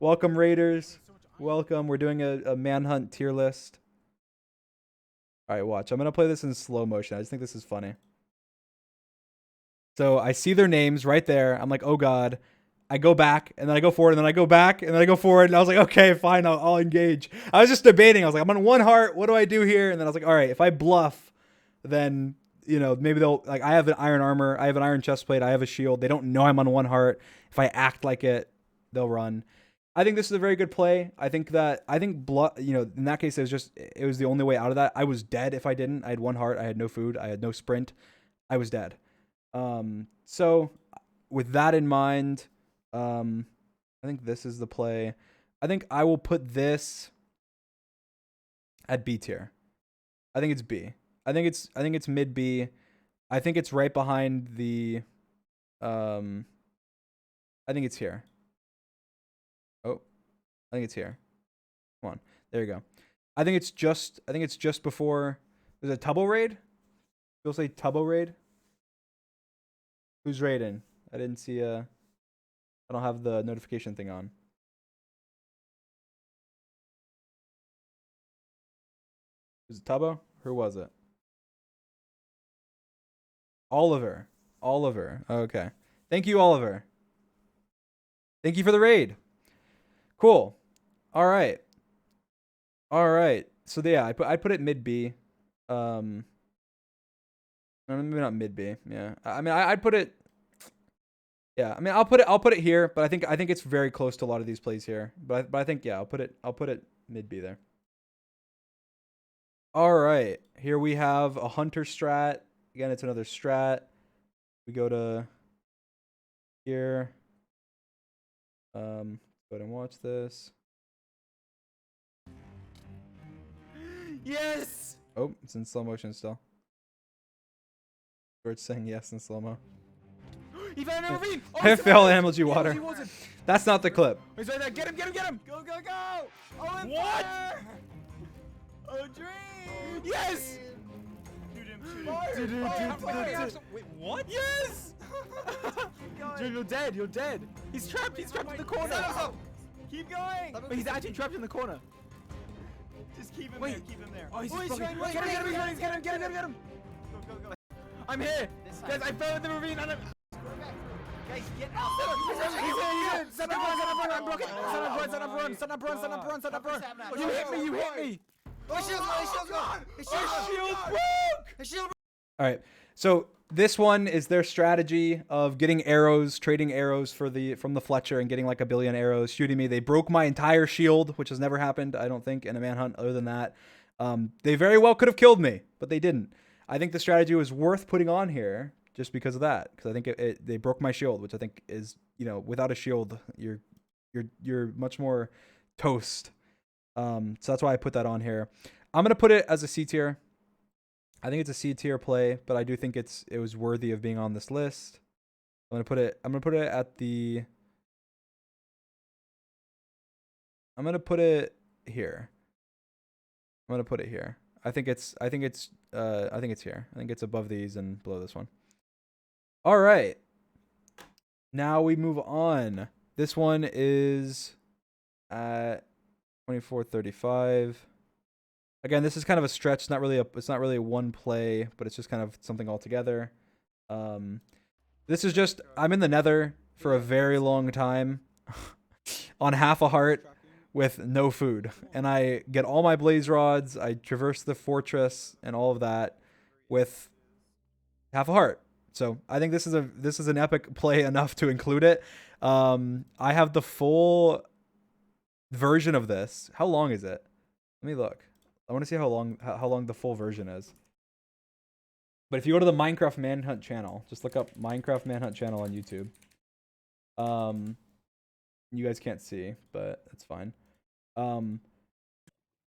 Welcome, Raiders. Welcome. We're doing a Manhunt tier list. All right, watch. I'm going to play this in slow motion. I just think this is funny. So I see their names right there. I'm like, oh, God. I go back, and then I go forward, and then I go back, and then I go forward, and I was like, okay, fine, I'll engage. I was just debating. I was like, I'm on 1 heart. What do I do here? And then I was like, all right, if I bluff, then, you know, maybe they'll, like, I have an iron armor. I have an iron chest plate. I have a shield. They don't know I'm on 1 heart. If I act like it, they'll run. I think this is a very good play. I think bluff, you know, in that case, it was the only way out of that. I was dead if I didn't. I had 1 heart. I had no food. I had no sprint. I was dead. So with that in mind, I think this is the play. I think I will put this at B tier. I think it's B. I think it's mid B. I think it's right behind the I think it's here. Oh. I think it's here. Come on. There you go. I think it's just before there's a Tubbo raid. You'll say Tubbo raid. Who's raiding? I didn't see I don't have the notification thing on. Was it Tubbo? Who was it? Oliver. Okay. Thank you, Oliver. Thank you for the raid. Cool. All right. So yeah, I put it mid B. Maybe not mid B. Yeah. I mean, I'd put it. Yeah, I mean, I'll put it here, but I think it's very close to a lot of these plays here. But I think, yeah, I'll put it mid B there. All right, here we have a hunter strat. Again, it's another strat. We go to here. Go ahead and watch this. Yes! Oh, it's in slow motion still. Or it's saying yes in slow mo. He fell in the ravine. Oh, I he's fell alive. in MLG water. He wasn't. That's not the clip. He's right there. Get him, get him, get him. Go, go, go! Oh, and What? fire! Oh, dream! Yes. Shoot him, shoot him. Wait, what? Yes. Keep going. Dude, you're dead. You're dead. He's trapped. He's trapped in the corner. Keep going! But he's actually trapped in the corner. Just keep him Wait. there, keep him there. Oh, he's oh, just trying. get him, get him, get him, get him, get him, get him. Go, go, go. I'm here. This side. Guys, I fell in the ravine and I'm... Guys, get out! He's in. Set up run, I'm blocking. Set up run, set up run, set up run, set up run, set up run. Sapnap. You hit me, you hit me. Oh, shield's gone! His Shield broke. His shield All right. So this one is their strategy of getting arrows, trading arrows from the Fletcher and getting like 1 billion arrows shooting me. They broke my entire shield, which has never happened, I don't think, in a manhunt other than that. They very well could have killed me, but they didn't. I think the strategy was worth putting on here just because of that. Because I think they broke my shield, which I think is, you know, without a shield, you're much more toast. So that's why I put that on here. I'm gonna put it as a C tier. I think it's a C tier play, but I do think it was worthy of being on this list. I'm gonna put it at the. I'm gonna put it here. I'm gonna put it here. I think it's here. I think it's above these and below this one. All right. Now we move on. This one is at 24:35. Again, this is kind of a stretch. It's not really a one play, but it's just kind of something altogether. This is just I'm in the Nether for a very long time on half a heart with no food, and I get all my blaze rods. I traverse the fortress and all of that with half a heart. So I think this is an epic play enough to include it. I have the full version of this. How long is it? Let me look. I want to see how long the full version is. But if you go to the Minecraft Manhunt channel, just look up Minecraft Manhunt channel on YouTube. You guys can't see, but it's fine.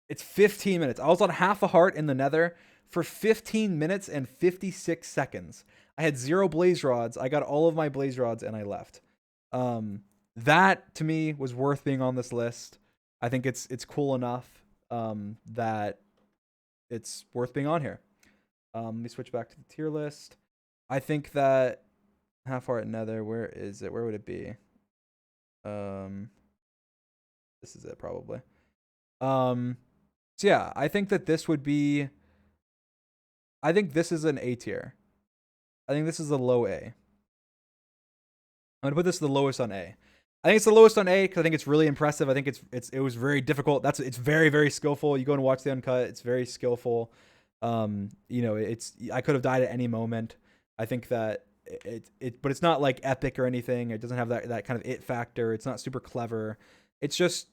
It's 15 minutes. I was on half a heart in the Nether for 15 minutes and 56 seconds. I had 0 blaze rods. I got all of my blaze rods and I left. That to me was worth being on this list. I think it's cool enough that it's worth being on here. Let me switch back to the tier list. I think that half heart Nether, where is it? Where would it be? This is it probably. So yeah, I think that this would be. I think this is an A tier. I think this is a low A. I'm gonna put this the lowest on A. I think it's the lowest on A because I think it's really impressive. I think it was very difficult. It's very, very skillful. You go and watch the uncut. It's very skillful. You know, I could have died at any moment. I think that but it's not like epic or anything. It doesn't have that kind of it factor. It's not super clever. It's just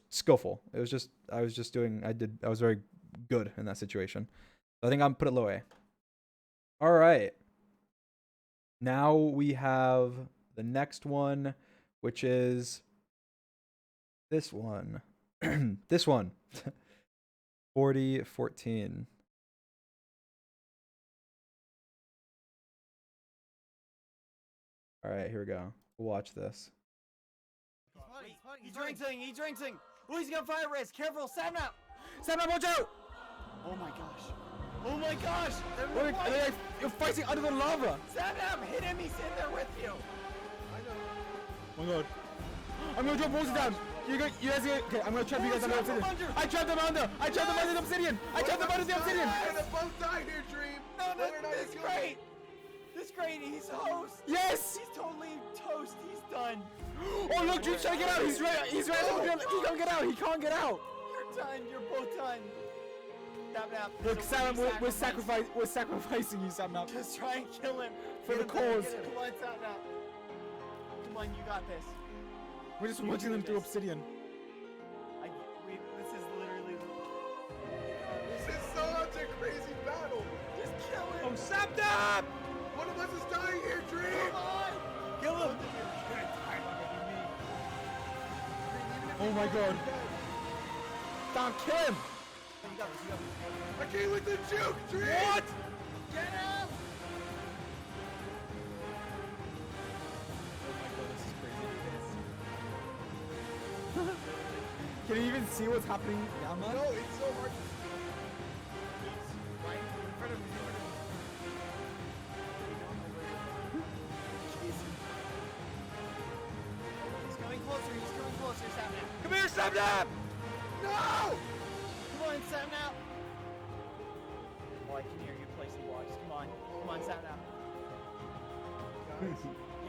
skillful. I was very good in that situation. So I think I'm put it low A. All right. Now we have the next one, which is this one. This one. 40:14. All right, here we go. We'll watch this. He's drinking, he's drinking. Oh, he's got fire risk. Careful, Sapnap. Sapnap, watch out! Oh my gosh. Oh my gosh. Wait, you're fighting under the lava. Sapnap, hit him. He's in there with you. Oh my god. I'm gonna drop Moses down. You guys okay, I'm gonna trap you guys under the obsidian. I trapped them under the obsidian. I trapped them under the obsidian. We're gonna both die here, Dream. No, this is great. This is great. He's host. Yes! He's totally toast. He's done. Oh look, Dream's trying to get out. He's right. He can't get out. He can't get out. You're done. You're both done. Sapnap. Look, Sam, we're sacrificing you, Sapnap. Just try and kill him. For the Get him back. cause. Get him. Come on, Sapnap. Come on, you got this. We're just watching them through obsidian. This is literally. This is such a crazy battle. Just kill him. Oh, Sapnap! One of us is dying here, Dream. Come on. Kill him! Oh my god. Don't kill him! You got this. You got this. I came with the juke, Dream. What? Get him. Can you even see what's happening? Yeah, man. No, it's so hard to see. He's right in front of me. He's coming closer. He's coming closer, Sapnap. Come here, Sapnap! No! Come on, Sapnap. Oh, I can hear you placing blocks. Come on. Come on, Sapnap.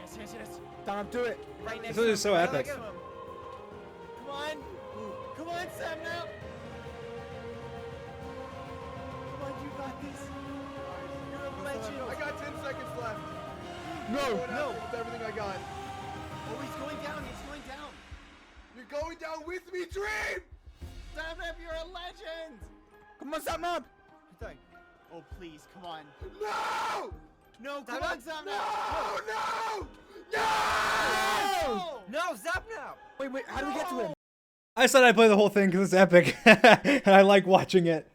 Yes, yes, yes. Damn, do it. Right next This to him. is so right epic. next to him. Come on. Come on, Sapnap. Come on, you got this. You're a legend. I got 10 seconds left. No, No. With everything I got. Oh, he's going down. He's going down. You're going down with me, Dream! Sapnap, you're a legend. Come on, Sapnap. Oh, please, come on. No! No, come on, Sapnap. No! No! No! No, Sapnap. Wait, how do we get to him? I said I'd play the whole thing because it's epic, and I like watching it.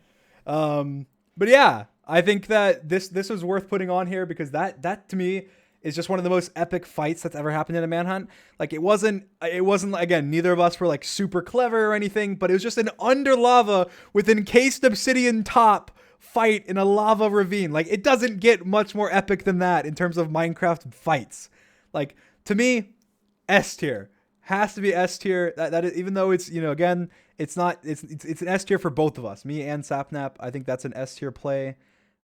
But yeah, I think that this was worth putting on here because that to me is just one of the most epic fights that's ever happened in a Manhunt. Like it wasn't again, neither of us were like super clever or anything, but it was just an under lava with encased obsidian top fight in a lava ravine. Like it doesn't get much more epic than that in terms of Minecraft fights. Like to me, S tier. Has to be S tier. That is, even though it's, you know, again, it's not, it's an S tier for both of us, me and Sapnap. I think that's an S tier play.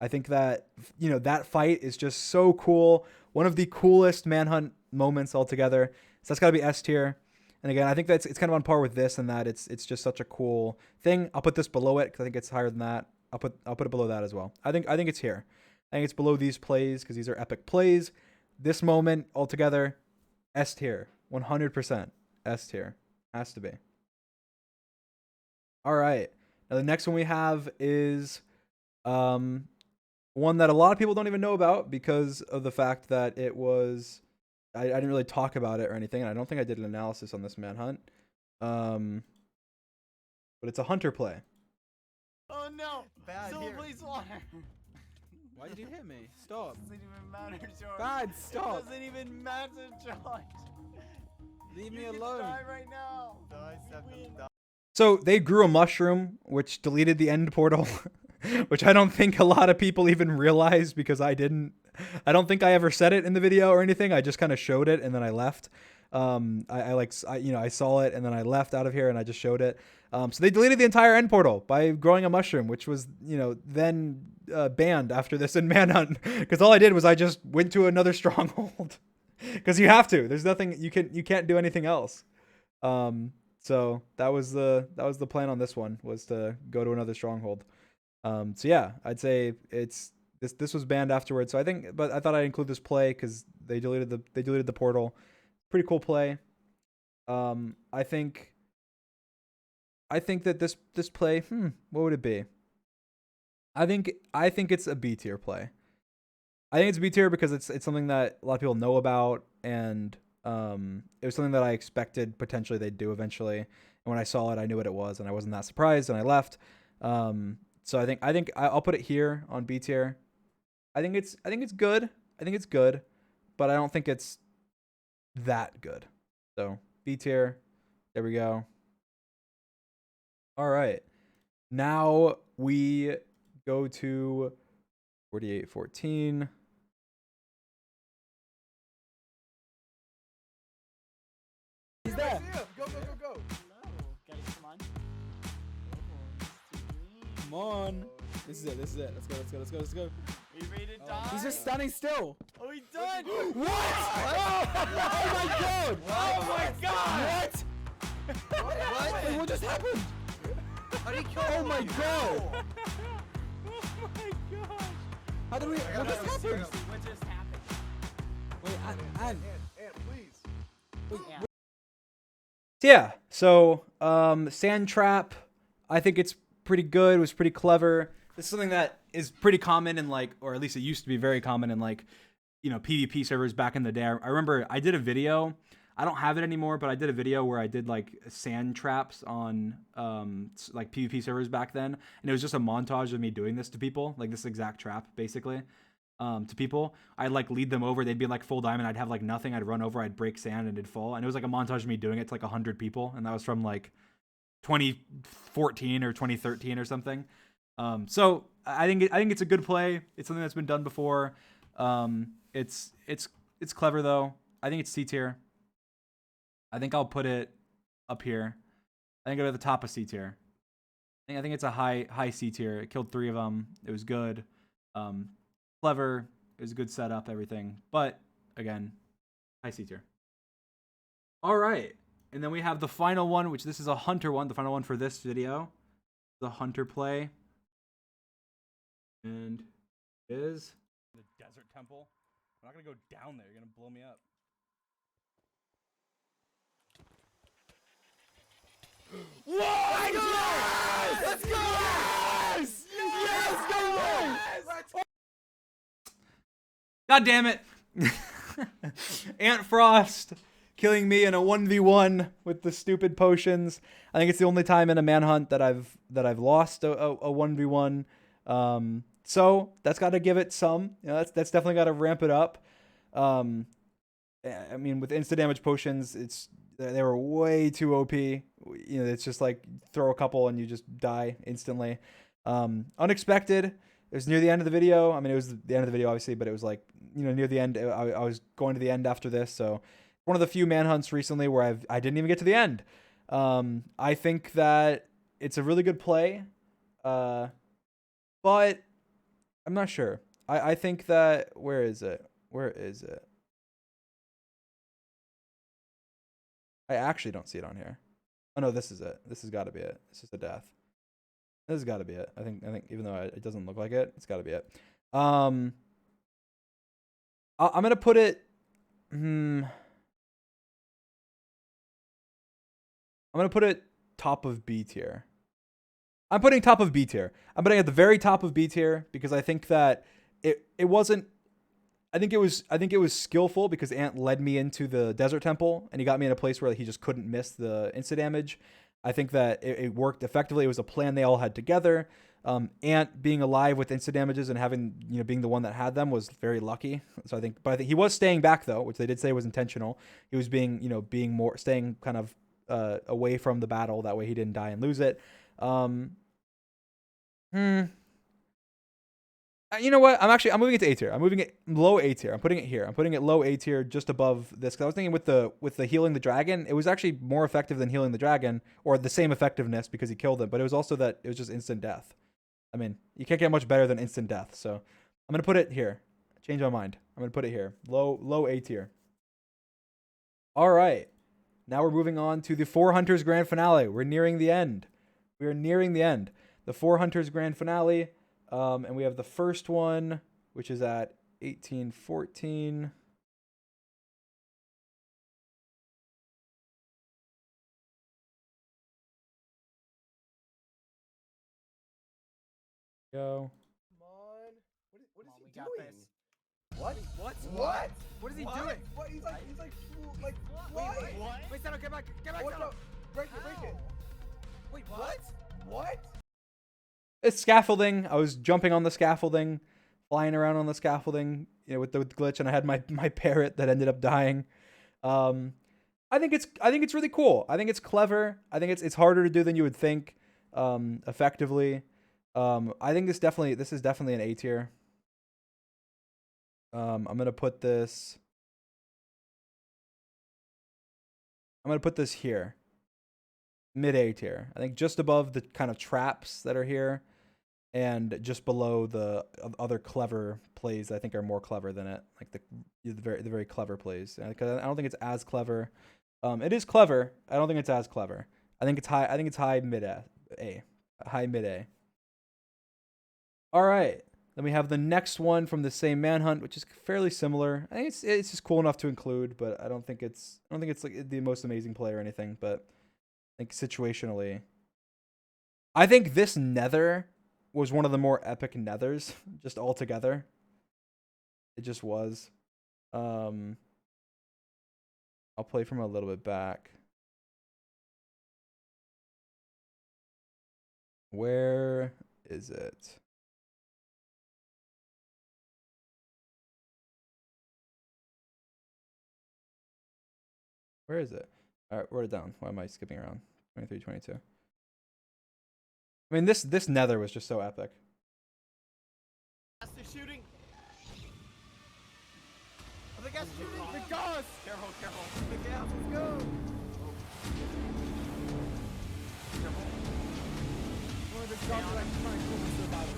I think that, you know, that fight is just so cool. One of the coolest Manhunt moments altogether. So that's got to be S tier. And again, I think that's, it's kind of on par with this and that it's just such a cool thing. I'll put this below it because I think it's higher than that. I'll put it below that as well. I think it's here. I think it's below these plays because these are epic plays. This moment altogether, S tier. 100% S tier. Has to be. All right. Now the next one we have is one that a lot of people don't even know about because of the fact that it was I didn't really talk about it or anything, and I don't think I did an analysis on this Manhunt. But it's a hunter play. Oh no! Bad Someone here. please water. Why did you hit me? Stop. Doesn't even matter, George. Bad, stop. It doesn't even matter, George. Leave You me can alone. die right now. You win. So they grew a mushroom, which deleted the end portal, which I don't think a lot of people even realized because I didn't. I don't think I ever said it in the video or anything. I just kind of showed it and then I left. I saw it and then I left out of here and I just showed it. So they deleted the entire end portal by growing a mushroom, which was, you know, then banned after this in Manhunt. Because all I did was I just went to another stronghold. Because you have to. There's nothing you can't do anything else. So that was the plan on this one, was to go to another stronghold. So yeah, I'd say this was banned afterwards. So but I thought I'd include this play because they deleted the portal. Pretty cool play. I think that this play, what would it be? I think it's a B tier play. I think it's B tier because it's something that a lot of people know about, and it was something that I expected potentially they'd do eventually. And when I saw it, I knew what it was, and I wasn't that surprised, and I left. So I think I'll put it here on B tier. I think it's good. I think it's good, but I don't think it's that good. So B tier. There we go. All right. Now we go to 4814. He's there. Go, go, go, go. No, guys, come on. Come on. This is it. Let's go. Are you ready to die? He's just standing still. Oh, he's done. What? Oh my god. Oh my god. What? What? Wait, what just happened? How do you kill Oh my god. Oh my gosh. How do we? What just happened? What just happened? Wait, Ann. Wait, Yeah. Yeah. So sand trap. I think it's pretty good. It was pretty clever. This is something that is pretty common in or at least it used to be very common in PvP servers back in the day. I remember I did a video. I don't have it anymore, but I did a video where I did sand traps on PvP servers back then, and it was just a montage of me doing this to people, this exact trap basically, to people. I'd lead them over. They'd be full diamond. I'd have nothing. I'd run over. I'd break sand and it'd fall, and it was a montage of me doing it to 100 people, and that was from 2014 or 2013 or something. So I think it's a good play. It's something that's been done before. It's clever though. I think it's C tier. I think I'll put it up here. I think it'll be at the top of C tier. I think it's a high C tier. It killed 3 of them. It was good. Clever. It was a good setup, everything. But again, high C tier. All right. And then we have the final one, which this is a hunter one, the final one for this video. The hunter play. And it is The desert temple. I'm not gonna go down there. You're gonna blow me up. Let's go! Yes! Yes! Go! God damn it. Ant Frost killing me in a 1v1 with the stupid potions. I think it's the only time in a manhunt that I've lost a 1v1. So that's got to give it some. You know, that's definitely got to ramp it up. I mean, with insta damage potions, they were way too OP. You know, it's just like throw a couple and you just die instantly. Unexpected. It was near the end of the video. I mean, it was the end of the video, obviously, but it was like, you know, near the end. I was going to the end after this. So one of the few manhunts recently where I didn't even get to the end. I think that it's a really good play. But I'm not sure. I think that, where is it? I actually don't see it on here. Oh no, this is it. This has got to be it. It's just a death. This has got to be it. I think even though it doesn't look like it, it's got to be it. I'm gonna put it. I'm gonna put it top of B tier. I'm putting top of B tier. I'm putting it at the very top of B tier because I think that it wasn't. I think it was skillful because Ant led me into the desert temple and he got me in a place where he just couldn't miss the insta damage. I think that it worked effectively. It was a plan they all had together. Ant being alive with insta damages and having, you know, being the one that had them was very lucky. So I think he was staying back though, which they did say was intentional. He was being more staying kind of away from the battle. That way he didn't die and lose it. You know what? I'm moving it to A tier. I'm moving it low A tier. I'm putting it here. I'm putting it low A tier, just above this. Because I was thinking with the healing the dragon, it was actually more effective than healing the dragon, or the same effectiveness because he killed it. But it was also that it was just instant death. I mean, you can't get much better than instant death. So I'm gonna put it here. Change my mind. I'm gonna put it here. Low A tier. All right. Now we're moving on to the 4 Hunters Grand Finale. We're nearing the end. We are nearing the end. The 4 Hunters Grand Finale. And we have the first one, which is at 1814. Go. Come on. What is We he got doing? this. What? What? What is he doing? What? He's like Wait, why? what? Wait, Sato, get back, What Sato. the? Break it. Wait, what? What? It's scaffolding. I was jumping on the scaffolding, flying around on the scaffolding, you know, with the glitch, and I had my parrot that ended up dying. I think it's really cool. I think it's clever. I think it's harder to do than you would think, effectively. I think this is definitely an A tier. I'm gonna put this here, mid A tier. I think just above the kind of traps that are here, and just below the other clever plays that I think are more clever than it, like the very clever plays. Because I don't think it's as clever. It is clever. I don't think it's as clever. I think it's high. I think it's high mid A. High mid A. All right. Then we have the next one from the same manhunt, which is fairly similar. I think it's just cool enough to include, but I don't think it's like the most amazing play or anything. But I think situationally, I think this nether was one of the more epic nethers just altogether. It just was. I'll play from a little bit back. Where is it? Where is it? All right, wrote it down. Why am I skipping around? 23, 22. I mean, this nether was just so epic. Gas is shooting. Oh, the gas is shooting. The gas. Careful, careful. The gas. Let's go. Careful. One of the shots that I'm trying to pull myself out of.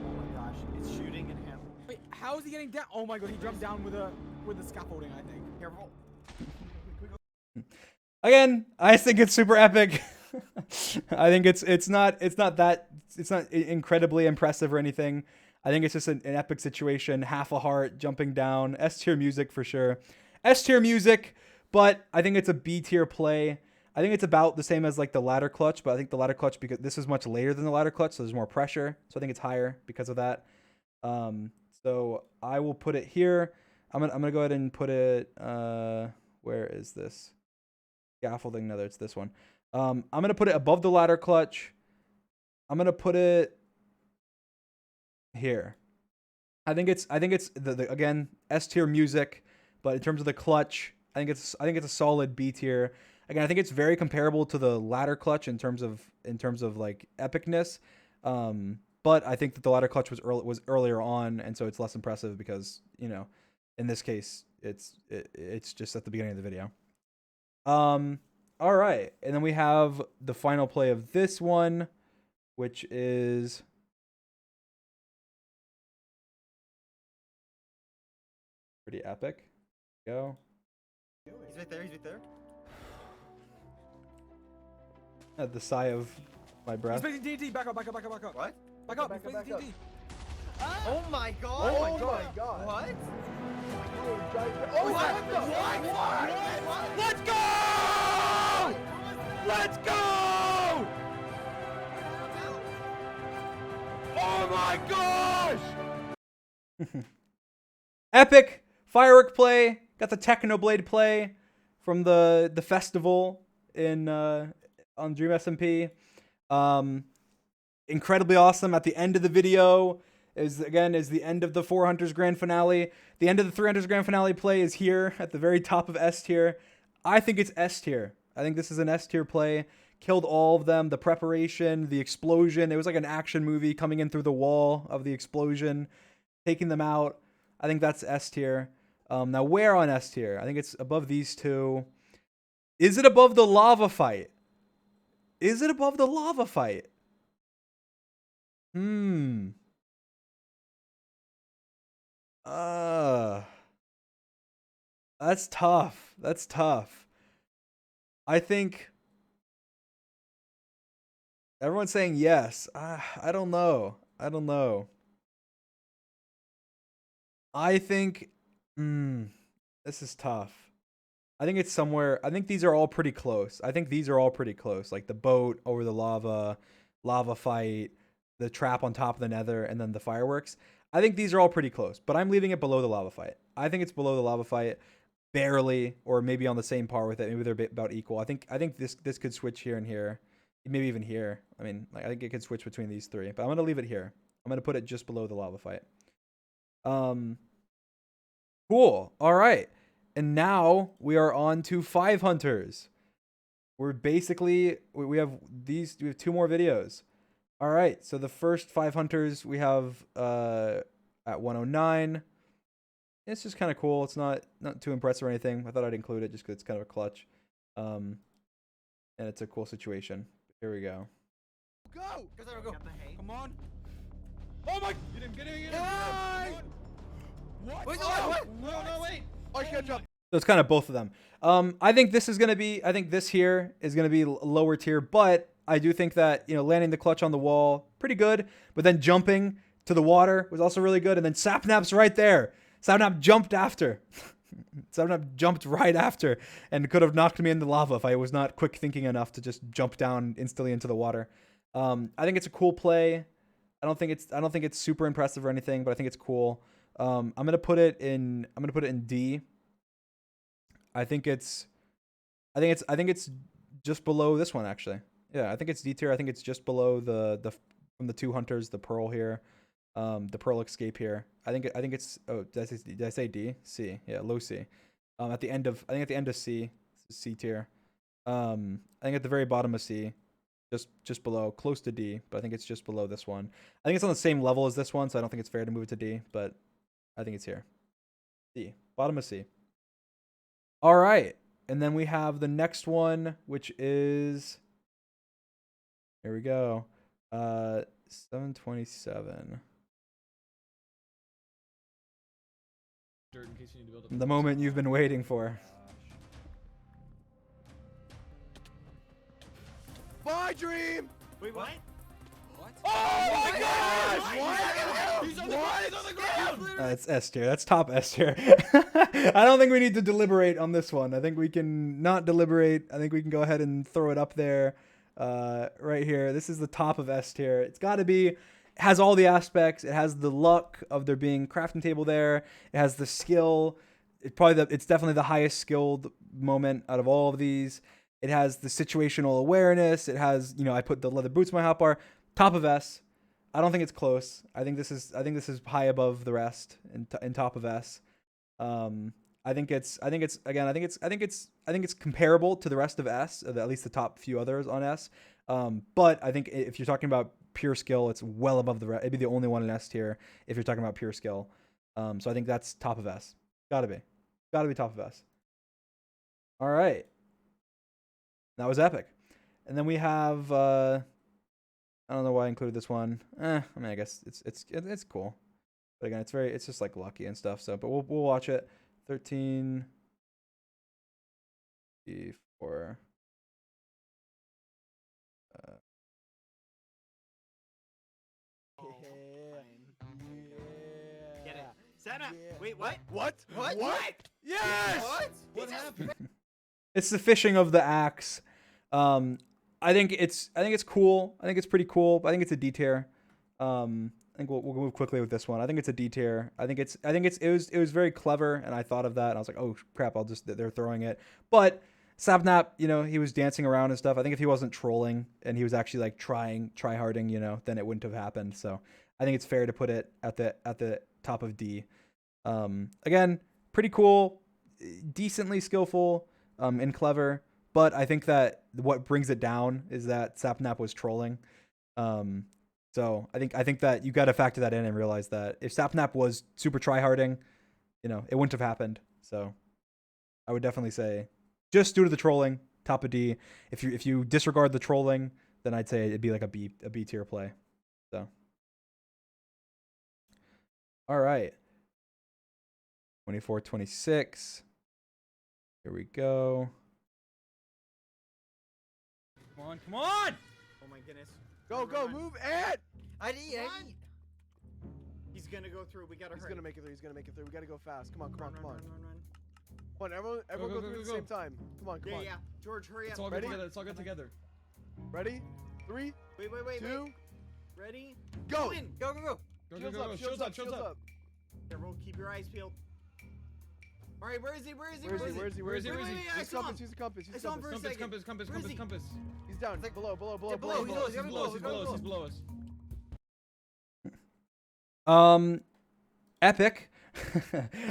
Oh my gosh, it's shooting and him. Wait, how is he getting down? Oh my god, he jumped down with the scaffolding, I think. Careful. Again, I think it's super epic. I think it's not incredibly impressive or anything. I think it's just an epic situation. Half a heart jumping down. S tier music for sure. S tier music, but I think it's a B tier play. I think it's about the same as like the ladder clutch, but I think the ladder clutch, because this is much later than the ladder clutch, so there's more pressure. So I think it's higher because of that. So I will put it here. I'm gonna go ahead and put it. Where is this? Scaffolding. No, it's this one. I'm gonna put it above the ladder clutch. I'm gonna put it here. I think it's the again S tier music, but in terms of the clutch, I think it's a solid B tier. Again, I think it's very comparable to the ladder clutch in terms of like epicness. But I think that the ladder clutch was earlier on, and so it's less impressive because, you know, in this case it's just at the beginning of the video. All right, and then we have the final play of this one, which is pretty epic. Go. He's right there. He's right there. At the sigh of my He's breath. placing TNT. Back up, back up, back up, back up. What? Back up, Back he's up, placing back TNT. Oh my god. Oh my god. What? Oh, what the fuck? Let's go! Let's go! Oh my gosh! Epic firework play. Got the Technoblade play from the festival in on Dream SMP. Incredibly awesome. At the end of the video is the end of the 4 Hunters grand finale. The end of the 3 Hunters grand finale play is here at the very top of S tier. I think it's S tier. I think this is an S tier play. Killed all of them. The preparation, the explosion. It was like an action movie coming in through the wall of the explosion, taking them out. I think that's S tier. Now where on S tier? I think it's above these two. Is it above the lava fight? Is it above the lava fight? That's tough. That's tough. I think everyone's saying yes. I don't know. I don't know. I think this is tough. I think it's somewhere. I think these are all pretty close. Like the boat over the lava fight, the trap on top of the nether, and then the fireworks. I think these are all pretty close, but I'm leaving it below the lava fight. I think it's below the lava fight, barely, or maybe on the same par with it. Maybe they're about equal. I think this could switch here and here, maybe even here. I mean, like, I think it could switch between these three, but I'm gonna leave it here. I'm gonna put it just below the lava fight. Cool. All right. And now we are on to 5 Hunters. We're basically, we have 2 more videos. All right. So the first 5 Hunters we have at 109. It's just kind of cool. It's not too impressive or anything. I thought I'd include it just because it's kind of a clutch. And it's a cool situation. Here we go. Go! Go. Come on. Oh my! Get him! Get him! Get him! Hey! What? Wait, Oh! what? No, wait! I can't jump. So it's kind of both of them. I think this here is gonna be lower tier, but I do think that, you know, landing the clutch on the wall, pretty good, but then jumping to the water was also really good, and then Sapnap's right there. Sapnap jumped after. Sapnap jumped right after and could have knocked me in the lava if I was not quick thinking enough to just jump down instantly into the water. I think it's a cool play. I don't think it's super impressive or anything, but I think it's cool. I'm gonna put it in D. I think it's just below this one, actually. Yeah, I think it's D tier. I think it's just below the from the 2 Hunters, the Pearl here, the Pearl Escape here. I think it's, oh, did I say D? C. Yeah, low C. At the end of C tier. I think at the very bottom of C, just below, close to D, but I think it's just below this one. I think it's on the same level as this one, so I don't think it's fair to move it to D, but I think it's here. D, bottom of C. All right, and then we have the next one, which is, here we go, 727. Dirt in case you need to build up. The moment you've been waiting for. My dream. Wait, what? Oh my gosh! What? He's on the ground. He's on the ground. It's S tier. That's top S tier. I don't think we need to deliberate on this one. I think we can not deliberate. I think we can go ahead and throw it up there, right here. This is the top of S tier. It's got to be. It has all the aspects. It has the luck of there being crafting table there. It has the skill. It's definitely the highest skilled moment out of all of these. It has the situational awareness. It has, I put the leather boots in my hotbar. Top of S. I don't think it's close. I think this is high above the rest in top of S. I think it's comparable to the rest of S, at least the top few others on S. But I think if you're talking about pure skill, it's well above the rest. It'd be the only one in S tier if you're talking about pure skill. So I think that's top of S. Gotta be top of S. All right. That was epic. And then we have, I don't know why I included this one. I mean, I guess it's cool. But again, it's just like lucky and stuff. So, but we'll watch it. 13, 4. Get it. Sapnap. Wait, what? What? Yes! What happened? It's the fishing of the axe. I think it's cool. I think it's pretty cool. I think it's a D tier. I think we'll move quickly with this one. I think it's a D tier. It was very clever, and I thought of that, and I was like, oh crap, they're throwing it. But Sapnap, he was dancing around and stuff. I think if he wasn't trolling and he was actually like try-harding, then it wouldn't have happened. So I think it's fair to put it at the top of D. Again, pretty cool, decently skillful, and clever. But I think that what brings it down is that Sapnap was trolling. So I think that you got to factor that in and realize that if Sapnap was super tryharding, it wouldn't have happened. So I would definitely say, just due to the trolling, top of D. If you disregard the trolling, then I'd say it'd be like a B tier play. So all right, 24-26. Here we go. Come on! Oh my goodness. Go, move, Ed! I need. He's gonna go through. We gotta hurry. He's gonna make it through. We gotta go fast. Come on. Run. Come on, everyone go through at the same time. Come on. Yeah. George, hurry up. It's all good together. It's all good together. Ready? 3, Wait. 2, Ready? go! In. Go. Go. Shields up. Everyone, keep your eyes peeled. All right, where is he? Where is he? Wait, Use I saw him. the compass. I saw him for a second. Compass. He's down. Below. Yeah, below. He's below us. Epic.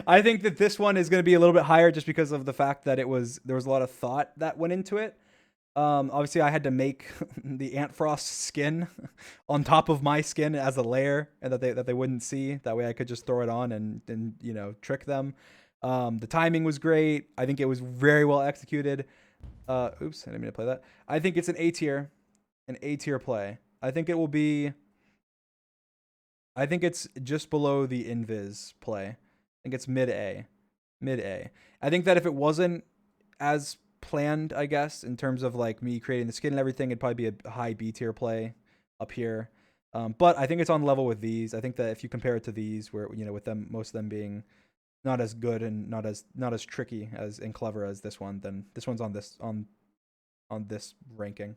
I think that this one is going to be a little bit higher just because of the fact that there was a lot of thought that went into it. Obviously I had to make the Antfrost skin on top of my skin as a layer, and that they wouldn't see. That way I could just throw it on and trick them. The timing was great. I think it was very well executed. Oops, I didn't mean to play that. I think it's an A tier play. I think it's just below the Invis play. I think it's mid A. I think that if it wasn't as planned, I guess, in terms of like me creating the skin and everything, it'd probably be a high B tier play up here. But I think it's on level with these. I think that if you compare it to these, where with them, most of them being not as good and not as tricky and clever as this one, then this one's on this ranking.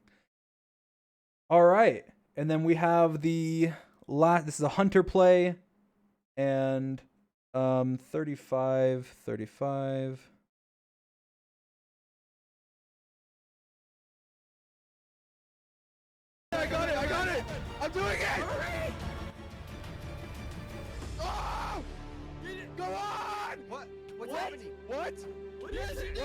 All right, and then we have the last. This is a hunter play, and 35. I got it! I'm doing it! Oh! Go on! What's happening? What? What is it?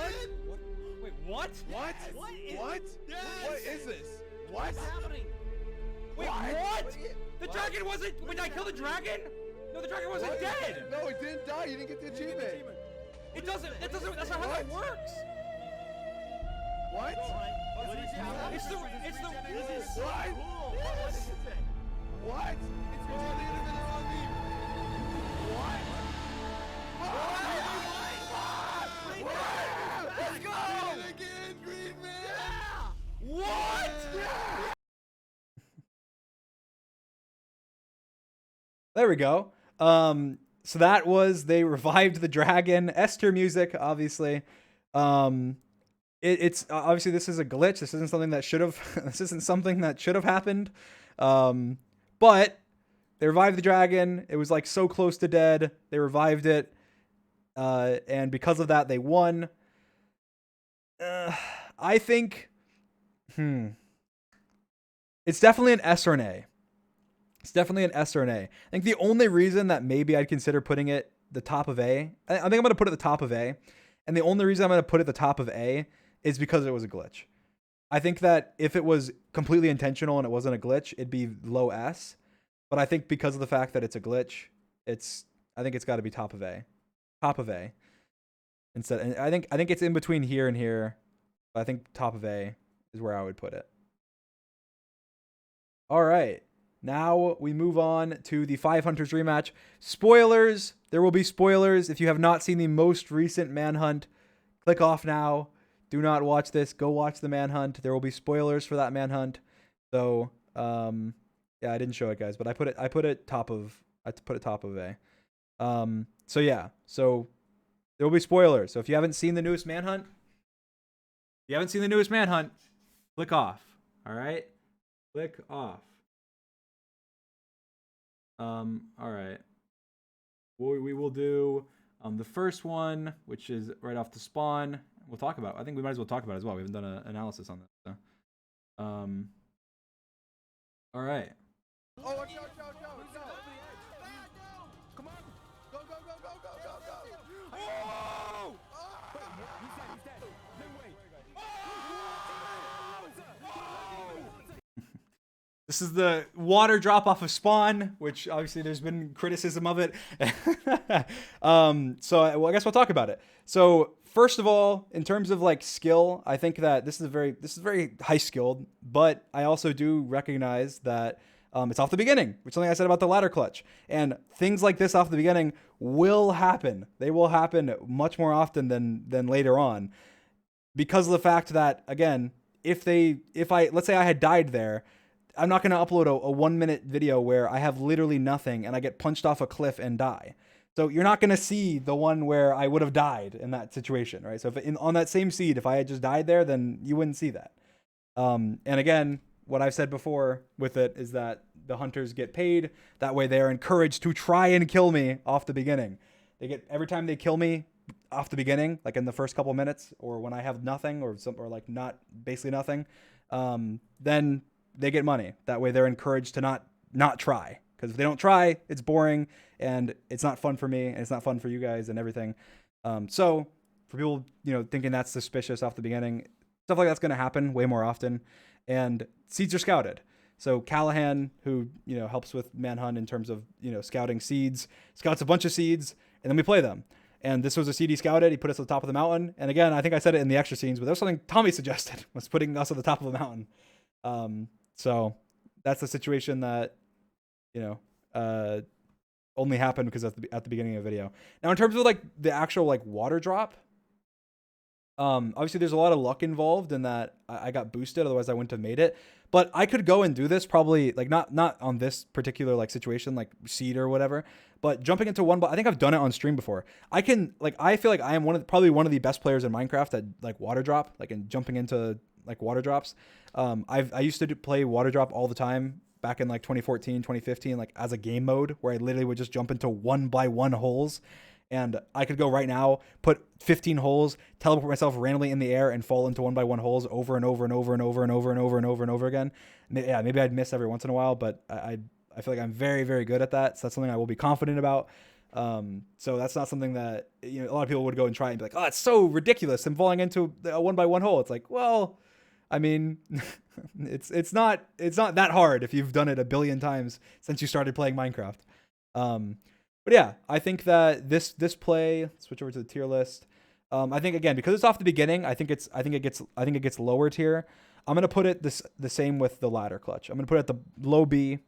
Wait, what? What? What is What? Yes! What is this? What? What's happening? Wait, what? The dragon wasn't. Wait, did I kill the dragon? No, the dragon wasn't What? dead. No, it didn't die. You didn't get the achievement. It doesn't. That doesn't. That's not how that works. What? What is happening? It's the. This is so What? cool. What does it say? What? It's Let's go! again, Green Man. What? There we go. So that was, they revived the dragon. Esther music, obviously. It's obviously, this is a glitch. This isn't something that should have. This isn't something that should have happened. But they revived the dragon. It was like so close to dead. They revived it, and because of that, they won. I think. It's definitely an S or an A. It's definitely an S or an A. I think the only reason that maybe I'd consider putting it the top of A, I think I'm going to put it the top of A. And the only reason I'm going to put it the top of A is because it was a glitch. I think that if it was completely intentional and it wasn't a glitch, it'd be low S. But I think because of the fact that it's a glitch, I think it's got to be top of A. Top of A. Instead, and I think it's in between here and here. But I think top of A is where I would put it. All right. Now we move on to the 5 Hunters rematch. Spoilers. There will be spoilers. If you have not seen the most recent Manhunt, click off now. Do not watch this. Go watch the Manhunt. There will be spoilers for that Manhunt. So, yeah, I didn't show it, guys, but I put it top of A. So yeah. So there will be spoilers. So if you haven't seen the newest Manhunt, click off. All right? Click off. All right. We will do the first one, which is right off the spawn. We'll talk about. I think we might as well talk about it as well. We haven't done an analysis on this. So. All right. Oh, watch out, go. Come on. Go. Oh! He's dead. No way. This is the water drop off of spawn, which obviously there's been criticism of it. So I guess we'll talk about it. So first of all, in terms of like skill, I think that this is very high skilled, but I also do recognize that it's off the beginning, which is something I said about the ladder clutch. And things like this off the beginning will happen. They will happen much more often than later on, because of the fact that, again, let's say I had died there, I'm not going to upload a 1 minute video where I have literally nothing and I get punched off a cliff and die. So you're not going to see the one where I would have died in that situation, right? So if on that same seed, if I had just died there, then you wouldn't see that. And again, what I've said before with it is that the hunters get paid. That way they're encouraged to try and kill me off the beginning. Every time they kill me off the beginning, like in the first couple minutes, or when I have nothing or like not basically nothing, then they get money. That way they're encouraged to not try. Because if they don't try, it's boring and it's not fun for me and it's not fun for you guys and everything. So for people, thinking that's suspicious off the beginning, stuff like that's going to happen way more often. And seeds are scouted. So Callahan, who, helps with Manhunt in terms of, scouting seeds, scouts a bunch of seeds and then we play them. And this was a seed he scouted. He put us at the top of the mountain. And again, I think I said it in the extra scenes, but that was something Tommy suggested, was putting us at the top of the mountain. So that's the situation that, only happened because at the beginning of the video. Now, in terms of like the actual like water drop, obviously there's a lot of luck involved in that I got boosted. Otherwise I wouldn't have made it, but I could go and do this probably like not on this particular like situation, like seed or whatever, but jumping into one, I think I've done it on stream before. I feel like I am probably one of the best players in Minecraft at like water drop, like in jumping into like water drops. I used to play water drop all the time back in like 2014, 2015, like as a game mode where I literally would just jump into 1x1 holes. And I could go right now, put 15 holes, teleport myself randomly in the air and fall into 1x1 holes over and over and over and over and over and over and over and over again. Yeah, maybe I'd miss every once in a while, but I feel like I'm very, very good at that. So that's something I will be confident about. So that's not something that, a lot of people would go and try and be like, oh, it's so ridiculous. I'm falling into a 1x1 hole. It's like, well, I mean, it's not that hard if you've done it a billion times since you started playing Minecraft. But yeah, I think that this play, switch over to the tier list. I think again, because it's off the beginning, I think it gets lower tier. I'm gonna put it the same with the ladder clutch. I'm gonna put it at the low B.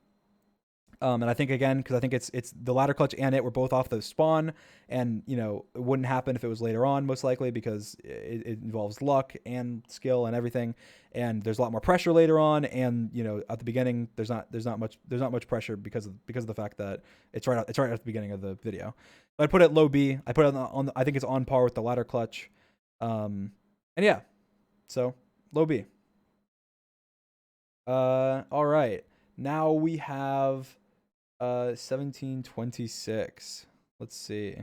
And I think again, because I think it's the ladder clutch and it were both off the spawn, and you know it wouldn't happen if it was later on, most likely, because it involves luck and skill and everything, and there's a lot more pressure later on, and you know at the beginning there's not much pressure because of the fact that it's right at the beginning of the video. But I put it low B. I put it on I think it's on par with the ladder clutch, and yeah, so low B. All right, now we have 1726. Let's see.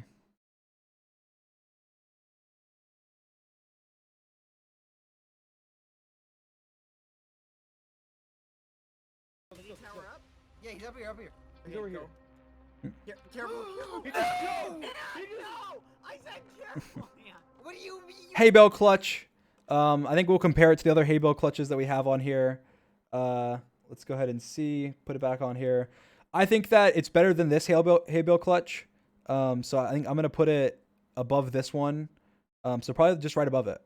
Tower up? Yeah, he's up here, He's over here. Careful. No! I said careful. Yeah. What do you mean? Hay bale clutch. I think we'll compare it to the other hay bale clutches that we have on here. Let's go ahead and see. Put it back on here. I think that it's better than this hay bale clutch. So I think I'm gonna put it above this one. So probably just right above it.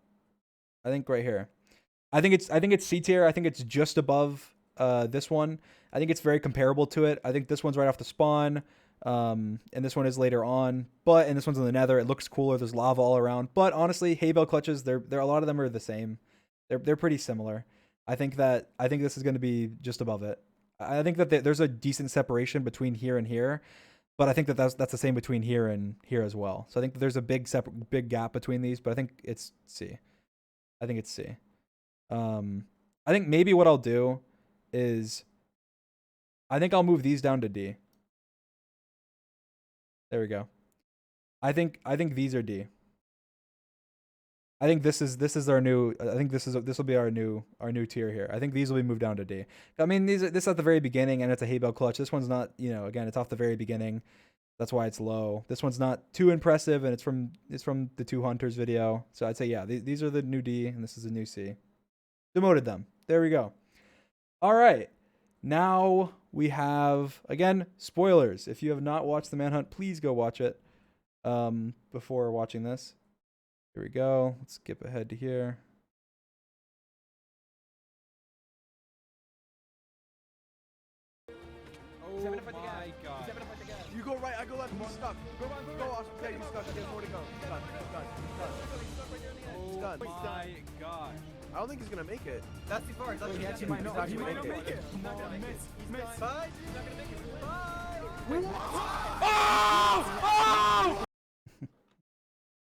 I think right here. I think it's C tier. I think it's just above this one. I think it's very comparable to it. I think this one's right off the spawn. And this one is later on. And this one's in the nether. It looks cooler. There's lava all around. But honestly, hay bale clutches, they're a lot of them are the same. They're pretty similar. I think this is gonna be just above it. I think that there's a decent separation between here and here, but I think that that's the same between here and here as well. So I think that there's a big gap between these, but I think it's C. I think it's C. I think maybe what I'll do is I think I'll move these down to D. There we go. I think these are D. I think this is our new. I think this will be our new tier here. I think these will be moved down to D. I mean, this is at the very beginning, and it's a hay bale clutch. This one's not, you know, again, it's off the very beginning. That's why it's low. This one's not too impressive, and it's from the Two Hunters video. So I'd say yeah, these are the new D, and this is the new C. Demoted them. There we go. All right, now we have again spoilers. If you have not watched the Manhunt, please go watch it before watching this. Here we go. Let's skip ahead to here. Oh my god. You go right, I go left. He's stuck. Go off. Yeah, he's stuck. He has more to go. He's done. Oh done. my gosh. I don't think he's gonna make it. That's too far. He actually might not make it. He's not gonna make it. Bye. He's not gonna make it.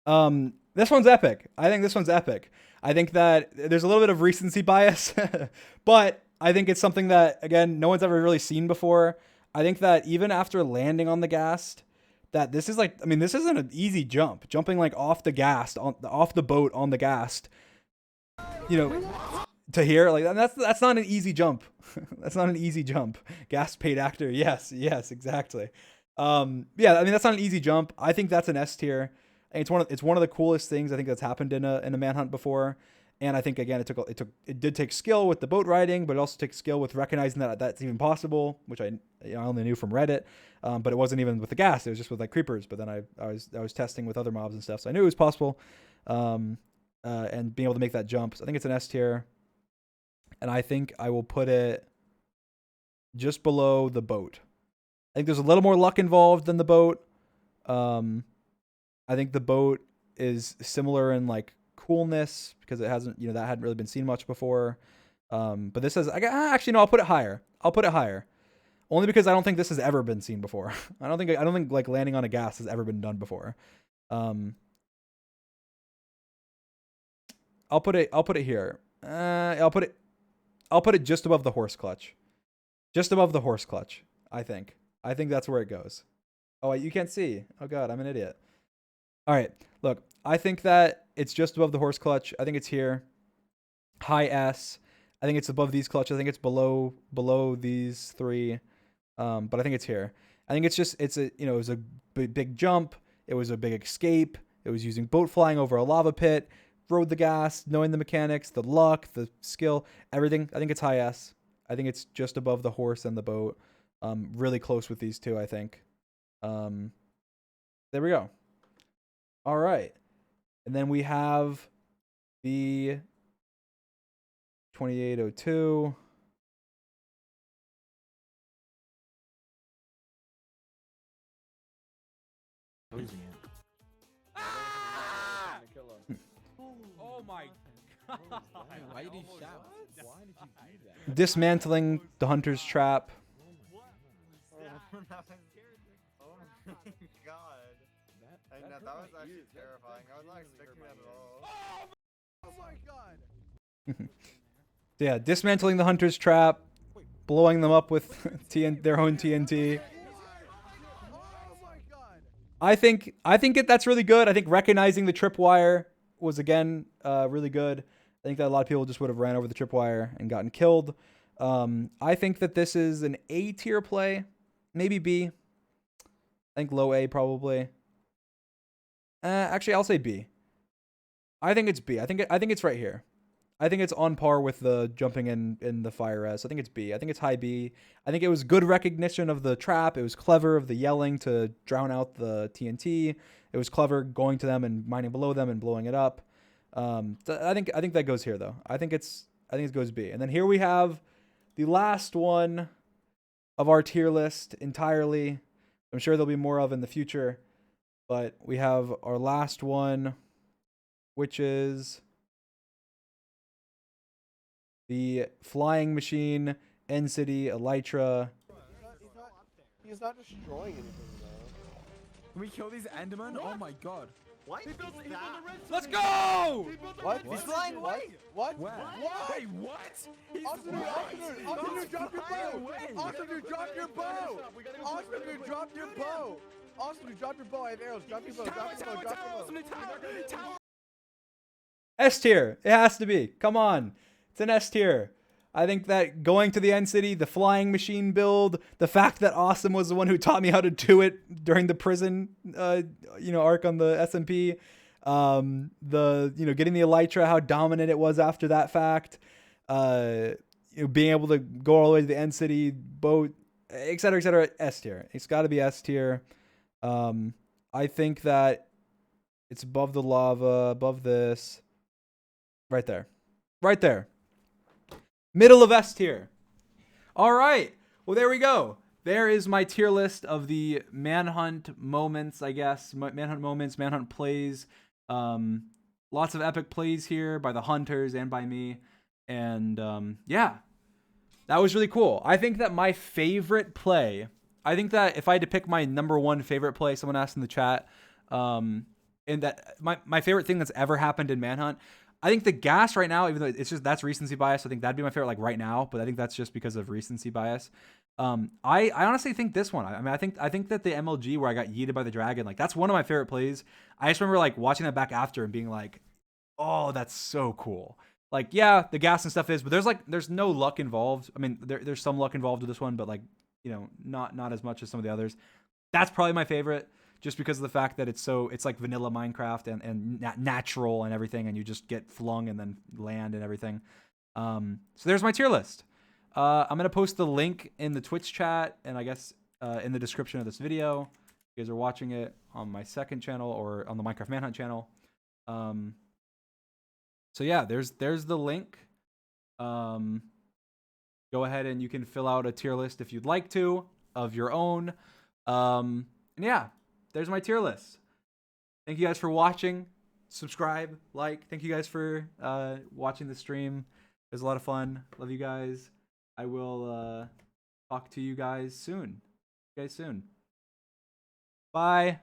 Bye. This one's epic. I think this one's epic. I think that there's a little bit of recency bias, but I think it's something that, again, no one's ever really seen before. I think that even after landing on the ghast, that this is like, I mean, this isn't an easy jump. Jumping like off the ghast, off the boat on the ghast, you know, to here, like that's not an easy jump. That's not an easy jump. Ghast paid actor. Yes, exactly. Yeah, I mean, that's not an easy jump. I think that's an S tier. And it's one of the coolest things I think that's happened in a Manhunt before. And I think again it did take skill with the boat riding, but it also takes skill with recognizing that that's even possible, which I only knew from Reddit. But it wasn't even with the ghast; it was just with like creepers. But then I was testing with other mobs and stuff, so I knew it was possible. And being able to make that jump, so I think it's an S tier. And I think I will put it just below the boat. I think there's a little more luck involved than the boat. I think the boat is similar in like coolness because it hasn't, that hadn't really been seen much before. But this says, actually, no, I'll put it higher. Only because I don't think this has ever been seen before. I don't think like landing on a ghast has ever been done before. I'll put it here. I'll put it just above the horse clutch. Just above the horse clutch, I think. I think that's where it goes. Oh, wait, you can't see. Oh god, I'm an idiot. All right, look, I think that it's just above the horse clutch. I think it's here. High S. I think it's above these clutches. I think it's below these three. But I think it's here. I think it was a big jump. It was a big escape. It was using boat flying over a lava pit. rode the gas, knowing the mechanics, the luck, the skill, everything. I think it's high S. I think it's just above the horse and the boat. Really close with these two, I think. There we go. All right. And then we have the 2802. Ah! Oh my god. Why did he shout? Why did you do that? Dismantling the hunter's trap. Oh my god. I know, that was actually terrifying. I was not expecting that at all. Oh my god. Yeah, dismantling the hunter's trap, blowing them up with their own TNT. Oh my god. I think that's really good. I think recognizing the tripwire was again really good. I think that a lot of people just would have ran over the tripwire and gotten killed. I think that this is an A tier play, maybe B. I think low A probably. Actually, I'll say B. I think it's B. I think it's right here. I think it's on par with the jumping in the fire res. I think it's B. I think it's high B. I think it was good recognition of the trap. It was clever of the yelling to drown out the TNT. It was clever going to them and mining below them and blowing it up. I think that goes here though. I think it goes B. And then here we have the last one of our tier list entirely. I'm sure there'll be more of in the future, but we have our last one, which is the flying machine, End City, Elytra. He's not destroying anything though. Can we kill these Endermen? Oh my god. What? Let's go! What? He's flying away! What? Where? What? Wait, what? He's Austin, dude, drop your bow! Austin, dude, drop your bow! Austin, dude, drop your bow! Austin, dude, drop your bow. I have arrows. Drop your bow. Drop your bow. Drop your bow. S tier. It has to be. Come on. It's an S tier. I think that going to the End City, the flying machine build, the fact that Awesome was the one who taught me how to do it during the prison, arc on the SMP, getting the Elytra, how dominant it was after that fact, being able to go all the way to the End City, boat, et cetera, S tier. It's got to be S tier. I think that it's above the lava, above this, right there. Middle of S tier. All right. Well, there we go. There is my tier list of the Manhunt moments, I guess. Manhunt moments, Manhunt plays. Lots of epic plays here by the hunters and by me. And yeah, that was really cool. I think that my favorite play, I think that if I had to pick my number one favorite play, someone asked in the chat, and that my favorite thing that's ever happened in Manhunt, I think the gas right now, even though it's just that's recency bias, I think that'd be my favorite like right now, but I think that's just because of recency bias. I honestly think this one. I mean, I think that the MLG where I got yeeted by the dragon, like that's one of my favorite plays. I just remember like watching that back after and being like, oh, that's so cool. Like, yeah, the gas and stuff is, but there's no luck involved. I mean, there's some luck involved with this one, but like, not as much as some of the others. That's probably my favorite. Just because of the fact that it's like vanilla Minecraft and natural and everything, and you just get flung and then land and everything. So there's my tier list. I'm going to post the link in the Twitch chat and I guess in the description of this video. If you guys are watching it on my second channel or on the Minecraft Manhunt channel. So yeah, there's the link. Go ahead and you can fill out a tier list if you'd like to of your own. And yeah. There's my tier list. Thank you guys for watching. Subscribe, like. Thank you guys for watching the stream. It was a lot of fun. Love you guys. I will talk to you guys soon. Bye.